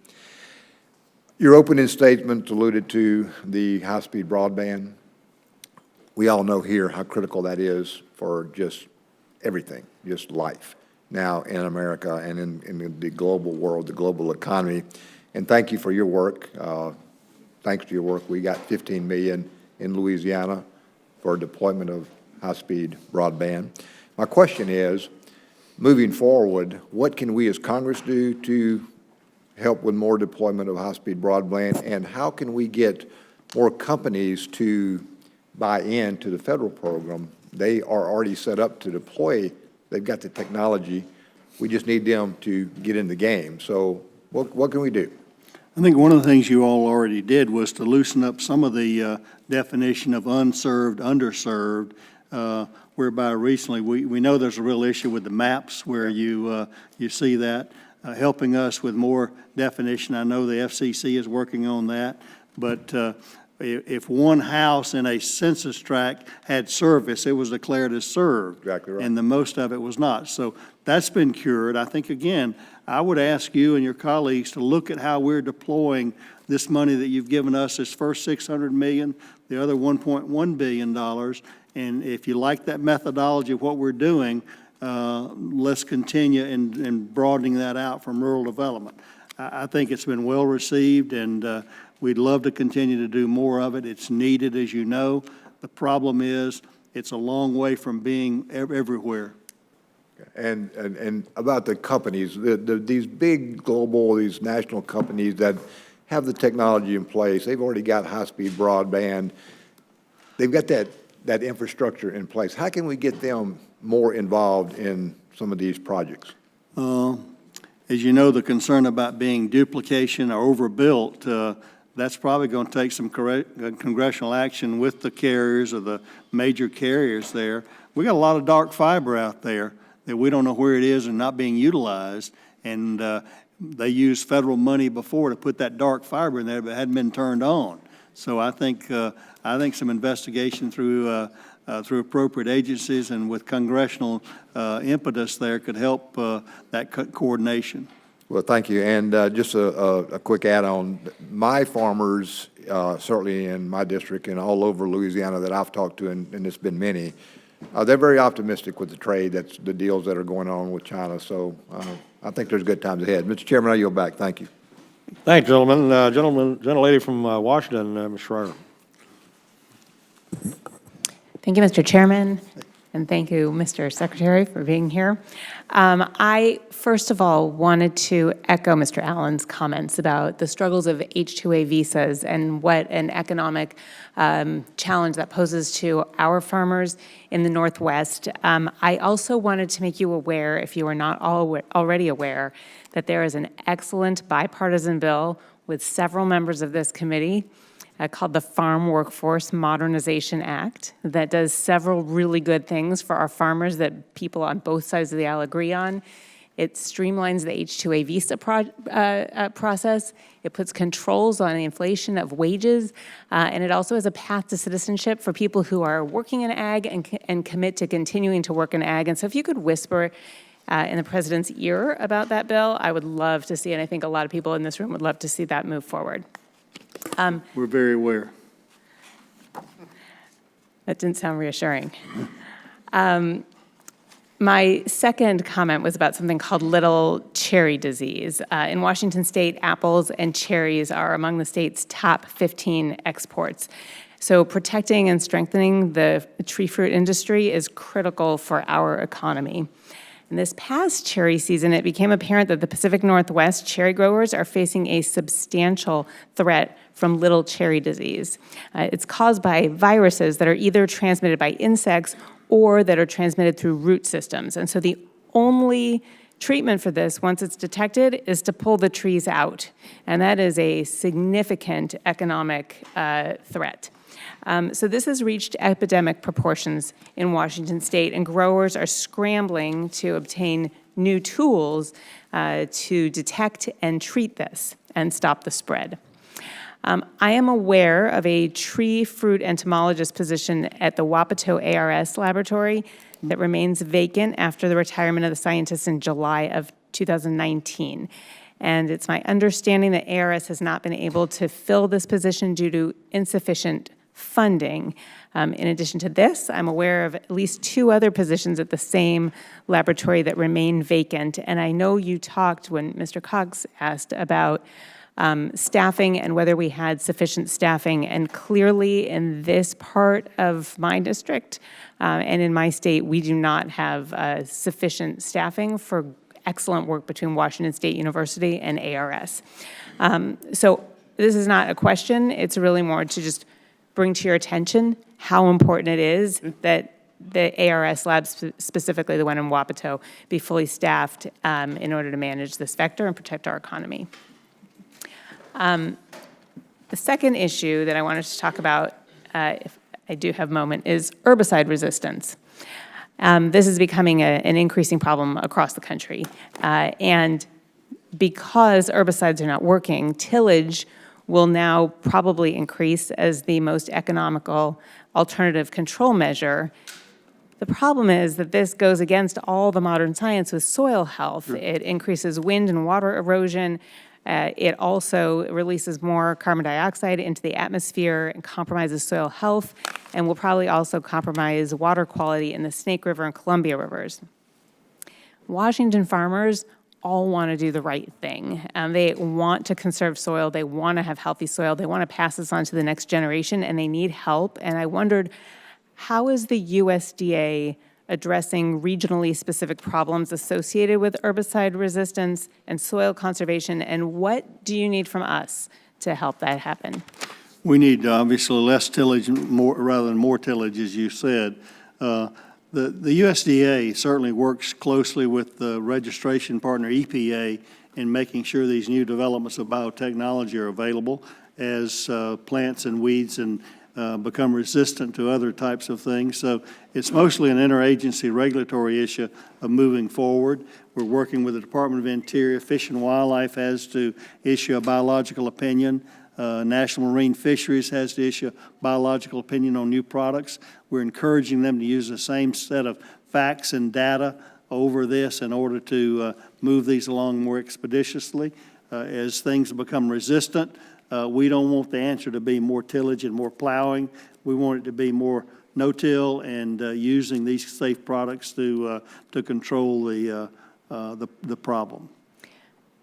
Your opening statement alluded to the high-speed broadband. We all know here how critical that is for just everything, just life now in America and in the global world, the global economy. And thank you for your work. Thanks to your work, we got $15 million in Louisiana for deployment of high-speed broadband. My question is, moving forward, what can we as Congress do to help with more deployment of high-speed broadband, and how can we get more companies to buy into the federal program? They are already set up to deploy. They've got the technology. We just need them to get in the game. So what can we do? I think one of the things you all already did was to loosen up some of the definition of unserved, underserved, whereby recently we know there's a real issue with the maps where you see that, helping us with more definition. I know the FCC is working on that, but if one house in a census tract had service, it was declared as served. Exactly right. And the most of it was not. So that's been cured. I think, again, I would ask you and your colleagues to look at how we're deploying this money that you've given us, this first $600 million, the other $1.1 billion. And if you like that methodology of what we're doing, let's continue in broadening that out from rural development. I think it's been well received, and we'd love to continue to do more of it. It's needed, as you know. The problem is it's a long way from being everywhere. And about the companies, these big global, these national companies that have the technology in place, they've already got high-speed broadband, they've got that infrastructure in place. How can we get them more involved in some of these projects? As you know, the concern about being duplication or overbuilt, that's probably going to take some congressional action with the carriers or the major carriers there. We got a lot of dark fiber out there that we don't know where it is and not being utilized. And they used federal money before to put that dark fiber in there, but it hadn't been turned on. So I think some investigation through appropriate agencies and with congressional impetus there could help that coordination. Well, thank you. And just a quick add-on. My farmers, certainly in my district and all over Louisiana that I've talked to, and it's been many, they're very optimistic with the trade, that's the deals that are going on with China. So I think there's good times ahead. Mr. Chairman, I yield back. Thank you. Thank you, gentlemen. Gentlelady from Washington, Ms. Schreier. Thank you, Mr. Chairman, and thank you, Mr. Secretary, for being here. I, first of all, wanted to echo Mr. Allen's comments about the struggles of H-2A visas and what an economic challenge that poses to our farmers in the Northwest. I also wanted to make you aware, if you are not already aware, that there is an excellent bipartisan bill with several members of this committee called the Farm Workforce Modernization Act that does several really good things for our farmers that people on both sides of the aisle agree on. It streamlines the H-2A visa process. It puts controls on the inflation of wages, and it also has a path to citizenship for people who are working in ag and commit to continuing to work in ag. And so if you could whisper in the president's ear about that bill, I would love to see it. And I think a lot of people in this room would love to see that move forward. We're very aware. That didn't sound reassuring. My second comment was about something called little cherry disease. In Washington state, apples and cherries are among the state's top 15 exports. So protecting and strengthening the tree fruit industry is critical for our economy. In this past cherry season, it became apparent that the Pacific Northwest cherry growers are facing a substantial threat from little cherry disease. It's caused by viruses that are either transmitted by insects or that are transmitted through root systems. And so the only treatment for this, once it's detected, is to pull the trees out. And that is a significant economic threat. So this has reached epidemic proportions in Washington state, and growers are scrambling to obtain new tools to detect and treat this and stop the spread. I am aware of a tree fruit entomologist position at the Wapato ARS laboratory that remains vacant after the retirement of the scientists in July of 2019. And it's my understanding that ARS has not been able to fill this position due to insufficient funding. In addition to this, I'm aware of at least 2 other positions at the same laboratory that remain vacant. And I know you talked, when Mr. Cox asked, about staffing and whether we had sufficient staffing. And clearly in this part of my district and in my state, we do not have sufficient staffing for excellent work between Washington State University and ARS. So this is not a question. It's really more to just bring to your attention how important it is that the ARS labs, specifically the one in Wapato, be fully staffed in order to manage this vector and protect our economy. The second issue that I wanted to talk about, if I do have a moment, is herbicide resistance. This is becoming an increasing problem across the country. And because herbicides are not working, tillage will now probably increase as the most economical alternative control measure The problem is that this goes against all the modern science with soil health. It increases wind and water erosion. It also releases more carbon dioxide into the atmosphere and compromises soil health, and will probably also compromise water quality in the Snake River and Columbia rivers. Washington farmers all want to do the right thing. They want to conserve soil. They want to have healthy soil. They want to pass this on to the next generation, and they need help. And I wondered, how is the USDA addressing regionally specific problems associated with herbicide resistance and soil conservation, and what do you need from us to help that happen? We need obviously less tillage, rather than more tillage, as you said. The USDA certainly works closely with the registration partner EPA in making sure these new developments of biotechnology are available as plants and weeds and become resistant to other types of things. So it's mostly an interagency regulatory issue of moving forward. We're working with the Department of Interior. Fish and Wildlife has to issue a biological opinion. National Marine Fisheries has to issue a biological opinion on new products. We're encouraging them to use the same set of facts and data over this in order to move these along more expeditiously. As things become resistant, we don't want the answer to be more tillage and more plowing. We want it to be more no-till and using these safe products to control the problem.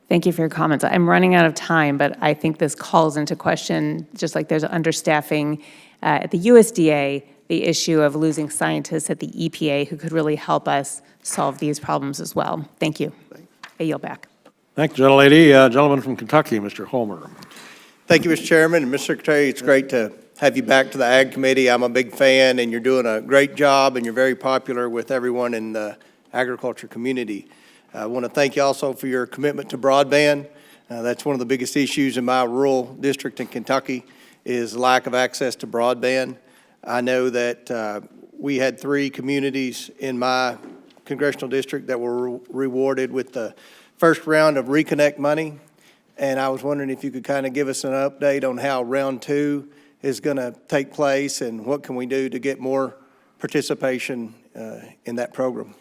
Thank you for your comments. I'm running out of time, but I think this calls into question, just like there's understaffing at the USDA, the issue of losing scientists at the EPA who could really help us solve these problems as well. Thank you. I yield back. Thank you, gentlelady. Gentleman from Kentucky, Mr. Homer. Thank you, Mr. Chairman. And Mr. Secretary, it's great to have you back to the Ag Committee. I'm a big fan, and you're doing a great job, and you're very popular with everyone in the agriculture community. I want to thank you also for your commitment to broadband. That's one of the biggest issues in my rural district in Kentucky is lack of access to broadband. I know that we had 3 communities in my congressional district that were rewarded with the first round of Reconnect money. And I was wondering if you could kind of give us an update on how round 2 is going to take place and what can we do to get more participation in that program.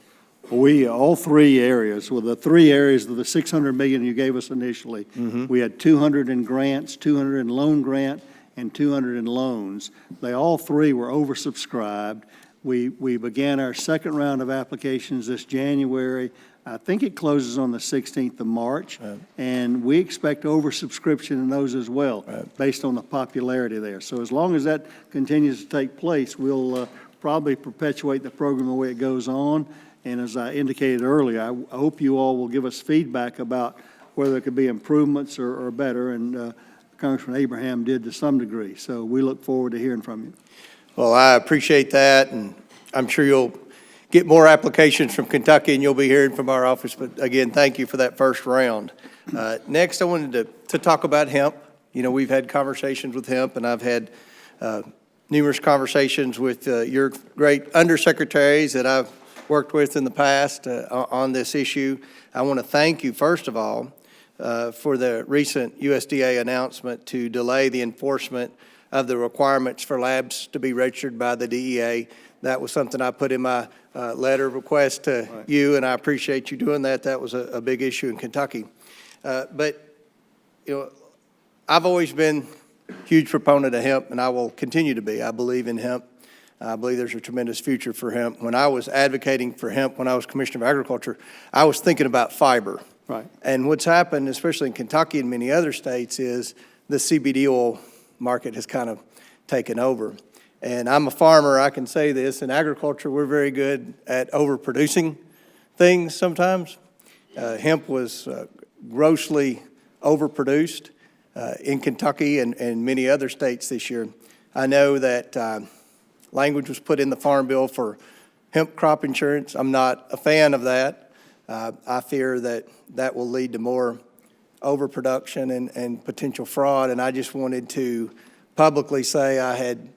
We, all 3 areas, well, the 3 areas of the $600 million you gave us initially, we had 200 in grants, 200 in loan grant, and 200 in loans. They all 3 were oversubscribed. We began our second round of applications this January. I think it closes on the 16th of March, and we expect oversubscription in those as well, based on the popularity there. So as long as that continues to take place, we'll probably perpetuate the program the way it goes on. And as I indicated earlier, I hope you all will give us feedback about whether there could be improvements or better, and Congressman Abraham did to some degree. So we look forward to hearing from you. Well, I appreciate that, and I'm sure you'll get more applications from Kentucky, and you'll be hearing from our office. But again, thank you for that first round. Next, I wanted to talk about hemp. You know, we've had conversations with hemp, and I've had numerous conversations with your great undersecretaries that I've worked with in the past on this issue. I want to thank you, first of all, for the recent USDA announcement to delay the enforcement of the requirements for labs to be registered by the DEA. That was something I put in my letter of request to you, and I appreciate you doing that. That was a big issue in Kentucky. But, you know, I've always been a huge proponent of hemp, and I will continue to be. I believe in hemp. I believe there's a tremendous future for hemp. When I was advocating for hemp when I was Commissioner of Agriculture, I was thinking about fiber. Right. And what's happened, especially in Kentucky and many other states, is the CBD oil market has kind of taken over. And I'm a farmer, I can say this. In agriculture, we're very good at overproducing things sometimes. Hemp was grossly overproduced in Kentucky and many other states this year. I know that language was put in the Farm Bill for hemp crop insurance. I'm not a fan of that. I fear that that will lead to more overproduction and potential fraud, and I just wanted to publicly say I had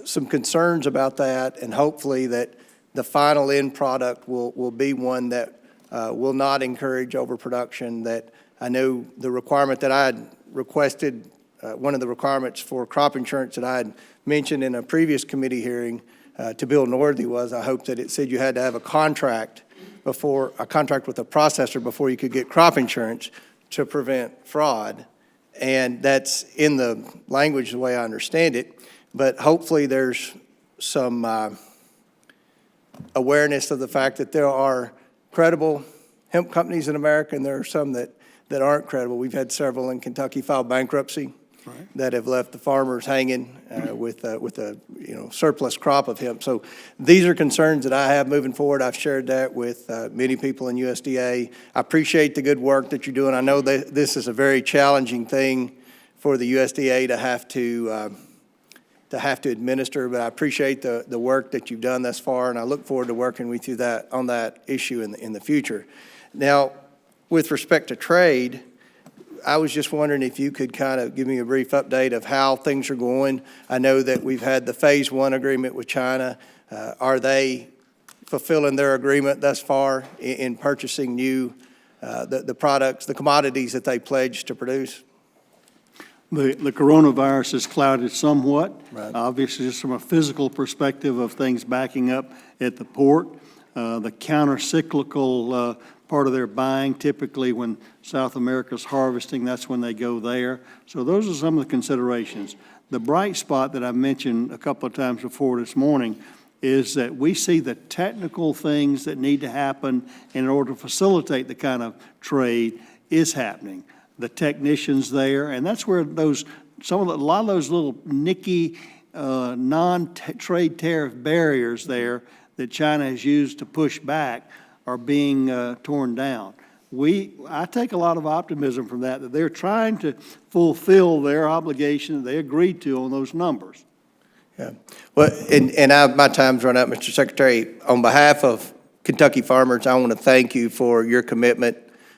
some concerns about that, and hopefully that the final end product will be one that will not encourage overproduction. That I know the requirement that I had requested, one of the requirements for crop insurance that I had mentioned in a previous committee hearing to Bill Northey was, I hope that it said you had to have a contract with a processor before you could get crop insurance to prevent fraud. And that's in the language the way I understand it. But hopefully there's some awareness of the fact that there are credible hemp companies in America, and there are some that aren't credible. We've had several in Kentucky file bankruptcy that have left the farmers hanging with a surplus crop of hemp. So these are concerns that I have moving forward. I've shared that with many people in USDA. I appreciate the good work that you're doing. I know that this is a very challenging thing for the USDA to have to administer, but I appreciate the work that you've done thus far, and I look forward to working with you on that issue in the future. Now, with respect to trade, I was just wondering if you could kind of give me a brief update of how things are going. I know that we've had the Phase 1 agreement with China. Are they fulfilling their agreement thus far in purchasing new, the products, the commodities that they pledged to produce? The coronavirus has clouded somewhat. Right. Obviously, just from a physical perspective of things backing up at the port. The counter-cyclical part of their buying, typically when South America's harvesting, that's when they go there. So those are some of the considerations. The bright spot that I mentioned a couple of times before this morning is that we see the technical things that need to happen in order to facilitate the kind of trade is happening. The technicians there, and that's where a lot of those little nicky non-trade tariff barriers there that China has used to push back are being torn down. I take a lot of optimism from that they're trying to fulfill their obligation that they agreed to on those numbers. Yeah. Well, my time's run out, Mr. Secretary. On behalf of Kentucky farmers, I want to thank you for your commitment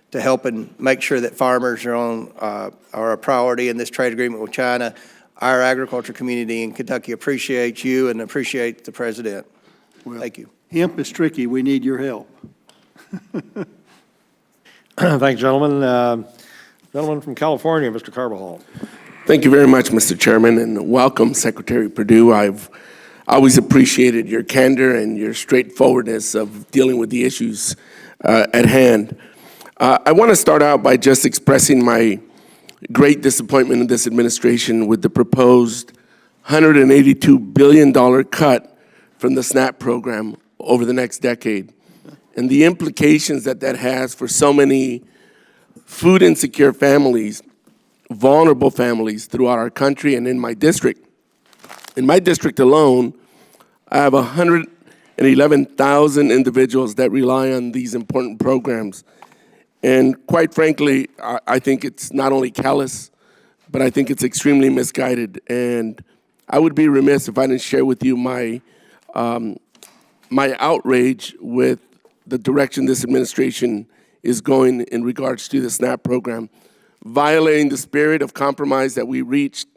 to helping make sure that farmers are a priority in this trade agreement with China. Our agriculture community in Kentucky appreciates you and appreciates the president. Well, thank you. Hemp is tricky. We need your help. Thanks, gentlemen. Gentleman from California, Mr. Carbajal. Thank you very much, Mr. Chairman, and welcome, Secretary Perdue. I've always appreciated your candor and your straightforwardness of dealing with the issues at hand. I want to start out by just expressing my great disappointment in this administration with the proposed $182 billion cut from the SNAP program over the next decade, and the implications that has for so many food insecure families, vulnerable families throughout our country and in my district. In my district alone, I have 111,000 individuals that rely on these important programs. And quite frankly, I think it's not only callous, but I think it's extremely misguided. And I would be remiss if I didn't share with you my outrage with the direction this administration is going in regards to the SNAP program, violating the spirit of compromise that we reached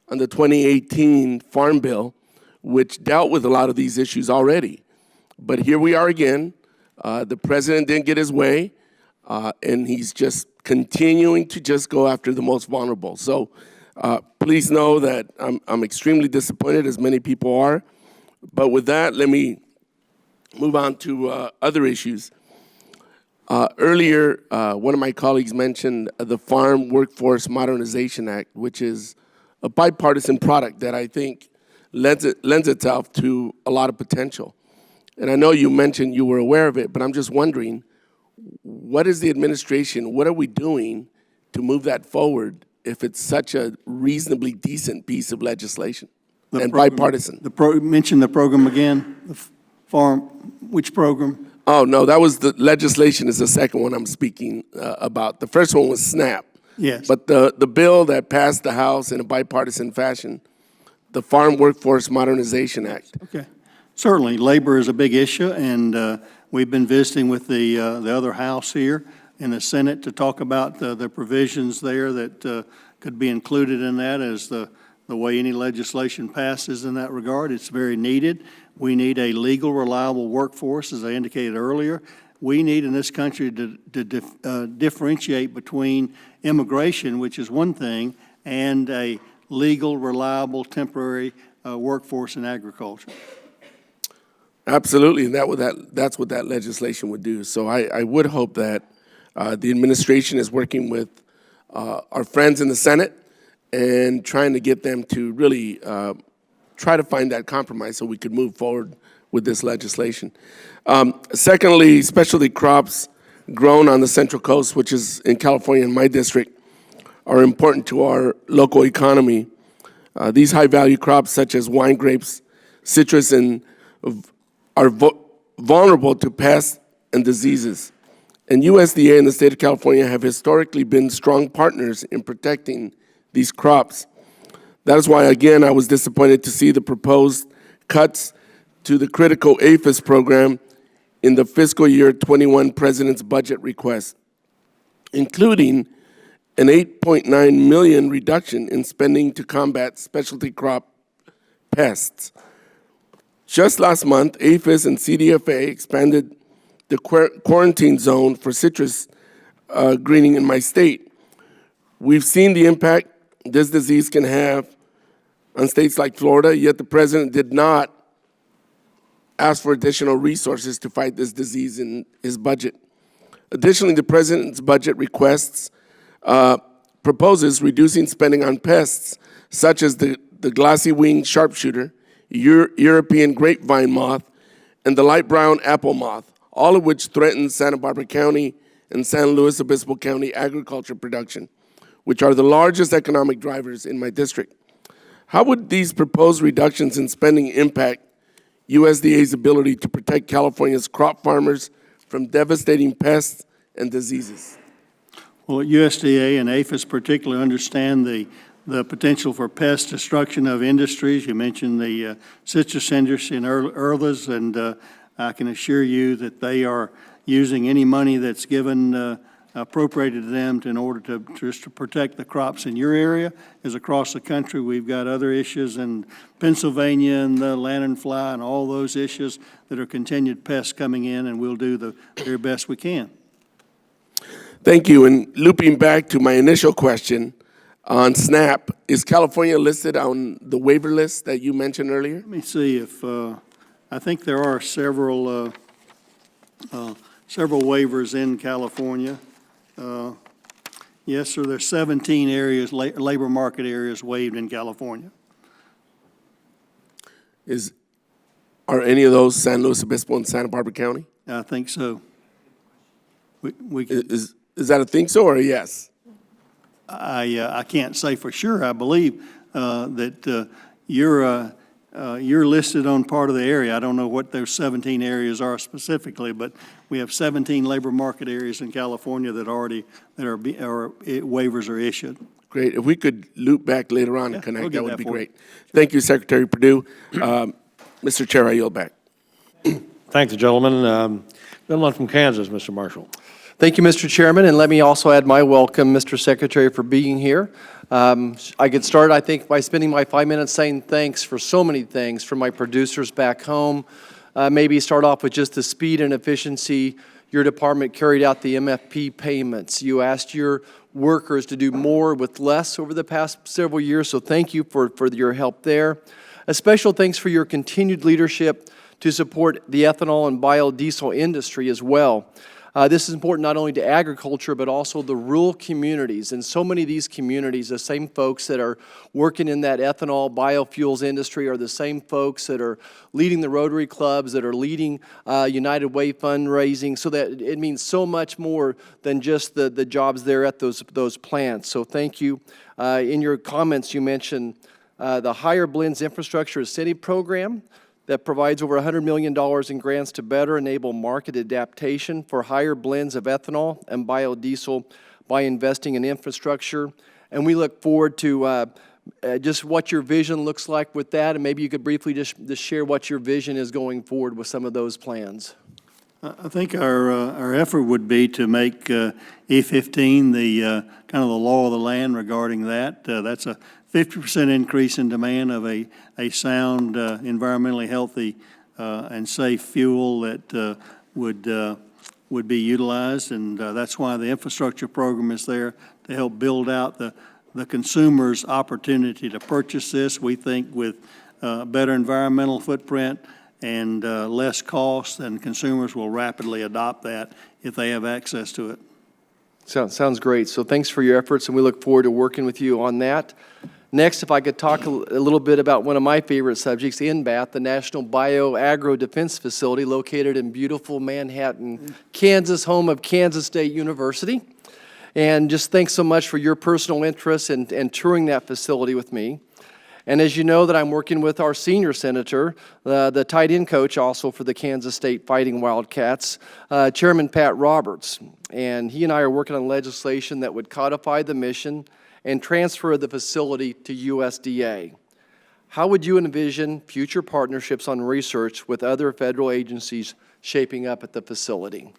on the 2018 Farm Bill, which dealt with a lot of these issues already. But here we are again. The president didn't get his way, and he's just continuing to just go after the most vulnerable. So please know that I'm extremely disappointed, as many people are. But with that, let me move on to other issues. Earlier, one of my colleagues mentioned the Farm Workforce Modernization Act, which is a bipartisan product that I think lends itself to a lot of potential. And I know you mentioned you were aware of it, but I'm just wondering, what is the administration, what are we doing to move that forward if it's such a reasonably decent piece of legislation and bipartisan? Mention the program again, the farm, which program? Oh, no, that was the legislation is the second one I'm speaking about. The first one was SNAP. Yes. But the bill that passed the House in a bipartisan fashion, the Farm Workforce Modernization Act. Okay. Certainly, labor is a big issue, and we've been visiting with the other House here in the Senate to talk about the provisions there that could be included in that as the way any legislation passes in that regard. It's very needed. We need a legal, reliable workforce, as I indicated earlier. We need in this country to differentiate between immigration, which is one thing, and a legal, reliable, temporary workforce in agriculture. Absolutely, and that's what that legislation would do. So I would hope that the administration is working with our friends in the Senate and trying to get them to really try to find that compromise so we could move forward with this legislation. Secondly, specialty crops grown on the Central Coast, which is in California in my district, are important to our local economy. These high-value crops such as wine grapes, citrus, and are vulnerable to pests and diseases. And USDA and the state of California have historically been strong partners in protecting these crops. That is why, again, I was disappointed to see the proposed cuts to the critical APHIS program in the fiscal year 21 President's budget request, including an $8.9 million reduction in spending to combat specialty crop pests. Just last month, APHIS and CDFA expanded the quarantine zone for citrus greening in my state. We've seen the impact this disease can have on states like Florida, yet the president did not ask for additional resources to fight this disease in his budget. Additionally, the president's budget proposes reducing spending on pests such as the glossy-winged sharpshooter, European grapevine moth, and the light brown apple moth, all of which threaten Santa Barbara County and San Luis Obispo County agriculture production, which are the largest economic drivers in my district. How would these proposed reductions in spending impact USDA's ability to protect California's crop farmers from devastating pests and diseases? Well, USDA and APHIS particularly understand the potential for pest destruction of industries. You mentioned the citrus industry and earthers, and I can assure you that they are using any money that's given appropriated to them in order to just to protect the crops in your area. As across the country, we've got other issues in Pennsylvania and the lanternfly and all those issues that are continued pests coming in, and we'll do the very best we can. Thank you. And looping back to my initial question on SNAP, is California listed on the waiver list that you mentioned earlier? Let me see if, I think there are several waivers in California. Yes, sir, there's 17 areas, labor market areas waived in California. Are any of those San Luis Obispo and Santa Barbara County? I think so. Is that a think so or a yes? I can't say for sure. I believe that you're listed on part of the area. I don't know what those 17 areas are specifically, but we have 17 labor market areas in California that waivers are issued. Great. If we could loop back later on and connect, that would be great. Thank you, Secretary Perdue. Mr. Chair, I yield back. Thank you, gentlemen. Gentleman from Kansas, Mr. Marshall. Thank you, Mr. Chairman, and let me also add my welcome, Mr. Secretary, for being here. I could start, I think, by spending my 5 minutes saying thanks for so many things from my producers back home. Maybe start off with just the speed and efficiency your department carried out the MFP payments. You asked your workers to do more with less over the past several years, so thank you for your help there. A special thanks for your continued leadership to support the ethanol and biodiesel industry as well. This is important not only to agriculture, but also the rural communities. And so many of these communities, the same folks that are working in that ethanol, biofuels industry are the same folks that are leading the Rotary Clubs, that are leading United Way fundraising, so that it means so much more than just the jobs there at those plants. So thank you. In your comments, you mentioned the Higher Blends Infrastructure Incentive Program that provides over $100 million in grants to better enable market adaptation for higher blends of ethanol and biodiesel by investing in infrastructure. And we look forward to just what your vision looks like with that, and maybe you could briefly just share what your vision is going forward with some of those plans. I think our effort would be to make E15 the kind of the law of the land regarding that. That's a 50% increase in demand of a sound, environmentally healthy and safe fuel that would be utilized, and that's why the infrastructure program is there to help build out the consumer's opportunity to purchase this. We think with better environmental footprint and less cost, and consumers will rapidly adopt that if they have access to it. Sounds great. So thanks for your efforts, and we look forward to working with you on that. Next, if I could talk a little bit about one of my favorite subjects, NBAT, the National Bio-Agro Defense Facility located in beautiful Manhattan, Kansas, home of Kansas State University. And just thanks so much for your personal interest and touring that facility with me. And as you know, that I'm working with our senior senator, the tight end coach also for the Kansas State Fighting Wildcats, Chairman Pat Roberts. And he and I are working on legislation that would codify the mission and transfer the facility to USDA. How would you envision future partnerships on research with other federal agencies shaping up at the facility?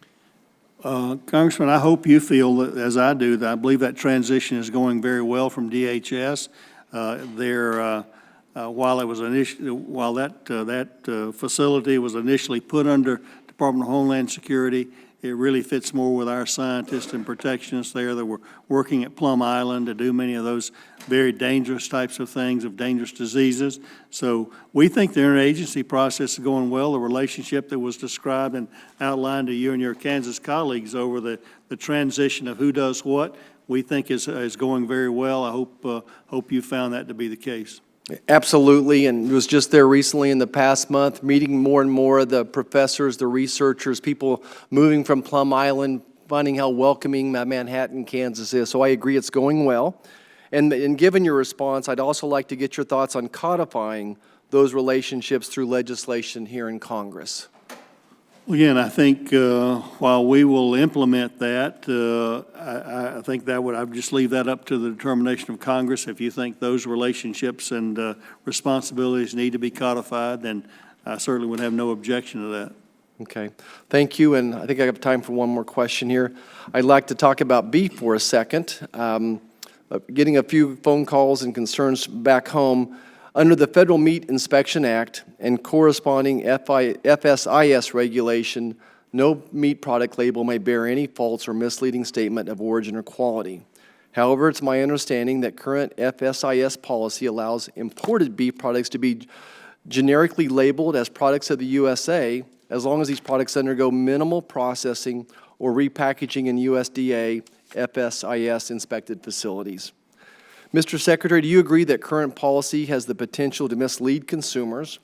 Congressman, I hope you feel, that, as I do, that I believe that transition is going very well from DHS. While it was while that facility was initially put under Department of Homeland Security, it really fits more with our scientists and protectionists there that were working at Plum Island to do many of those very dangerous types of things, of dangerous diseases. So we think the interagency process is going well. The relationship that was described and outlined to you and your Kansas colleagues over the transition of who does what, we think is going very well. I hope you found that to be the case. Absolutely, and was just there recently in the past month, meeting more and more of the professors, the researchers, people moving from Plum Island, finding how welcoming Manhattan, Kansas is. So I agree it's going well. And given your response, I'd also like to get your thoughts on codifying those relationships through legislation here in Congress. Again, I think while we will implement that, I think that would, I would just leave that up to the determination of Congress. If you think those relationships and responsibilities need to be codified, then I certainly would have no objection to that. Okay, thank you, and I think I have time for one more question here. I'd like to talk about beef for a second. Getting a few phone calls and concerns back home. Under the Federal Meat Inspection Act and corresponding FSIS regulation, no meat product label may bear any false or misleading statement of origin or quality. However, it's my understanding that current FSIS policy allows imported beef products to be generically labeled as products of the USA as long as these products undergo minimal processing or repackaging in USDA FSIS inspected facilities. Mr. Secretary, do you agree that current policy has the potential to mislead consumers?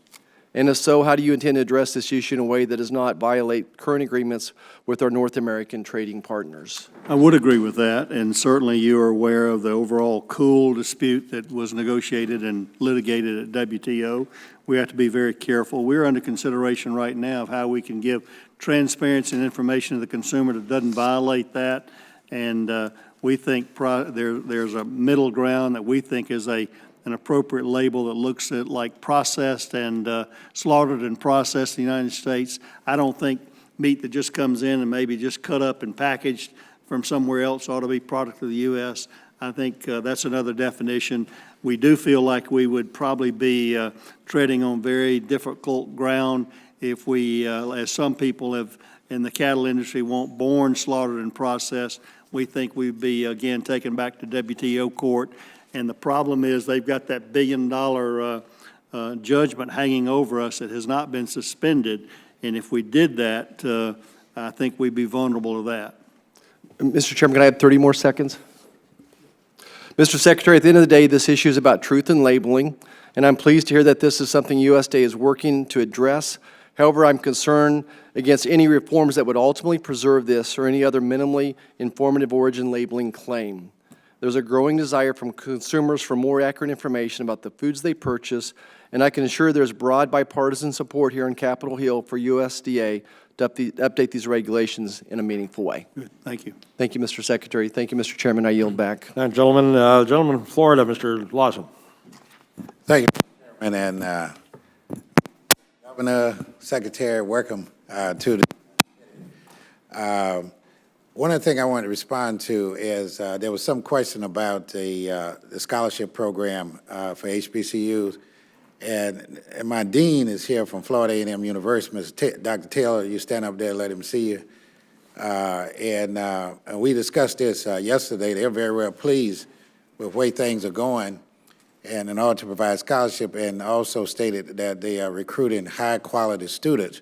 And if so, how do you intend to address this issue in a way that does not violate current agreements with our North American trading partners? I would agree with that, and certainly you are aware of the overall cool dispute that was negotiated and litigated at WTO. We have to be very careful. We're under consideration right now of how we can give transparency and information to the consumer that doesn't violate that, and we think there's a middle ground that we think is an appropriate label that looks at like processed and slaughtered and processed in the United States. I don't think meat that just comes in and maybe just cut up and packaged from somewhere else ought to be product of the U.S. I think that's another definition. We do feel like we would probably be treading on very difficult ground if we, as some people have in the cattle industry, want born, slaughtered, and processed. We think we'd be, again, taken back to WTO court. And the problem is they've got that $1 billion judgment hanging over us that has not been suspended. And if we did that, I think we'd be vulnerable to that. Mr. Chairman, can I have 30 more seconds? Mr. Secretary, at the end of the day, this issue is about truth in labeling, and I'm pleased to hear that this is something USDA is working to address. However, I'm concerned against any reforms that would ultimately preserve this or any other minimally informative origin labeling claim. There's a growing desire from consumers for more accurate information about the foods they purchase, and I can assure there's broad bipartisan support here in Capitol Hill for USDA to update these regulations in a meaningful way. Good. Thank you. Thank you, Mr. Secretary. Thank you, Mr. Chairman. I yield back. Gentleman from Florida, Mr. Lawson. Thank you, Mr. Chairman, and Governor, Secretary, welcome to the. One of the things I wanted to respond to is there was some question about the scholarship program for HBCUs, and my dean is here from Florida A&M University, Dr. Taylor. You stand up there, let him see you. And we discussed this yesterday. They're very well pleased with the way things are going. and in order to provide scholarship, and also stated that they are recruiting high-quality students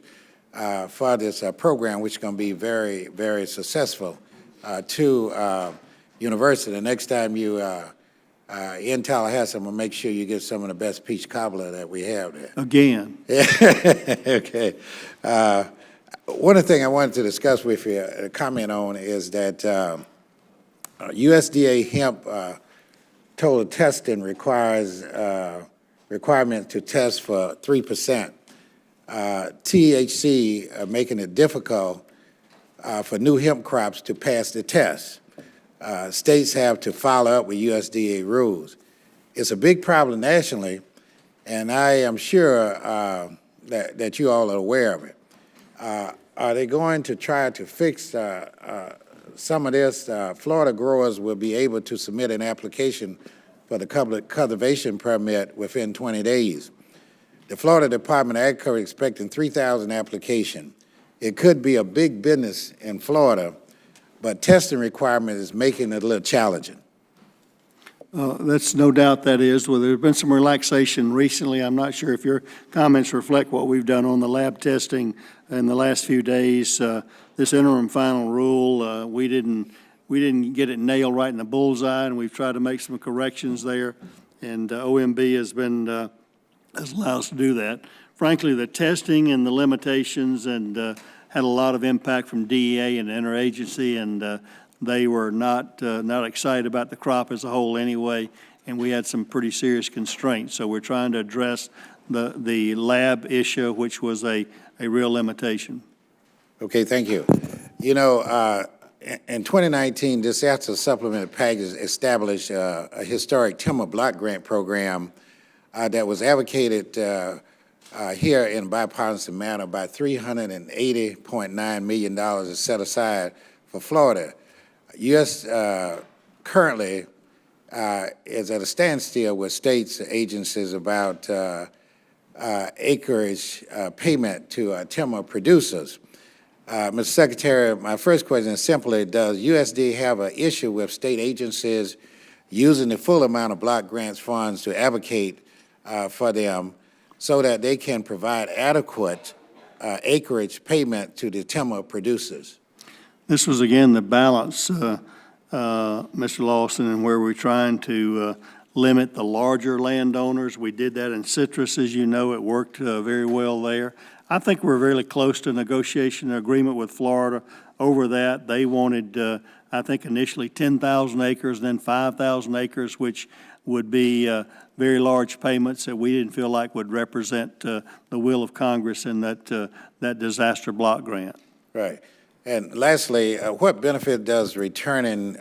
for this program, which is going to be very, very successful to university. The next time you in Tallahassee, I'm going to make sure you get some of the best peach cobbler that we have there. Again. Okay. One of the things I wanted to discuss with you, comment on, is that USDA hemp total testing requires requirement to test for 3%. THC making it difficult for new hemp crops to pass the test. States have to follow up with USDA rules. It's a big problem nationally, and I am sure that you all are aware of it. Are they going to try to fix some of this? Florida growers will be able to submit an application for the cultivation permit within 20 days. The Florida Department of Agriculture is expecting 3,000 applications. It could be a big business in Florida, but testing requirement is making it a little challenging. That's no doubt that is. Well, there's been some relaxation recently. I'm not sure if your comments reflect what we've done on the lab testing in the last few days. This interim final rule, we didn't get it nailed right in the bullseye, and we've tried to make some corrections there. And OMB has allowed us to do that. Frankly, the testing and the limitations and had a lot of impact from DEA and interagency, and they were not excited about the crop as a whole anyway, and we had some pretty serious constraints. So we're trying to address the lab issue, which was a real limitation. Okay, thank you. You know, in 2019, Disaster Supplement Package established a historic timber block grant program that was advocated here in a bipartisan manner. About $380.9 million is set aside for Florida. U.S. currently is at a standstill with states agencies about acreage payment to timber producers. Mr. Secretary, my first question is simply, does USDA have an issue with state agencies using the full amount of block grants funds to advocate for them so that they can provide adequate acreage payment to the timber producers? This was, again, the balance, Mr. Lawson, and where we're trying to limit the larger landowners. We did that in citrus, as you know. It worked very well there. I think we're really close to negotiation agreement with Florida over that. They wanted, I think, initially 10,000 acres, then 5,000 acres, which would be very large payments that we didn't feel like would represent the will of Congress in that disaster block grant. Right. And lastly, what benefit does returning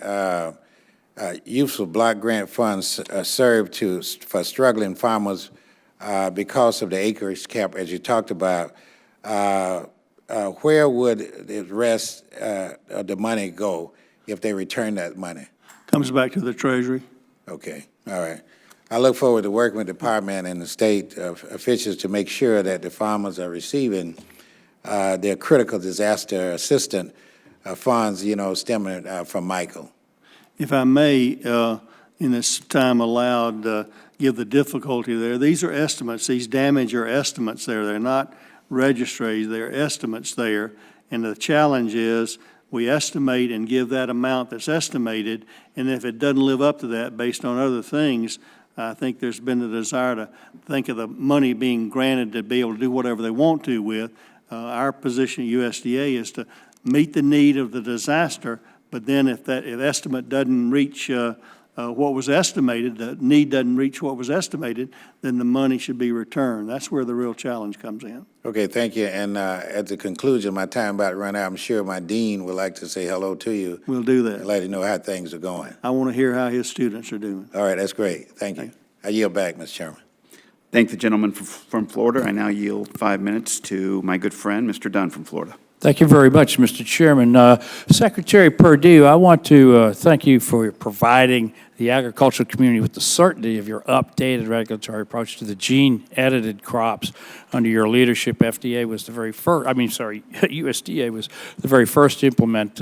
useful block grant funds serve for struggling farmers because of the acreage cap, as you talked about? Where would the rest of the money go if they return that money? Comes back to the Treasury. Okay, all right. I look forward to working with the department and the state officials to make sure that the farmers are receiving their critical disaster assistance funds, you know, stemming from Michael. If I may, in this time allowed, give the difficulty there. These are estimates. These damage are estimates there. They're not registries. They're estimates there. And the challenge is we estimate and give that amount that's estimated, and if it doesn't live up to that based on other things, I think there's been a desire to think of the money being granted to be able to do whatever they want to with. Our position at USDA is to meet the need of the disaster, but then if estimate doesn't reach what was estimated, the need doesn't reach what was estimated, then the money should be returned. That's where the real challenge comes in. Okay, thank you. And at the conclusion, my time about to run out. I'm sure my dean would like to say hello to you. We'll do that. And let you know how things are going. I want to hear how his students are doing. All right, that's great. Thank you. I yield back, Mr. Chairman. Thank the gentleman from Florida. I now yield 5 minutes to my good friend, Mr. Dunn from Florida. Thank you very much, Mr. Chairman. Secretary Perdue, I want to thank you for providing the agricultural community with the certainty of your updated regulatory approach to the gene-edited crops under your leadership. USDA was the very first to implement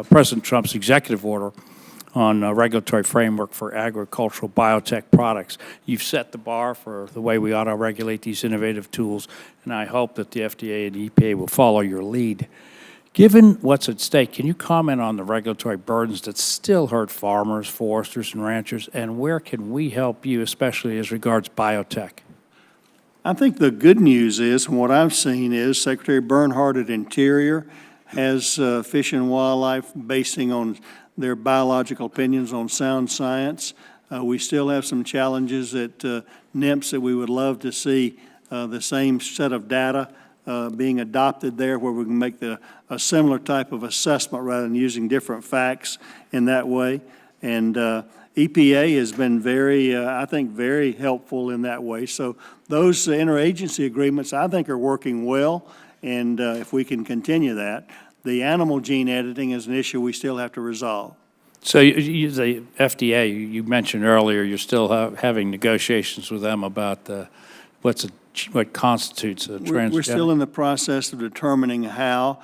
President Trump's executive order on a regulatory framework for agricultural biotech products. You've set the bar for the way we ought to regulate these innovative tools, and I hope that the FDA and EPA will follow your lead. Given what's at stake, can you comment on the regulatory burdens that still hurt farmers, foresters, and ranchers, and where can we help you, especially as regards biotech? I think the good news is, from what I've seen, is Secretary Bernhardt at Interior has Fish and Wildlife basing on their biological opinions on sound science. We still have some challenges at NIMS that we would love to see the same set of data being adopted there, where we can make a similar type of assessment rather than using different facts in that way. And EPA has been very, I think, very helpful in that way. So those interagency agreements, I think, are working well, and if we can continue that. The animal gene editing is an issue we still have to resolve. So the FDA, you mentioned earlier, you're still having negotiations with them about what constitutes a transgenic. We're still in the process of determining how.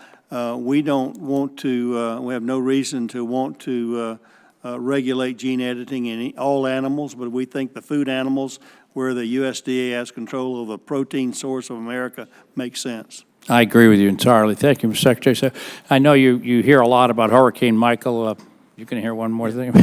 We don't want to, we have no reason to want to regulate gene editing in all animals, but we think the food animals, where the USDA has control of the protein source of America, makes sense. I agree with you entirely. Thank you, Mr. Secretary. So I know you hear a lot about Hurricane Michael. You're going to hear one more thing.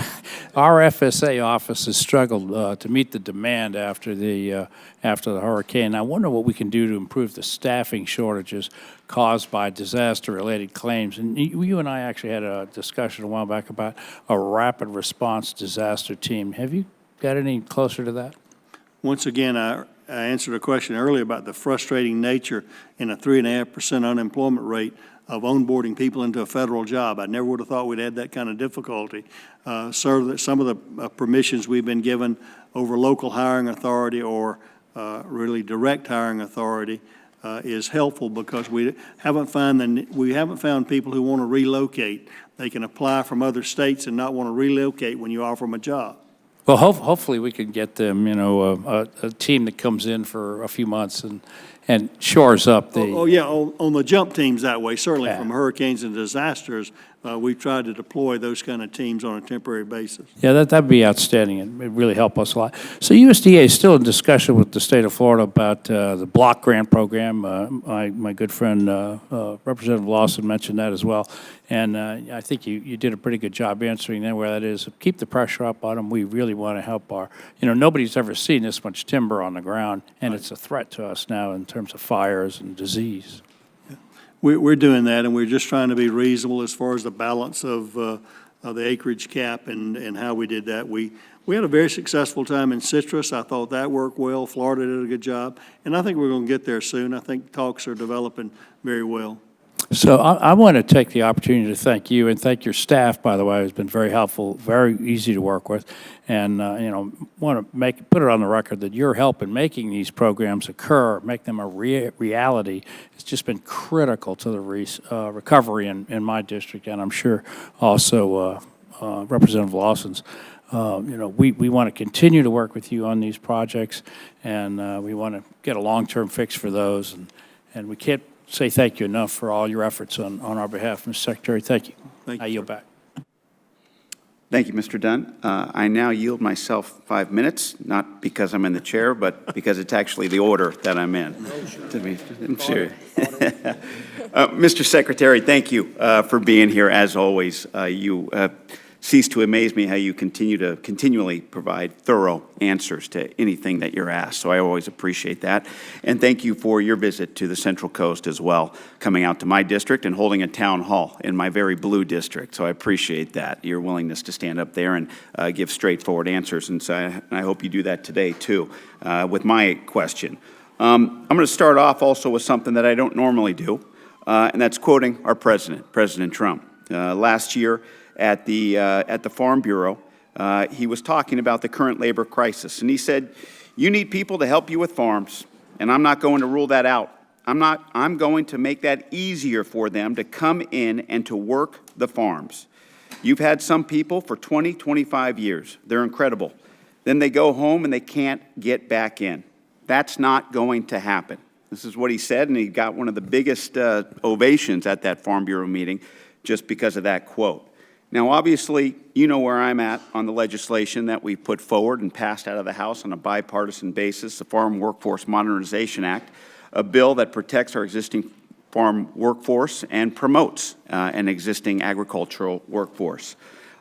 Our FSA office has struggled to meet the demand after the hurricane. I wonder what we can do to improve the staffing shortages caused by disaster-related claims. And you and I actually had a discussion a while back about a rapid response disaster team. Have you got any closer to that? Once again, I answered a question earlier about the frustrating nature in a 3.5% unemployment rate of onboarding people into a federal job. I never would have thought we'd had that kind of difficulty. So some of the permissions we've been given over local hiring authority or really direct hiring authority is helpful, because we haven't found people who want to relocate. They can apply from other states and not want to relocate when you offer them a job. Well, hopefully we can get them, a team that comes in for a few months and shores up the... On the jump teams that way, certainly from hurricanes and disasters, we've tried to deploy those kind of teams on a temporary basis. Yeah, that'd be outstanding. It'd really help us a lot. So USDA is still in discussion with the state of Florida about the block grant program. My good friend, Representative Lawson, mentioned that as well. And I think you did a pretty good job answering that, where that is. Keep the pressure up on them. We really want to help our, nobody's ever seen this much timber on the ground, and it's a threat to us now in terms of fires and disease. We're doing that, and we're just trying to be reasonable as far as the balance of the acreage cap and how we did that. We had a very successful time in citrus. I thought that worked well. Florida did a good job, and I think we're going to get there soon. I think talks are developing very well. So I want to take the opportunity to thank you and thank your staff, by the way. It's been very helpful, very easy to work with. And, want to put it on the record that your help in making these programs occur, make them a reality, has just been critical to the recovery in my district, and I'm sure also Representative Lawson's. We want to continue to work with you on these projects, and we want to get a long-term fix for those. And we can't say thank you enough for all your efforts on our behalf, Mr. Secretary. Thank you. Thank you. I yield back. Thank you, Mr. Dunn. I now yield myself 5 minutes, not because I'm in the chair, but because it's actually the order that I'm in. I'm serious. Mr. Secretary, thank you for being here, as always. You cease to amaze me how you continually provide thorough answers to anything that you're asked. So I always appreciate that. And thank you for your visit to the Central Coast as well, coming out to my district and holding a town hall in my very blue district. So I appreciate that, your willingness to stand up there and give straightforward answers. And so I hope you do that today, too, with my question. I'm going to start off also with something that I don't normally do, and that's quoting our president, President Trump. Last year, at the Farm Bureau, he was talking about the current labor crisis. And he said, you need people to help you with farms, and I'm not going to rule that out. I'm going to make that easier for them to come in and to work the farms. You've had some people for 20, 25 years. They're incredible. Then they go home and they can't get back in. That's not going to happen. This is what he said, and he got one of the biggest ovations at that Farm Bureau meeting just because of that quote. Now, obviously, you know where I'm at on the legislation that we put forward and passed out of the House on a bipartisan basis, the Farm Workforce Modernization Act, a bill that protects our existing farm workforce and promotes an existing agricultural workforce.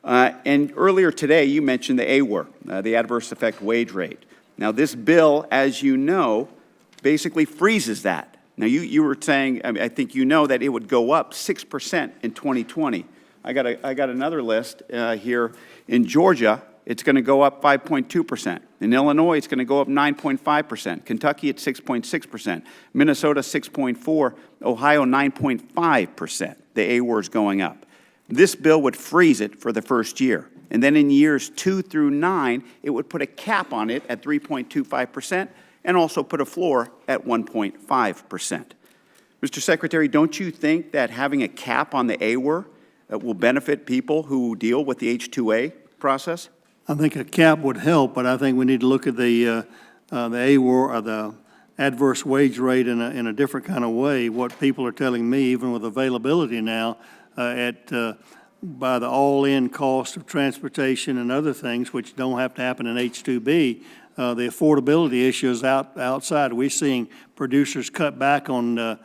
And earlier today, you mentioned the AWR, the Adverse Effect Wage Rate. Now, this bill, as you know, basically freezes that. Now, you were saying, I think you know that it would go up 6% in 2020. I got another list here. In Georgia, it's going to go up 5.2%. In Illinois, it's going to go up 9.5%. Kentucky at 6.6%. Minnesota 6.4%. Ohio 9.5%. The AWR is going up. This bill would freeze it for the first year. And then in years 2 through 9, it would put a cap on it at 3.25% and also put a floor at 1.5%. Mr. Secretary, don't you think that having a cap on the AWR will benefit people who deal with the H-2A process? I think a cap would help, but I think we need to look at the AWR, or the adverse wage rate, in a different kind of way. What people are telling me, even with availability now, by the all-in cost of transportation and other things, which don't have to happen in H-2B, the affordability issue is outside. We're seeing producers cut back on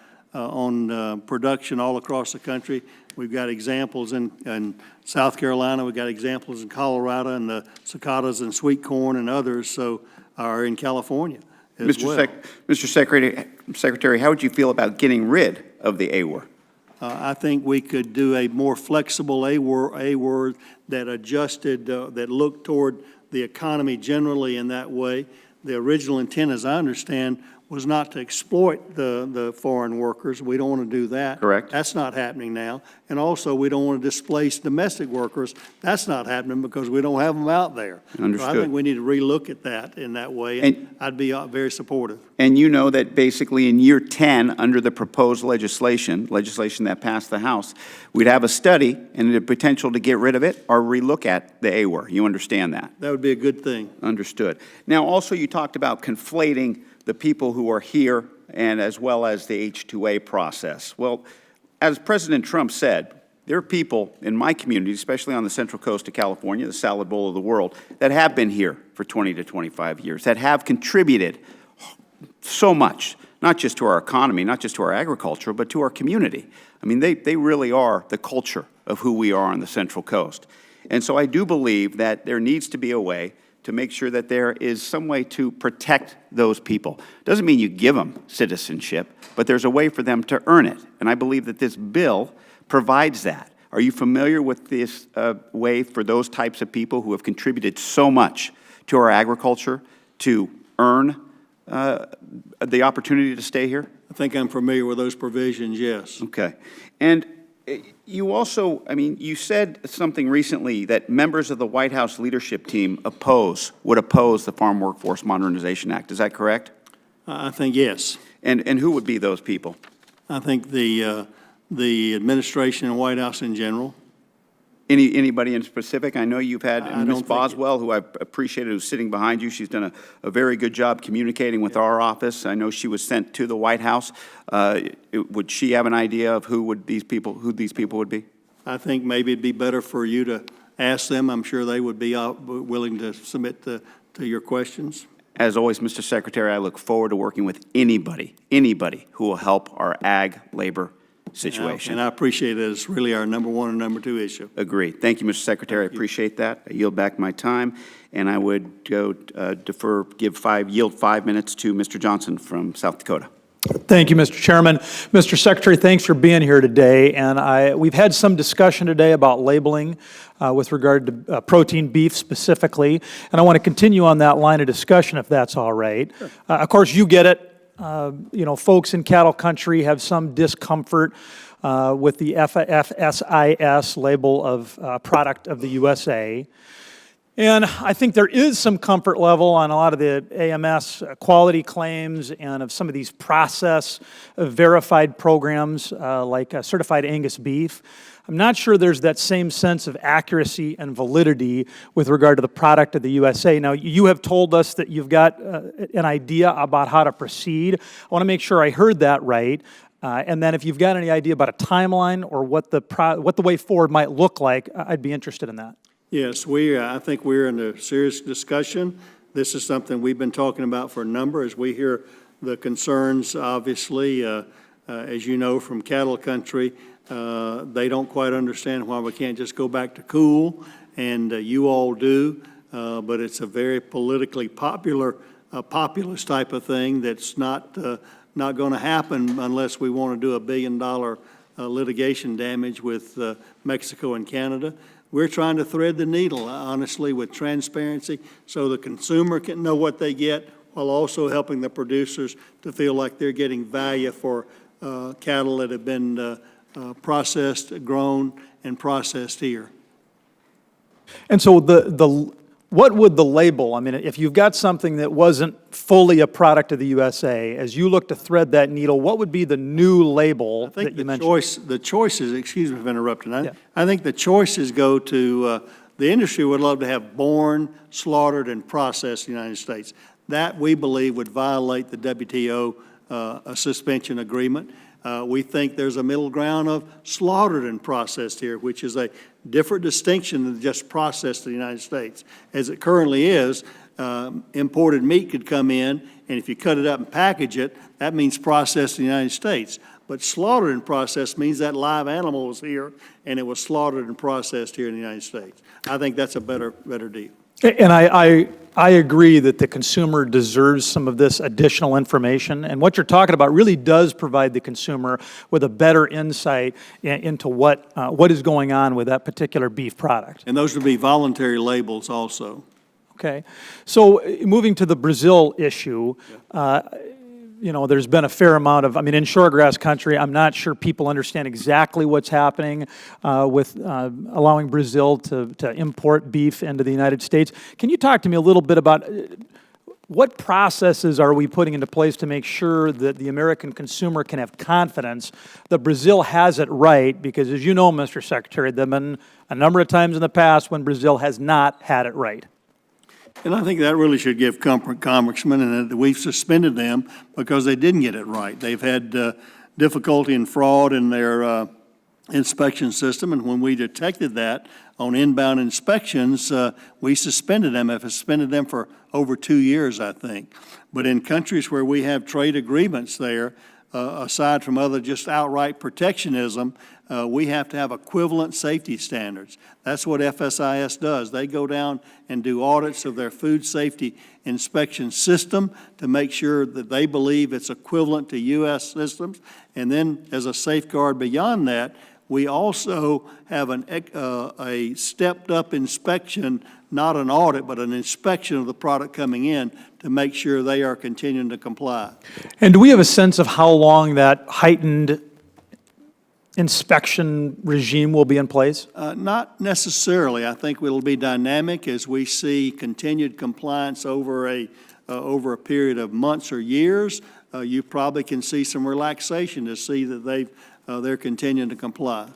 production all across the country. We've got examples in South Carolina. We've got examples in Colorado, and the cicadas and sweet corn and others so are in California as well. Mr. Secretary, how would you feel about getting rid of the AWR? I think we could do a more flexible AWR that adjusted, that looked toward the economy generally in that way. The original intent, as I understand, was not to exploit the foreign workers. We don't want to do that. Correct. That's not happening now. And also, we don't want to displace domestic workers. That's not happening because we don't have them out there. Understood. So I think we need to relook at that in that way, and I'd be very supportive. And you know that basically in year 10, under the proposed legislation that passed the House, we'd have a study and the potential to get rid of it or relook at the AWR. You understand that? That would be a good thing. Understood. Now, also you talked about conflating the people who are here and as well as the H-2A process. Well, as President Trump said, there are people in my community, especially on the central coast of California, the salad bowl of the world, that have been here for 20 to 25 years, that have contributed so much, not just to our economy, not just to our agriculture, but to our community. I mean, they really are the culture of who we are on the central coast. And so I do believe that there needs to be a way to make sure that there is some way to protect those people. Doesn't mean you give them citizenship, but there's a way for them to earn it. And I believe that this bill provides that. Are you familiar with this way for those types of people who have contributed so much to our agriculture to earn the opportunity to stay here? I think I'm familiar with those provisions, yes. Okay. And you also, I mean, you said something recently that members of the White House leadership team would oppose the Farm Workforce Modernization Act. Is that correct? I think yes. And who would be those people? I think the administration and White House in general. Anybody in specific? I know you've had Ms. Boswell, who I appreciated, who's sitting behind you. She's done a very good job communicating with our office. I know she was sent to the White House. Would she have an idea of who these people would be? I think maybe it'd be better for you to ask them. I'm sure they would be willing to submit to your questions. As always, Mr. Secretary, I look forward to working with anybody who will help our ag labor situation. And I appreciate it. It's really our number one and number two issue. Agreed. Thank you, Mr. Secretary. I appreciate that. I yield back my time, and I would go yield 5 minutes to Mr. Johnson from South Dakota. Thank you, Mr. Chairman. Mr. Secretary, thanks for being here today. And we've had some discussion today about labeling with regard to protein beef specifically. And I want to continue on that line of discussion, if that's all right. Sure. Of course, you get it. Folks in cattle country have some discomfort with the FSIS label of product of the USA. And I think there is some comfort level on a lot of the AMS quality claims and of some of these process verified programs like certified Angus beef. I'm not sure there's that same sense of accuracy and validity with regard to the product of the USA. Now, you have told us that you've got an idea about how to proceed. I want to make sure I heard that right. And then if you've got any idea about a timeline or what the way forward might look like, I'd be interested in that. Yes, I think we're in a serious discussion. This is something we've been talking about for a number, as we hear the concerns, obviously, as you know, from cattle country. They don't quite understand why we can't just go back to cool, and you all do, but it's a very politically populist type of thing that's not going to happen unless we want to do $1 billion litigation damage with Mexico and Canada. We're trying to thread the needle, honestly, with transparency so the consumer can know what they get while also helping the producers to feel like they're getting value for cattle that have been processed, grown, and processed here. And so what would the label, I mean, if you've got something that wasn't fully a product of the USA, as you look to thread that needle, what would be the new label that you mentioned? The choices, excuse me if interrupting, I think the choices go to, the industry would love to have born, slaughtered, and processed in the United States. That, we believe, would violate the WTO suspension agreement. We think there's a middle ground of slaughtered and processed here, which is a different distinction than just processed in the United States. As it currently is, imported meat could come in, and if you cut it up and package it, that means processed in the United States. But slaughtered and processed means that live animal was here, and it was slaughtered and processed here in the United States. I think that's a better deal. And I agree that the consumer deserves some of this additional information. And what you're talking about really does provide the consumer with a better insight into what is going on with that particular beef product. And those would be voluntary labels also. Okay. So moving to the Brazil issue, you know, there's been a fair amount of, I mean, in shoregrass country, I'm not sure people understand exactly what's happening with allowing Brazil to import beef into the United States. Can you talk to me a little bit about what processes are we putting into place to make sure that the American consumer can have confidence that Brazil has it right? Because as you know, Mr. Secretary, there have been a number of times in the past when Brazil has not had it right. And I think that really should give comfort, Congressman, and that we've suspended them because they didn't get it right. They've had difficulty and fraud in their inspection system, and when we detected that on inbound inspections, we suspended them. I've suspended them for over 2 years, I think. But in countries where we have trade agreements there, aside from other just outright protectionism, we have to have equivalent safety standards. That's what FSIS does. They go down and do audits of their food safety inspection system to make sure that they believe it's equivalent to U.S. systems. And then as a safeguard beyond that, we also have a stepped-up inspection, not an audit, but an inspection of the product coming in to make sure they are continuing to comply. And do we have a sense of how long that heightened inspection regime will be in place? Not necessarily. I think it'll be dynamic as we see continued compliance over a period of months or years. You probably can see some relaxation to see that they're continuing to comply.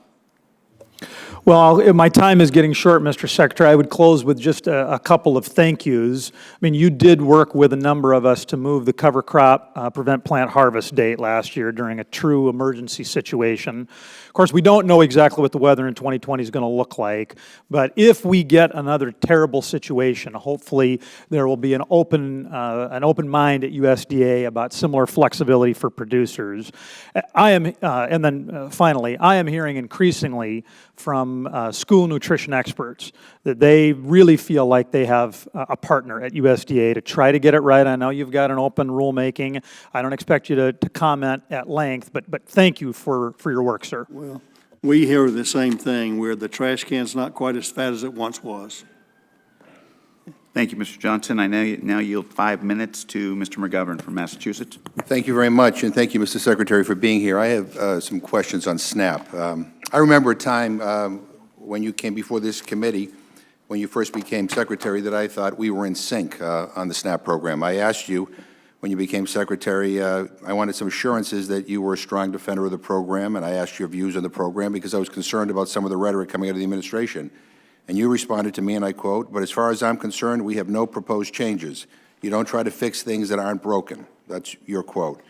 Well, my time is getting short, Mr. Secretary. I would close with just a couple of thank yous. I mean, you did work with a number of us to move the cover crop prevent plant harvest date last year during a true emergency situation. Of course, we don't know exactly what the weather in 2020 is going to look like, but if we get another terrible situation, hopefully there will be an open mind at USDA about similar flexibility for producers. And then finally, I am hearing increasingly from school nutrition experts that they really feel like they have a partner at USDA to try to get it right. I know you've got an open rulemaking. I don't expect you to comment at length, but thank you for your work, sir. Well, we hear the same thing, where the trash can's not quite as fat as it once was. Thank you, Mr. Johnson. I now yield 5 minutes to Mr. McGovern from Massachusetts. Thank you very much, and thank you, Mr. Secretary, for being here. I have some questions on SNAP. I remember a time when you came before this committee, when you first became Secretary, that I thought we were in sync on the SNAP program. I asked you, when you became Secretary, I wanted some assurances that you were a strong defender of the program, and I asked your views on the program because I was concerned about some of the rhetoric coming out of the administration. And you responded to me, and I quote, "But as far as I'm concerned, we have no proposed changes. You don't try to fix things that aren't broken." That's your quote.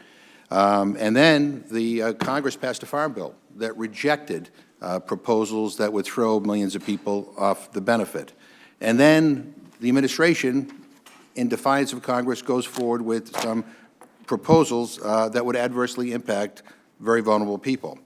And then the Congress passed a farm bill that rejected proposals that would throw millions of people off the benefit. And then the administration, in defiance of Congress, goes forward with some proposals that would adversely impact very vulnerable people.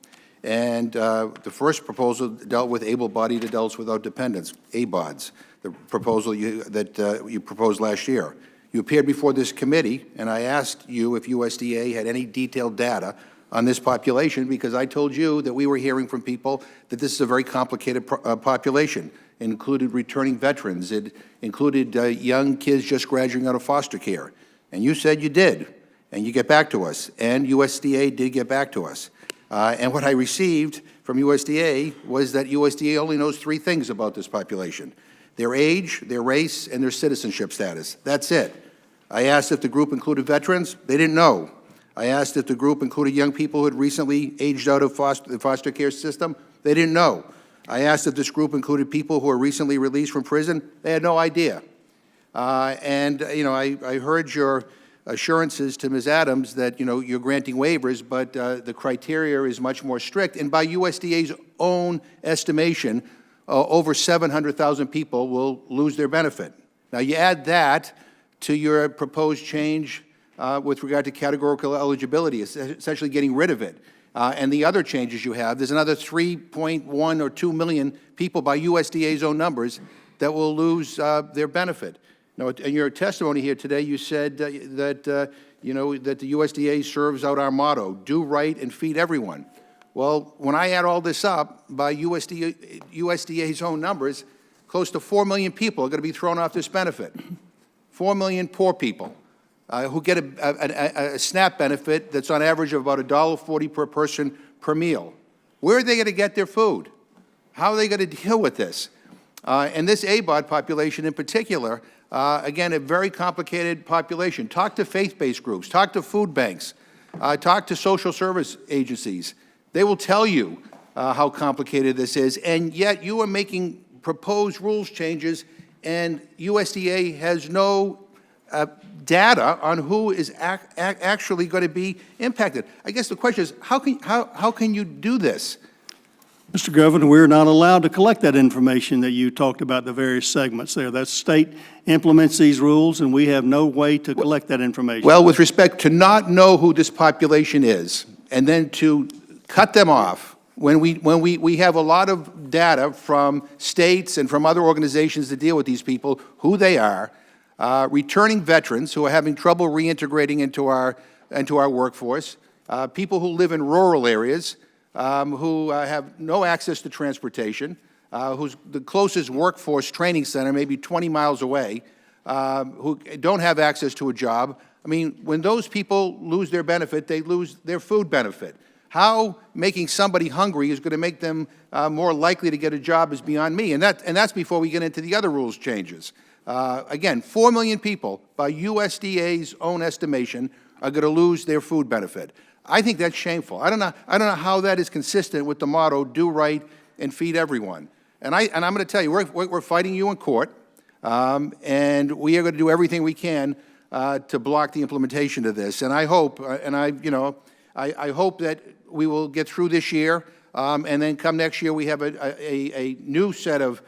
And the first proposal dealt with able-bodied adults without dependents, ABODs, the proposal that you proposed last year. You appeared before this committee, and I asked you if USDA had any detailed data on this population, because I told you that we were hearing from people that this is a very complicated population. It included returning veterans. It included young kids just graduating out of foster care. And you said you did, and you get back to us. And USDA did get back to us. And what I received from USDA was that USDA only knows 3 things about this population: their age, their race, and their citizenship status. That's it. I asked if the group included veterans. They didn't know. I asked if the group included young people who had recently aged out of the foster care system. They didn't know. I asked if this group included people who were recently released from prison. They had no idea. I heard your assurances to Ms. Adams that, you're granting waivers, but the criteria is much more strict. And by USDA's own estimation, over 700,000 people will lose their benefit. Now, you add that to your proposed change with regard to categorical eligibility, essentially getting rid of it. And the other changes you have, there's another 3.1 or 2 million people by USDA's own numbers that will lose their benefit. Now, in your testimony here today, you said that the USDA serves out our motto, do right and feed everyone. Well, when I add all this up, by USDA's own numbers, close to 4 million people are going to be thrown off this benefit. 4 million poor people who get a SNAP benefit that's on average of about $1.40 per person per meal. Where are they going to get their food? How are they going to deal with this? And this ABOD population in particular, again, a very complicated population. Talk to faith-based groups. Talk to food banks. Talk to social service agencies. They will tell you how complicated this is, and yet you are making proposed rules changes, and USDA has no data on who is actually going to be impacted. I guess the question is, how can you do this? Mr. Governor, we're not allowed to collect that information that you talked about, the various segments there. That state implements these rules, and we have no way to collect that information. Well, with respect to not know who this population is, and then to cut them off, when we have a lot of data from states and from other organizations that deal with these people, who they are, returning veterans who are having trouble reintegrating into our workforce, people who live in rural areas, who have no access to transportation, the closest workforce training center may be 20 miles away, who don't have access to a job. I mean, when those people lose their benefit, they lose their food benefit. How making somebody hungry is going to make them more likely to get a job is beyond me, and that's before we get into the other rules changes. Again, 4 million people, by USDA's own estimation, are going to lose their food benefit. I think that's shameful. I don't know how that is consistent with the motto, do right and feed everyone. And I'm going to tell you, we're fighting you in court, and we are going to do everything we can to block the implementation of this. And I hope, I hope that we will get through this year, and then come next year we have a new set of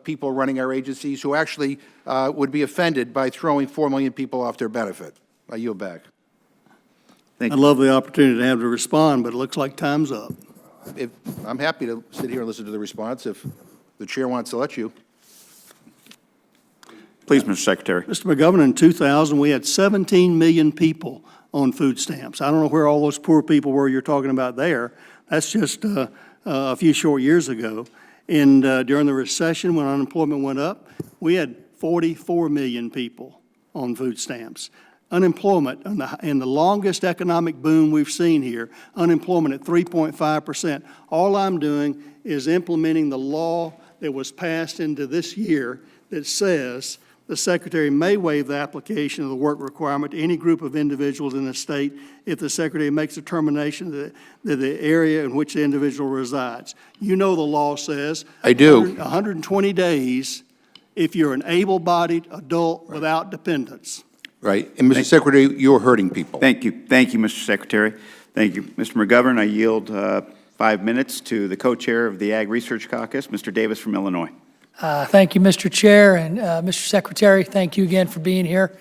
people running our agencies who actually would be offended by throwing 4 million people off their benefit. I yield back. I'd love the opportunity to have to respond, but it looks like time's up. I'm happy to sit here and listen to the response if the chair wants to let you. Please, Mr. Secretary. Mr. McGovern, in 2000, we had 17 million people on food stamps. I don't know where all those poor people were you're talking about there. That's just a few short years ago. And during the recession, when unemployment went up, we had 44 million people on food stamps. Unemployment, in the longest economic boom we've seen here, unemployment at 3.5%. All I'm doing is implementing the law that was passed into this year that says the Secretary may waive the application of the work requirement to any group of individuals in the state if the Secretary makes a determination that the area in which the individual resides. You know the law says. I do. 120 days if you're an able-bodied adult without dependents. right? And Mr. Secretary, you're hurting people. Thank you, Mr. Secretary. Thank you. Mr. McGovern, I yield 5 minutes to the co-chair of the Ag Research Caucus, Mr. Davis from Illinois. Thank you, Mr. Chair, and Mr. Secretary, thank you again for being here.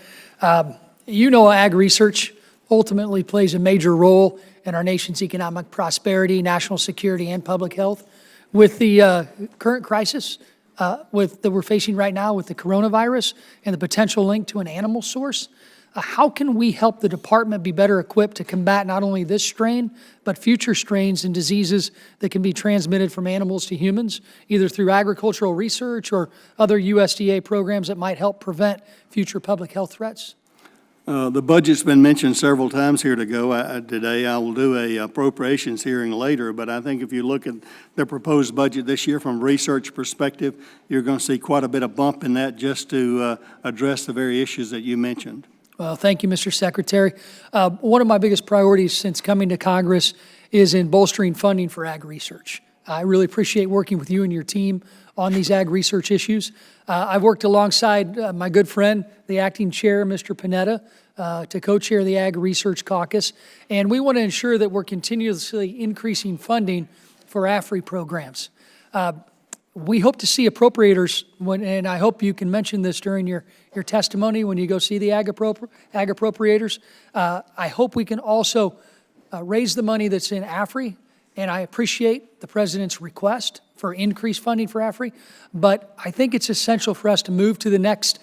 You know, ag research ultimately plays a major role in our nation's economic prosperity, national security, and public health. With the current crisis that we're facing right now with the coronavirus and the potential link to an animal source, how can we help the department be better equipped to combat not only this strain, but future strains and diseases that can be transmitted from animals to humans, either through agricultural research or other USDA programs that might help prevent future public health threats? The budget's been mentioned several times here today. I will do a appropriations hearing later, but I think if you look at the proposed budget this year from a research perspective, you're going to see quite a bit of bump in that just to address the very issues that you mentioned. Well, thank you, Mr. Secretary. One of my biggest priorities since coming to Congress is in bolstering funding for ag research. I really appreciate working with you and your team on these ag research issues. I've worked alongside my good friend, the acting chair, Mr. Panetta, to co-chair the Ag Research Caucus, and we want to ensure that we're continuously increasing funding for AFRI programs. We hope to see appropriators, and I hope you can mention this during your testimony when you go see the ag appropriators. I hope we can also raise the money that's in AFRI, and I appreciate the President's request for increased funding for AFRI, but I think it's essential for us to move to the next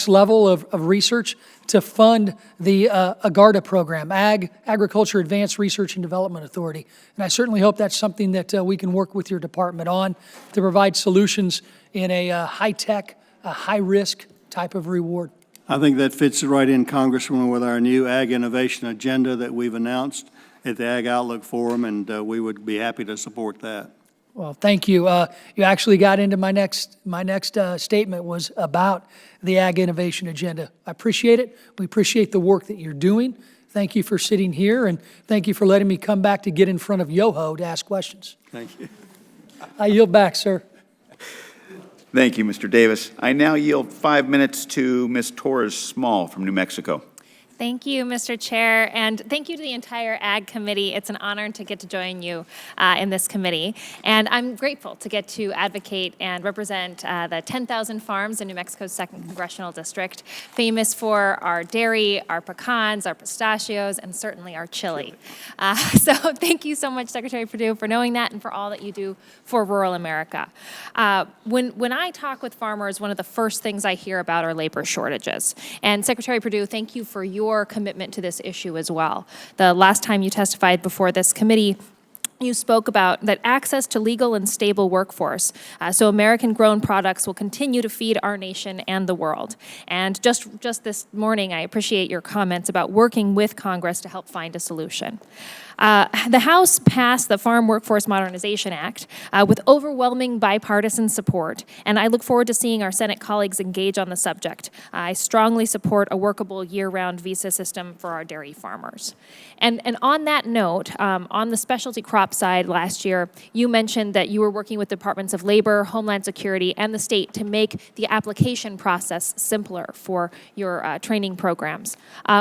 level of research to fund the AGARDA program, Agriculture Advanced Research and Development Authority. And I certainly hope that's something that we can work with your department on to provide solutions in a high-tech, high-risk type of reward. I think that fits right in, Congresswoman, with our new Ag Innovation Agenda that we've announced at the Ag Outlook Forum, and we would be happy to support that. Well, thank you. You actually got into my next statement was about the Ag Innovation Agenda. I appreciate it. We appreciate the work that you're doing. Thank you for sitting here, and thank you for letting me come back to get in front of Yoho to ask questions. Thank you. I yield back, sir. Thank you, Mr. Davis. I now yield 5 minutes to Ms. Torres Small from New Mexico. Thank you, Mr. Chair, and thank you to the entire Ag Committee. It's an honor to get to join you in this committee, and I'm grateful to get to advocate and represent the 10,000 farms in New Mexico's 2nd Congressional District, famous for our dairy, our pecans, our pistachios, and certainly our chili. So thank you so much, Secretary Perdue, for knowing that and for all that you do for rural America. When I talk with farmers, one of the first things I hear about are labor shortages. And Secretary Perdue, thank you for your commitment to this issue as well. The last time you testified before this committee, you spoke about that access to legal and stable workforce, so American-grown products will continue to feed our nation and the world. And just this morning, I appreciate your comments about working with Congress to help find a solution. The House passed the Farm Workforce Modernization Act with overwhelming bipartisan support, and I look forward to seeing our Senate colleagues engage on the subject. I strongly support a workable year-round visa system for our dairy farmers. And on that note, on the specialty crop side last year, you mentioned that you were working with Departments of Labor, Homeland Security, and the state to make the application process simpler for your training programs.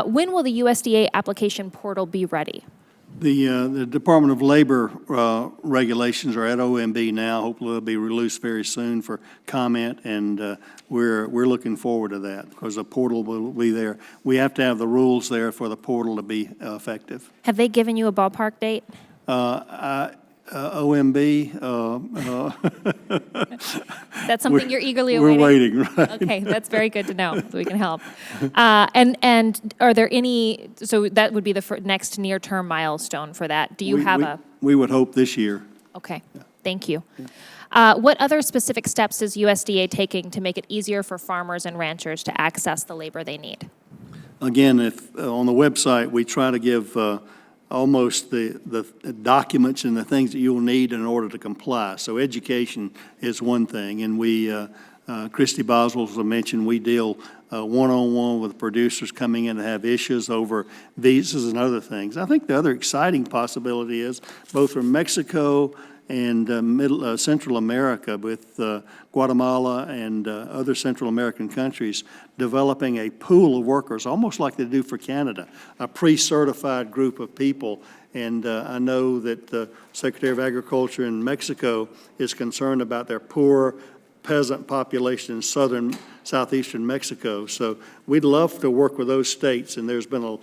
When will the USDA application portal be ready? The Department of Labor regulations are at OMB now. Hopefully they'll be released very soon for comment, and we're looking forward to that because the portal will be there. We have to have the rules there for the portal to be effective. Have they given you a ballpark date? OMB. That's something you're eagerly awaiting? We're waiting, right? Okay, that's very good to know, so we can help. And are there any, so that would be the next near-term milestone for that. Do you have a? We would hope this year. Okay, thank you. What other specific steps is USDA taking to make it easier for farmers and ranchers to access the labor they need? Again, if on the website, we try to give almost the documents and the things that you'll need in order to comply. So education is one thing, and we, Christy Boswell, as I mentioned, we deal one-on-one with producers coming in to have issues over visas and other things. I think the other exciting possibility is both from Mexico and Central America, with Guatemala and other Central American countries, developing a pool of workers, almost like they do for Canada, a pre-certified group of people. And I know that the Secretary of Agriculture in Mexico is concerned about their poor peasant population in southeastern Mexico. So we'd love to work with those states, and there's been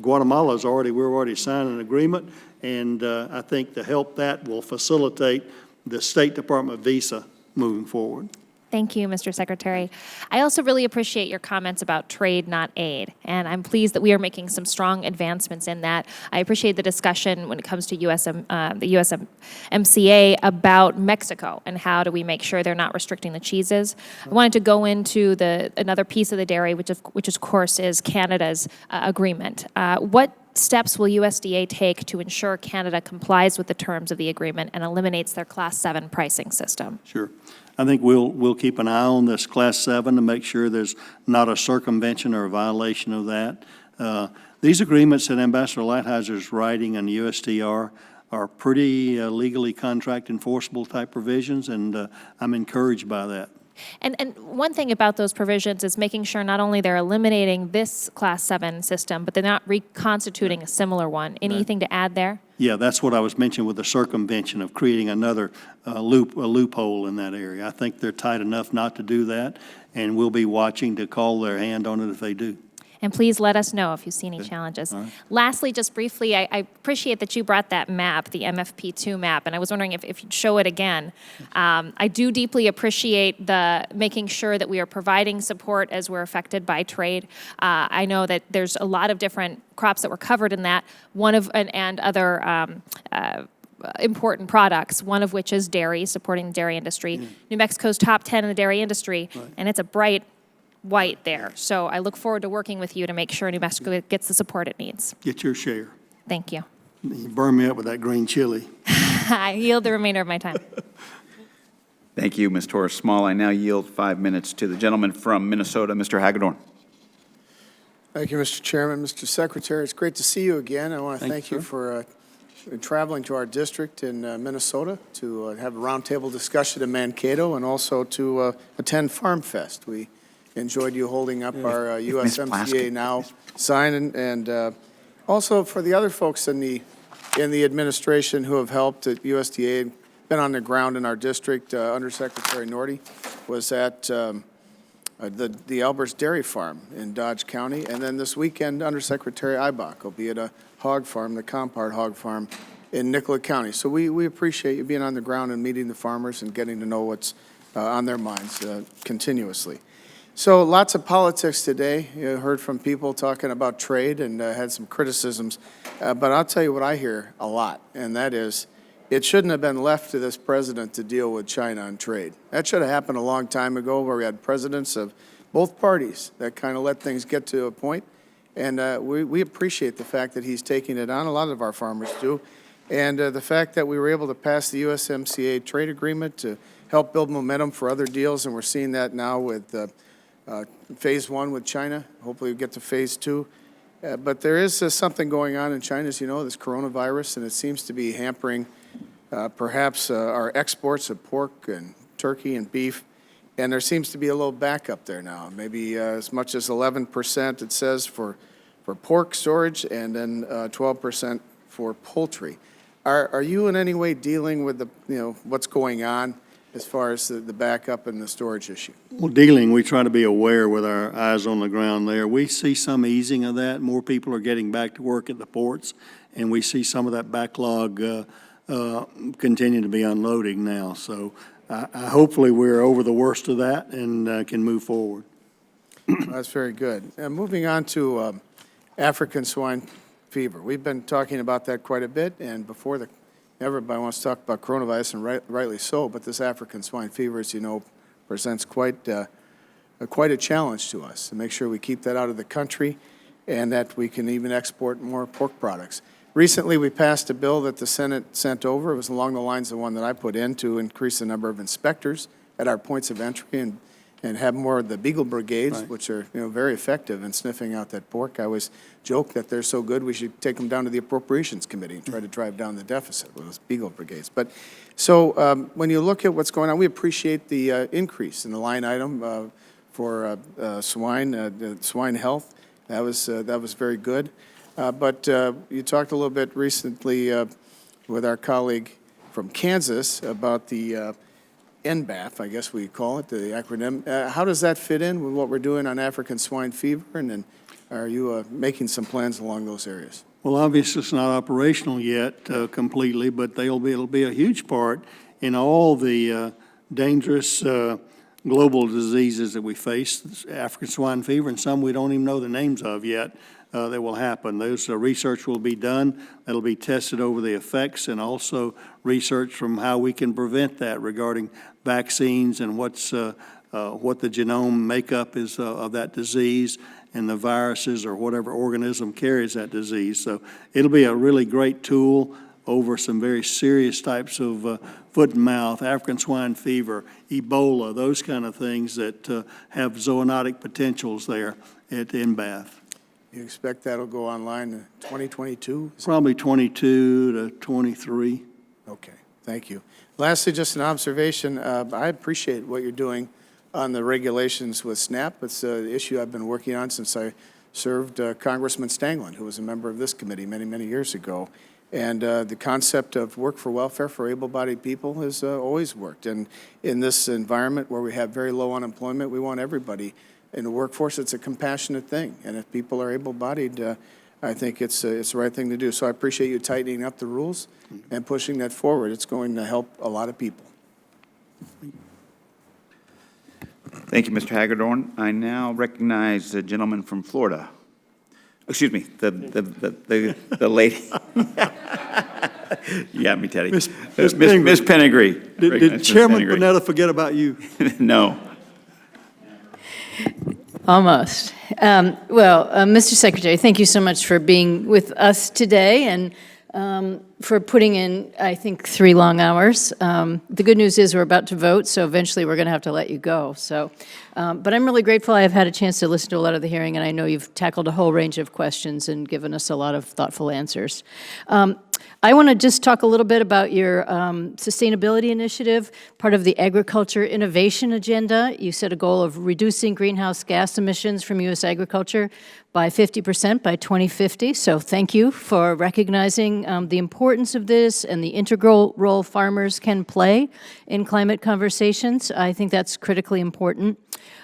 Guatemala's we're already signed an agreement, and I think to help that will facilitate the State Department visa moving forward. Thank you, Mr. Secretary. I also really appreciate your comments about trade, not aid, and I'm pleased that we are making some strong advancements in that. I appreciate the discussion when it comes to the USMCA about Mexico and how do we make sure they're not restricting the cheeses. I wanted to go into another piece of the dairy, which of course is Canada's agreement. What steps will USDA take to ensure Canada complies with the terms of the agreement and eliminates their Class 7 pricing system? Sure. I think we'll keep an eye on this Class 7 to make sure there's not a circumvention or a violation of that. These agreements that Ambassador Lighthizer writing on the USTR are pretty legally contract enforceable type provisions, and I'm encouraged by that. And one thing about those provisions is making sure not only they're eliminating this Class 7 system, but they're not reconstituting a similar one. Anything to add there? Yeah, that's what I was mentioning with the circumvention of creating another loophole in that area. I think they're tight enough not to do that, and we'll be watching to call their hand on it if they do. And please let us know if you see any challenges. Right. Lastly, just briefly, I appreciate that you brought that map, the MFP2 map, and I was wondering if you'd show it again. I do deeply appreciate the making sure that we are providing support as we're affected by trade. I know that there's a lot of different crops that were covered in that, and other important products, one of which is dairy, supporting the dairy industry. New Mexico's top 10 in the dairy industry, and it's a bright white there. So I look forward to working with you to make sure New Mexico gets the support it needs. Get your share. Thank you. You burn me up with that green chili. I yield the remainder of my time. Thank you, Ms. Torres Small. I now yield 5 minutes to the gentleman from Minnesota, Mr. Hagedorn. Thank you, Mr. Chairman. Mr. Secretary, it's great to see you again. I want to thank you for traveling to our district in Minnesota to have a roundtable discussion in Mankato and also to attend Farm Fest. We enjoyed you holding up our USMCA Now sign, and also for the other folks in the administration who have helped at USDA and been on the ground in our district. Undersecretary Norty was at the Alberts Dairy Farm in Dodge County, and then this weekend Undersecretary Eibach will be at a hog farm, the Compart Hog Farm in Nicollet County. So we appreciate you being on the ground and meeting the farmers and getting to know what's on their minds continuously. So lots of politics today. You heard from people talking about trade and had some criticisms. But I'll tell you what I hear a lot, and that is it shouldn't have been left to this president to deal with China on trade. That should have happened a long time ago, where we had presidents of both parties that kind of let things get to a point. And we appreciate the fact that he's taking it on. A lot of our farmers do. And the fact that we were able to pass the USMCA trade agreement to help build momentum for other deals, and we're seeing that now with phase 1 with China. Hopefully we get to phase 2. But there is something going on in China, as you know, this coronavirus, and it seems to be hampering perhaps our exports of pork and turkey and beef. And there seems to be a little backup there now, maybe as much as 11% it says for pork storage, and then 12% for poultry. Are you in any way dealing with what's going on as far as the backup and the storage issue? Well, we try to be aware with our eyes on the ground there. We see some easing of that. More people are getting back to work at the ports, and we see some of that backlog continue to be unloading now. So hopefully we're over the worst of that and can move forward. That's very good. Moving on to African swine fever. We've been talking about that quite a bit, and before everybody wants to talk about coronavirus, and rightly so, but this African swine fever, as you know, presents quite a challenge to us to make sure we keep that out of the country and that we can even export more pork products. Recently, we passed a bill that the Senate sent over. It was along the lines of one that I put in to increase the number of inspectors at our points of entry and and have more of the beagle brigades, which are, very effective in sniffing out that pork. I always joke that they're so good, we should take them down to the Appropriations Committee and try to drive down the deficit with those beagle brigades. But, so when you look at what's going on, we appreciate the increase in the line item for swine health. That was very good. But you talked a little bit recently with our colleague from Kansas about the NBAF, I guess we call it, the acronym. How does that fit in with what we're doing on African swine fever? And then are you making some plans along those areas? Well, obviously, it's not operational yet completely, but it'll be a huge part in all the dangerous global diseases that we face, African swine fever, and some we don't even know the names of yet. That will happen. Those research will be done. That'll be tested over the effects, and also research from how we can prevent that regarding vaccines and what the genome makeup is of that disease and the viruses or whatever organism carries that disease. So it'll be a really great tool over some very serious types of foot and mouth, African swine fever, Ebola, those kind of things that have zoonotic potentials there at NBAF. You expect that'll go online in 2022? Probably 22 to 23. Okay, thank you. Lastly, just an observation. I appreciate what you're doing on the regulations with SNAP. It's an issue I've been working on since I served Congressman Stanglin, who was a member of this committee many, many years ago. And the concept of work for welfare for able-bodied people has always worked. And in this environment where we have very low unemployment, we want everybody in the workforce. It's a compassionate thing. And if people are able-bodied, I think it's the right thing to do. So I appreciate you tightening up the rules and pushing that forward. It's going to help a lot of people. Thank you, Mr. Hagedorn. I now recognize the gentleman from Florida. Excuse me, the lady. You got me, Teddy. Miss Penegry. Did Chairman Panetta forget about you? No. Almost. Mr. Secretary, thank you so much for being with us today and for putting in, I think, 3 long hours. The good news is we're about to vote, so eventually we're going to have to let you go. So, but I'm really grateful I've had a chance to listen to a lot of the hearing, and I know you've tackled a whole range of questions and given us a lot of thoughtful answers. I want to just talk a little bit about your sustainability initiative, part of the agriculture innovation agenda. You set a goal of reducing greenhouse gas emissions from U.S. agriculture by 50% by 2050. So thank you for recognizing the importance of this and the integral role farmers can play in climate conversations. I think that's critically important.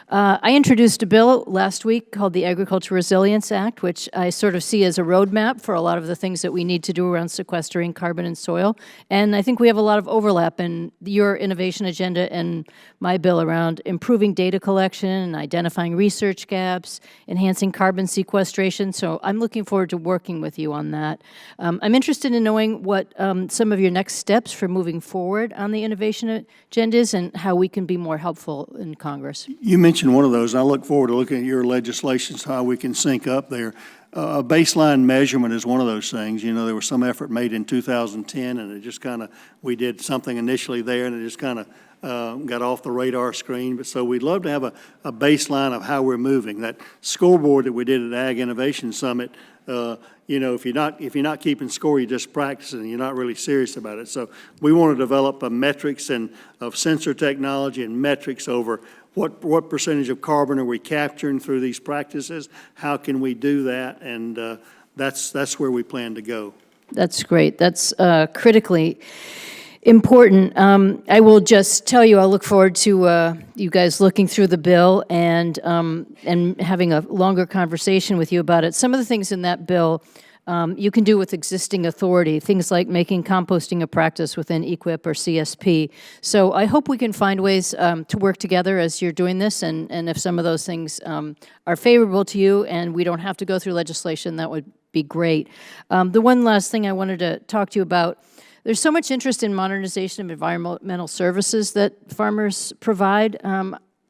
I introduced a bill last week called the Agriculture Resilience Act, which I sort of see as a roadmap for a lot of the things that we need to do around sequestering carbon in soil. And I think we have a lot of overlap in your innovation agenda and my bill around improving data collection and identifying research gaps, enhancing carbon sequestration. So I'm looking forward to working with you on that. I'm interested in knowing what some of your next steps for moving forward on the innovation agenda is and how we can be more helpful in Congress. You mentioned one of those, and I look forward to looking at your legislation, how we can sync up there. A baseline measurement is one of those things. You know, there was some effort made in 2010, and it just kind of, we did something initially there, and it just kind of got off the radar screen. But so we'd love to have a baseline of how we're moving. That scoreboard that we did at Ag Innovation Summit, you know, if you're not keeping score, you're just practicing, and you're not really serious about it. So we want to develop a metrics and of sensor technology and metrics over what percentage of carbon are we capturing through these practices? How can we do that? And that's where we plan to go. That's great. That's critically important. I will just tell you, I'll look forward to you guys looking through the bill and having a longer conversation with you about it. Some of the things in that bill you can do with existing authority, things like making composting a practice within EQIP or CSP. So I hope we can find ways to work together as you're doing this, and if some of those things are favorable to you and we don't have to go through legislation, that would be great. The one last thing I wanted to talk to you about, there's so much interest in modernization of environmental services that farmers provide.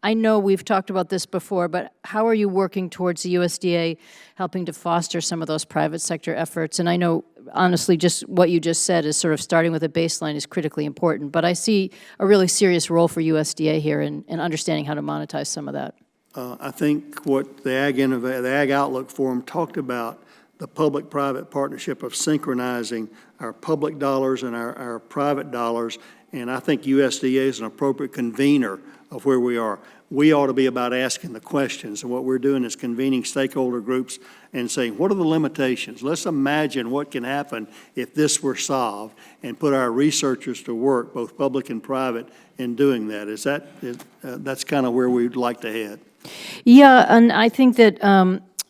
I know we've talked about this before, but how are you working towards the USDA helping to foster some of those private sector efforts? And I know honestly, just what you just said is sort of starting with a baseline is critically important. But I see a really serious role for USDA here in understanding how to monetize some of that. I think what the Ag Outlook Forum talked about, the public-private partnership of synchronizing our public dollars and our private dollars, and I think USDA is an appropriate convener of where we are. We ought to be about asking the questions, and what we're doing is convening stakeholder groups and saying, what are the limitations? Let's imagine what can happen if this were solved, and put our researchers to work, both public and private, in doing that. That's kind of where we'd like to head. Yeah, and I think that,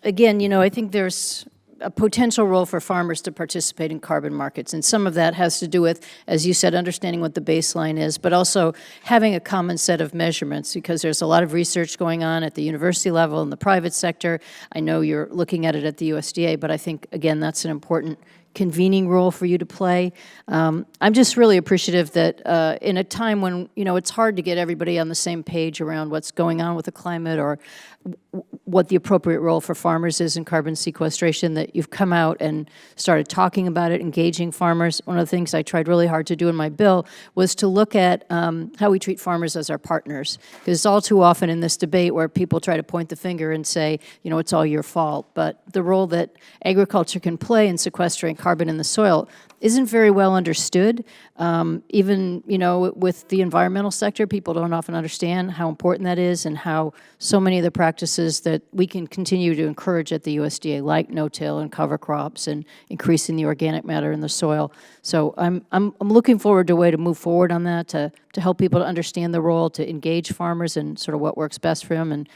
again, I think there's a potential role for farmers to participate in carbon markets, and some of that has to do with, as you said, understanding what the baseline is, but also having a common set of measurements, because there's a lot of research going on at the university level and the private sector. I know you're looking at it at the USDA, but I think, again, that's an important convening role for you to play. I'm just really appreciative that in a time when, it's hard to get everybody on the same page around what's going on with the climate or what the appropriate role for farmers is in carbon sequestration, that you've come out and started talking about it, engaging farmers. One of the things I tried really hard to do in my bill was to look at how we treat farmers as our partners. Because it's all too often in this debate where people try to point the finger and say, it's all your fault. But the role that agriculture can play in sequestering carbon in the soil isn't very well understood. Even, with the environmental sector, people don't often understand how important that is and how so many of the practices that we can continue to encourage at the USDA, like no-till and cover crops and increasing the organic matter in the soil. So I'm looking forward to a way to move forward on that, to help people to understand the role, to engage farmers and sort of what works best for them. And,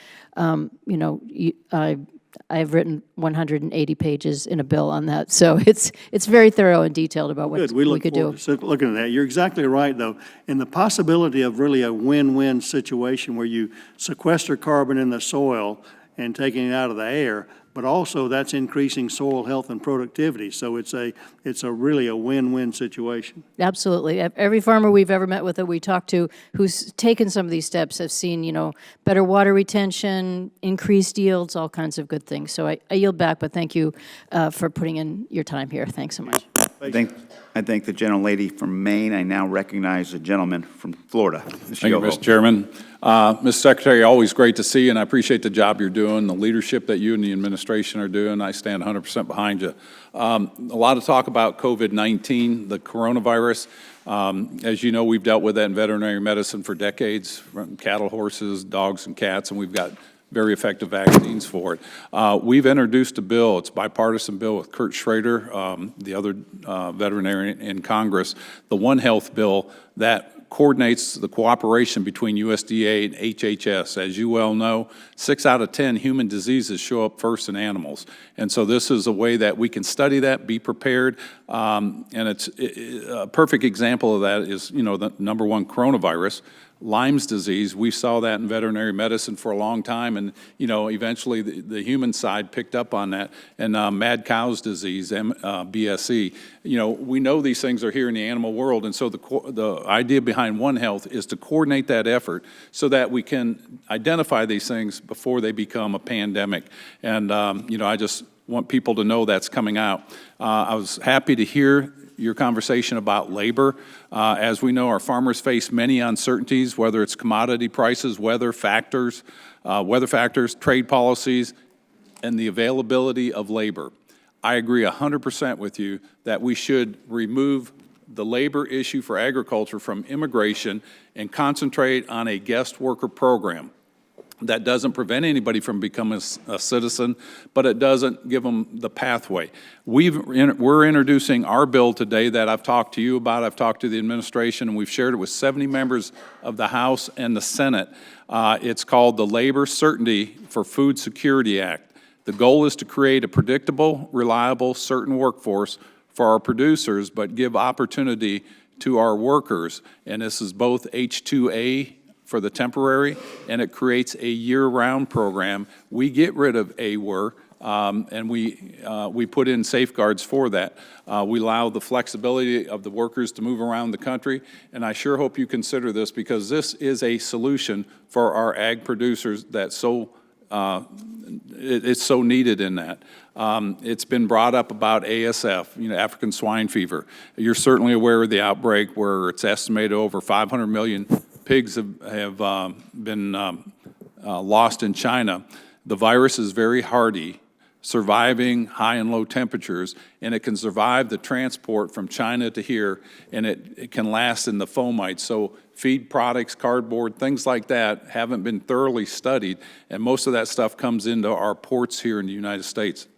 I've written 180 pages in a bill on that, so it's very thorough and detailed about what we could do. Good. Looking at that. You're exactly right, though. And the possibility of really a win-win situation where you sequester carbon in the soil and taking it out of the air, but also that's increasing soil health and productivity. So it's really a win-win situation. Absolutely. Every farmer we've ever met with that we talked to who's taken some of these steps have seen, better water retention, increased yields, all kinds of good things. So I yield back, but thank you for putting in your time here. Thanks so much. I thank the gentlelady from Maine. I now recognize the gentleman from Florida. Thank you, Mr. Chairman. Mr. Secretary, always great to see you, and I appreciate the job you're doing, the leadership that you and the administration are doing. I stand 100% behind you. A lot of talk about COVID-19, the coronavirus. As you know, we've dealt with that in veterinary medicine for decades, from cattle, horses, dogs, and cats, and we've got very effective vaccines for it. We've introduced a bill, it's a bipartisan bill with Kurt Schrader, the other veterinarian in Congress, the One Health bill that coordinates the cooperation between USDA and HHS. As you well know, 6 out of 10 human diseases show up first in animals. And so this is a way that we can study that, be prepared, and it's a perfect example of that is, the #1 coronavirus. Lyme's disease, we saw that in veterinary medicine for a long time, and eventually the human side picked up on that. And mad cow's disease, BSE, we know these things are here in the animal world, and so the idea behind One Health is to coordinate that effort so that we can identify these things before they become a pandemic. And I just want people to know that's coming out. I was happy to hear your conversation about labor. As we know, our farmers face many uncertainties, whether it's commodity prices, weather factors, trade policies, and the availability of labor. I agree 100% with you that we should remove the labor issue for agriculture from immigration and concentrate on a guest worker program. That doesn't prevent anybody from becoming a citizen, but it doesn't give them the pathway. We're introducing our bill today that I've talked to you about. I've talked to the administration, and we've shared it with 70 members of the House and the Senate. It's called the Labor Certainty for Food Security Act. The goal is to create a predictable, reliable, certain workforce for our producers, but give opportunity to our workers. And this is both H-2A for the temporary, and it creates a year-round program. We get rid of AWR, and we put in safeguards for that. We allow the flexibility of the workers to move around the country, and I sure hope you consider this because this is a solution for our ag producers that so it's so needed in that. It's been brought up about ASF, African swine fever. You're certainly aware of the outbreak where it's estimated over 500 million pigs have been lost in China. The virus is very hardy, surviving high and low temperatures, and it can survive the transport from China to here, and it can last in the fomites. So feed products, cardboard, things like that haven't been thoroughly studied, and most of that stuff comes into our ports here in the United States.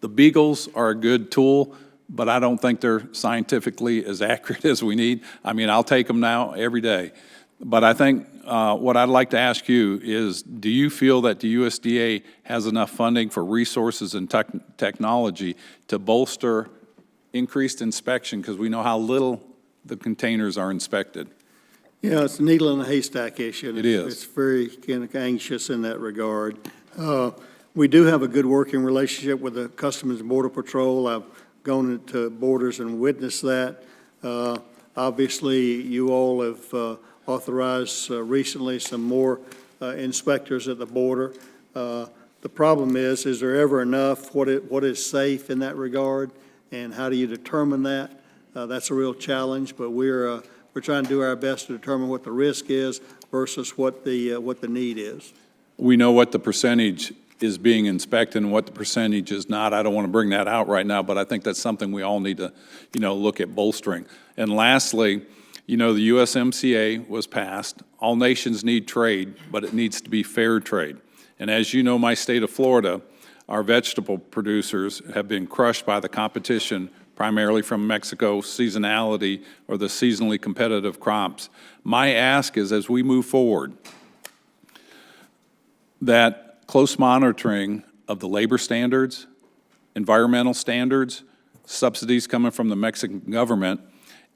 The beagles are a good tool, but I don't think they're scientifically as accurate as we need. I mean, I'll take them now every day. But I think what I'd like to ask you is, do you feel that the USDA has enough funding for resources and technology to bolster increased inspection? Because we know how little the containers are inspected. Yeah, it's a needle in a haystack issue. It is. It's very kind of anxious in that regard. We do have a good working relationship with the Customs and Border Patrol. I've gone to borders and witnessed that. Obviously, you all have authorized recently some more inspectors at the border. The problem is there ever enough? What is safe in that regard, and how do you determine that? That's a real challenge, but we're trying to do our best to determine what the risk is versus what the need is. We know what the percentage is being inspected and what the percentage is not. I don't want to bring that out right now, but I think that's something we all need to, look at bolstering. And lastly, the USMCA was passed. All nations need trade, but it needs to be fair trade. And as you know, my state of Florida, our vegetable producers have been crushed by the competition, primarily from Mexico, seasonality, or the seasonally competitive crops. My ask is, as we move forward, that close monitoring of the labor standards, environmental standards, subsidies coming from the Mexican government,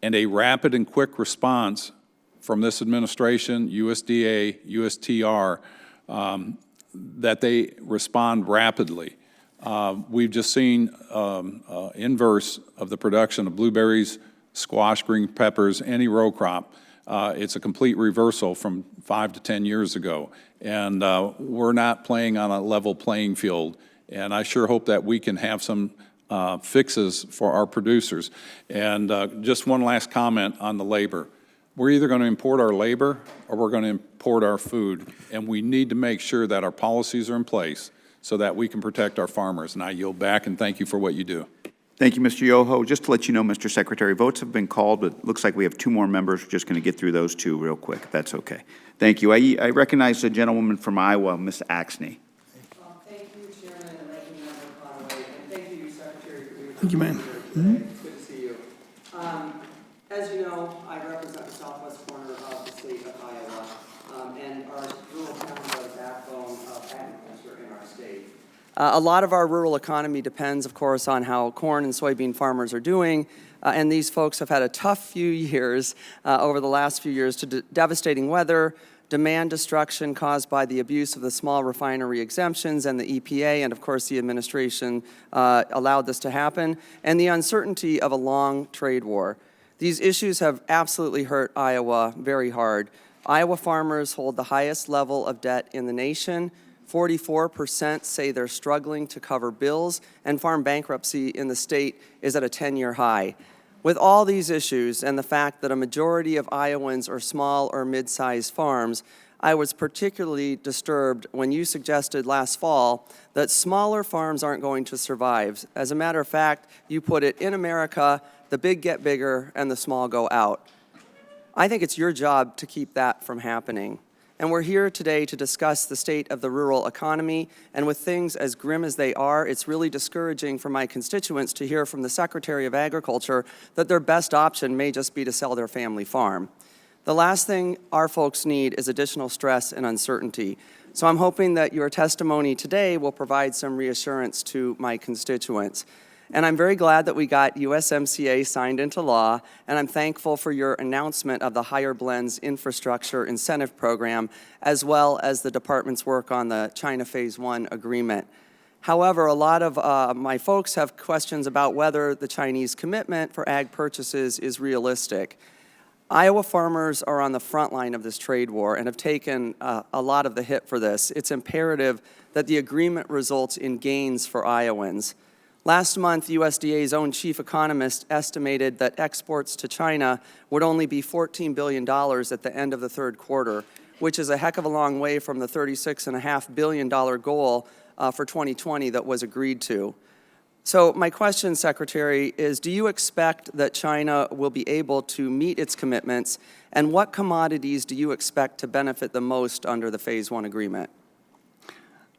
and a rapid and quick response from this administration, USDA, USTR, that they respond rapidly. We've just seen inverse of the production of blueberries, squash, green peppers, any row crop. It's a complete reversal from 5 to 10 years ago. And we're not playing on a level playing field. And I sure hope that we can have some fixes for our producers. And just one last comment on the labor. We're either going to import our labor or we're going to import our food. And we need to make sure that our policies are in place so that we can protect our farmers. And I yield back and thank you for what you do. Thank you, Mr. Yoho. Just to let you know, Mr. Secretary, votes have been called, but it looks like we have 2 more members. We're just going to get through those 2 real quick, if that's okay. Thank you. I recognize the gentlewoman from Iowa, Ms. Axney. Thank you, Chairman and Ranking Member Conway, and thank you, Secretary, for your Thank you, ma'am. It's good to see you. As you know, I represent the southwest corner of the state of Iowa, and our rural towns are the backbone of agriculture in our state. A lot of our rural economy depends, of course, on how corn and soybean farmers are doing, and these folks have had a tough few years over the last few years to devastating weather, demand destruction caused by the abuse of the small refinery exemptions and the EPA, and of course the administration allowed this to happen, and the uncertainty of a long trade war. These issues have absolutely hurt Iowa very hard. Iowa farmers hold the highest level of debt in the nation. 44% say they're struggling to cover bills, and farm bankruptcy in the state is at a 10-year high. With all these issues and the fact that a majority of Iowans are small or mid-sized farms, I was particularly disturbed when you suggested last fall that smaller farms aren't going to survive. As a matter of fact, you put it, in America, the big get bigger and the small go out. I think it's your job to keep that from happening. And we're here today to discuss the state of the rural economy, and with things as grim as they are, it's really discouraging for my constituents to hear from the Secretary of Agriculture that their best option may just be to sell their family farm. The last thing our folks need is additional stress and uncertainty. So I'm hoping that your testimony today will provide some reassurance to my constituents. And I'm very glad that we got USMCA signed into law, and I'm thankful for your announcement of the Higher Blends Infrastructure Incentive Program, as well as the department's work on the China Phase 1 agreement. However, a lot of my folks have questions about whether the Chinese commitment for ag purchases is realistic. Iowa farmers are on the front line of this trade war and have taken a lot of the hit for this. It's imperative that the agreement results in gains for Iowans. Last month, USDA's own chief economist estimated that exports to China would only be $14 billion at the end of the third quarter, which is a heck of a long way from the $36.5 billion goal for 2020 that was agreed to. So my question, Secretary, is do you expect that China will be able to meet its commitments, and what commodities do you expect to benefit the most under the Phase 1 agreement?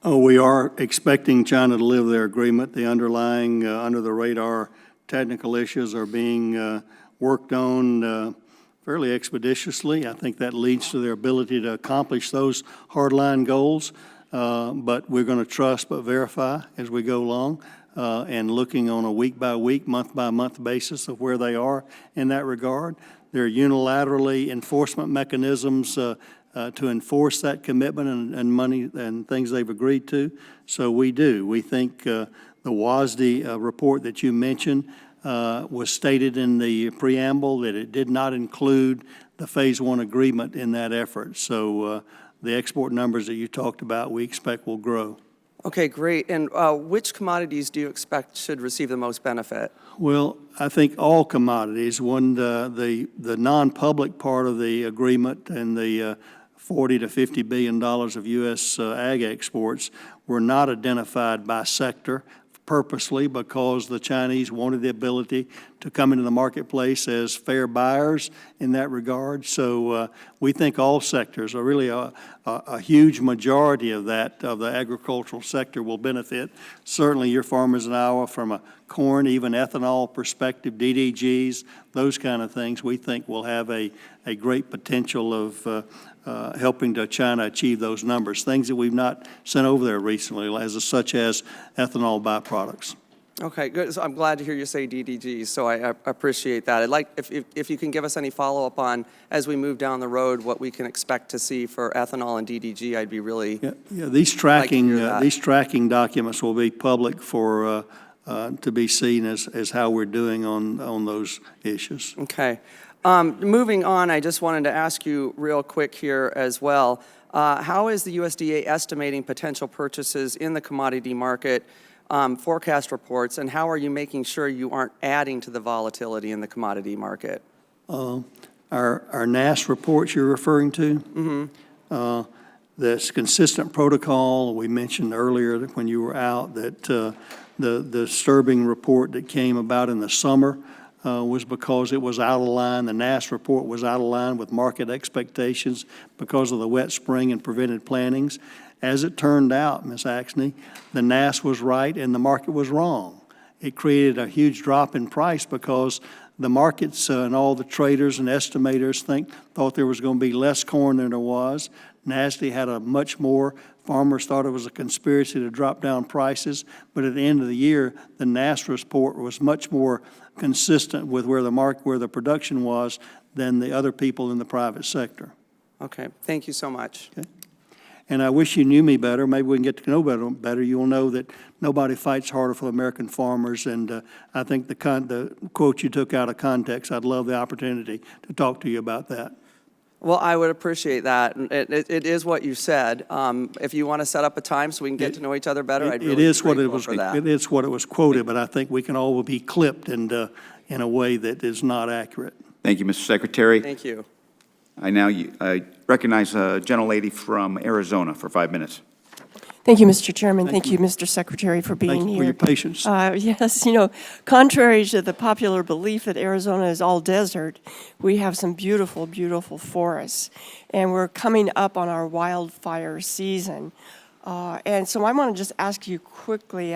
Oh, we are expecting China to live their agreement. The underlying, under-the-radar technical issues are being worked on fairly expeditiously. I think that leads to their ability to accomplish those hardline goals, but we're going to trust but verify as we go along. And looking on a week-by-week, month-by-month basis of where they are in that regard. There are unilaterally enforcement mechanisms to enforce that commitment and money and things they've agreed to. So we do. We think the Usda report that you mentioned was stated in the preamble that it did not include the Phase 1 agreement in that effort. So the export numbers that you talked about, we expect will grow. Okay, great. And which commodities do you expect should receive the most benefit? Well, I think all commodities. When the non-public part of the agreement and the $40 to $50 billion of U.S. ag exports were not identified by sector purposely because the Chinese wanted the ability to come into the marketplace as fair buyers in that regard. So we think all sectors are really a huge majority of that, of the agricultural sector will benefit. Certainly your farmers in Iowa from a corn, even ethanol perspective, DDGs, those kind of things, we think will have a great potential of helping to China achieve those numbers, things that we've not sent over there recently, such as ethanol byproducts. Okay, good. So I'm glad to hear you say DDGs, so I appreciate that. I'd like, if you can give us any follow-up on, as we move down the road, what we can expect to see for ethanol and DDG, I'd be really These tracking documents will be public for to be seen as how we're doing on those issues. Okay. Moving on, I just wanted to ask you real quick here as well. How is the USDA estimating potential purchases in the commodity market forecast reports, and how are you making sure you aren't adding to the volatility in the commodity market? Our NASS reports you're referring to? Mm-hmm. This consistent protocol we mentioned earlier when you were out, that the disturbing report that came about in the summer was because it was out of line. The NASS report was out of line with market expectations because of the wet spring and prevented plantings. As it turned out, Ms. Axney, the NASS was right and the market was wrong. It created a huge drop in price because the markets and all the traders and estimators thought there was going to be less corn than there was. NASDAQ had a much more, farmers thought it was a conspiracy to drop down prices, but at the end of the year, the NASS report was much more consistent with where the production was than the other people in the private sector. Okay, thank you so much. Okay. And I wish you knew me better. Maybe we can get to know better. You'll know that nobody fights harder for American farmers. And I think the quote you took out of context, I'd love the opportunity to talk to you about that. Well, I would appreciate that. It is what you said. If you want to set up a time so we can get to know each other better, I'd really be grateful for that. It is what it was quoted, but I think we can all be clipped and in a way that is not accurate. Thank you, Mr. Secretary. Thank you. I recognize a gentlelady from Arizona for 5 minutes. Thank you, Mr. Chairman. Thank you, Mr. Secretary, for being here. Thank you for your patience. Yes, contrary to the popular belief that Arizona is all desert, we have some beautiful, beautiful forests. And we're coming up on our wildfire season. And so I want to just ask you quickly,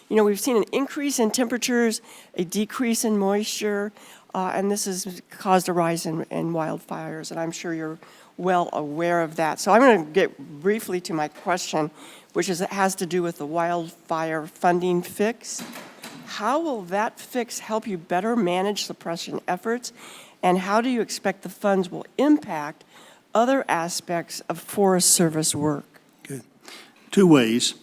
we've seen an increase in temperatures, a decrease in moisture, and this has caused a rise in wildfires, and I'm sure you're well aware of that. So I'm going to get briefly to my question, which has to do with the wildfire funding fix. How will that fix help you better manage suppression efforts, and how do you expect the funds will impact other aspects of Forest Service work? Good. Two ways.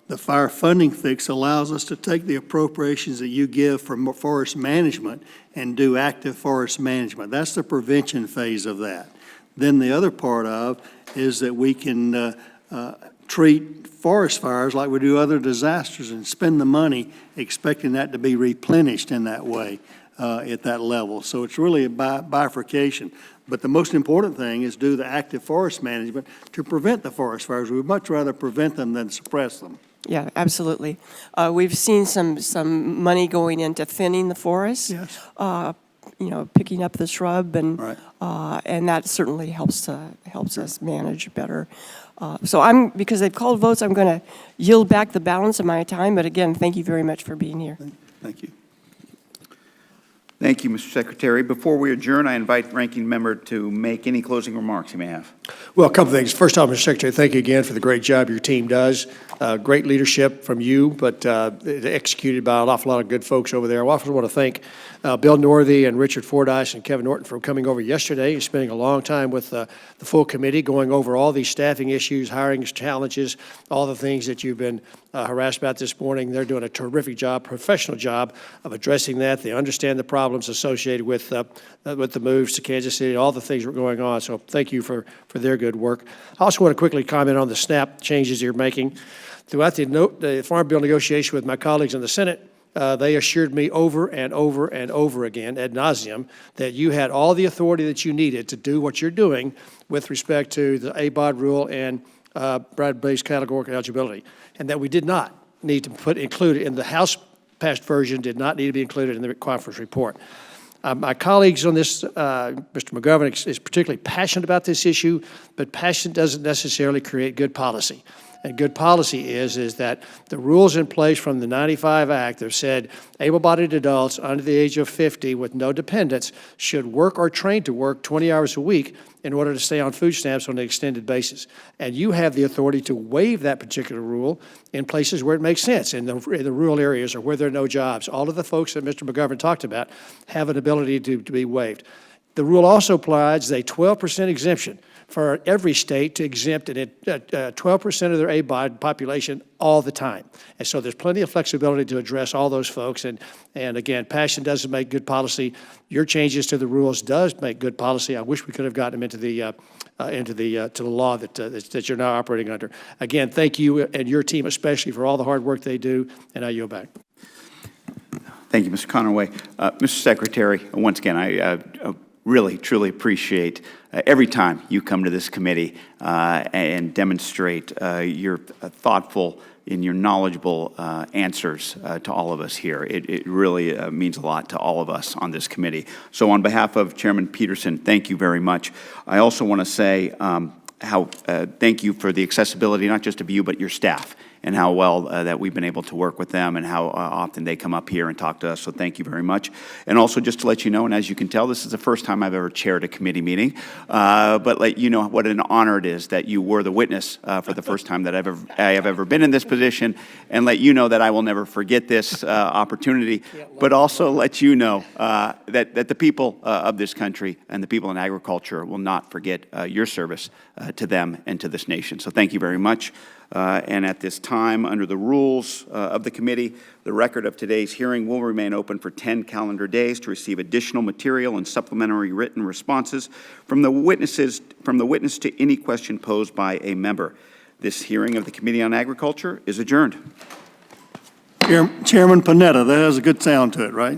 The fire funding fix allows us to take the appropriations that you give for forest management and do active forest management. That's the prevention phase of that. Then the other part of is that we can treat forest fires like we do other disasters and spend the money expecting that to be replenished in that way at that level. So it's really a bifurcation. But the most important thing is do the active forest management to prevent the forest fires. We'd much rather prevent them than suppress them. Yeah, absolutely. We've seen some money going into thinning the forest. Yes. Picking up the shrub, and that certainly helps us manage better. So because they've called votes, I'm going to yield back the balance of my time. But again, thank you very much for being here. Thank you. Thank you, Mr. Secretary. Before we adjourn, I invite Ranking Member to make any closing remarks he may have. Well, a couple things. First off, Mr. Secretary, thank you again for the great job your team does. Great leadership from you, but executed by an awful lot of good folks over there. I also want to thank Bill Northey and Richard Fordyce and Kevin Norton for coming over yesterday and spending a long time with the full committee going over all these staffing issues, hiring challenges, all the things that you've been harassed about this morning. They're doing a terrific job, professional job of addressing that. They understand the problems associated with the moves to Kansas City, all the things that are going on. So thank you for their good work. I also want to quickly comment on the SNAP changes you're making. Throughout the Farm Bill negotiation with my colleagues in the Senate, they assured me over and over and over again, ad nauseum, that you had all the authority that you needed to do what you're doing with respect to the ABOD rule and broad-based categorical eligibility, and that we did not need to include it in the House-passed version, did not need to be included in the conference report. My colleagues on this, Mr. McGovern is particularly passionate about this issue, but passion doesn't necessarily create good policy. And good policy is that the rules in place from the 95 Act have said able-bodied adults under the age of 50 with no dependents should work or train to work 20 hours a week in order to stay on food stamps on an extended basis. And you have the authority to waive that particular rule in places where it makes sense, in the rural areas or where there are no jobs. All of the folks that Mr. McGovern talked about have an ability to be waived. The rule also provides a 12% exemption for every state to exempt 12% of their ABOD population all the time. And so there's plenty of flexibility to address all those folks. And again, passion doesn't make good policy. Your changes to the rules does make good policy. I wish we could have gotten them into the law that you're now operating under. Again, thank you and your team especially for all the hard work they do, and I yield back. Thank you, Mr. Conaway. Mr. Secretary, once again, I really, truly appreciate every time you come to this committee and demonstrate your thoughtful and your knowledgeable answers to all of us here. It really means a lot to all of us on this committee. So on behalf of Chairman Peterson, thank you very much. I also want to say thank you for the accessibility, not just of you, but your staff, and how well that we've been able to work with them and how often they come up here and talk to us. So thank you very much. And also just to let you know, and as you can tell, this is the first time I've ever chaired a committee meeting, but let you know what an honor it is that you were the witness for the first time that I have ever been in this position, and let you know that I will never forget this opportunity, but also let you know that the people of this country and the people in agriculture will not forget your service to them and to this nation. So thank you very much. And at this time, under the rules of the committee, the record of today's hearing will remain open for 10 calendar days to receive additional material and supplementary written responses from the witness to any question posed by a member. This hearing of the Committee on Agriculture is adjourned. Chairman Panetta, that has a good sound to it, right?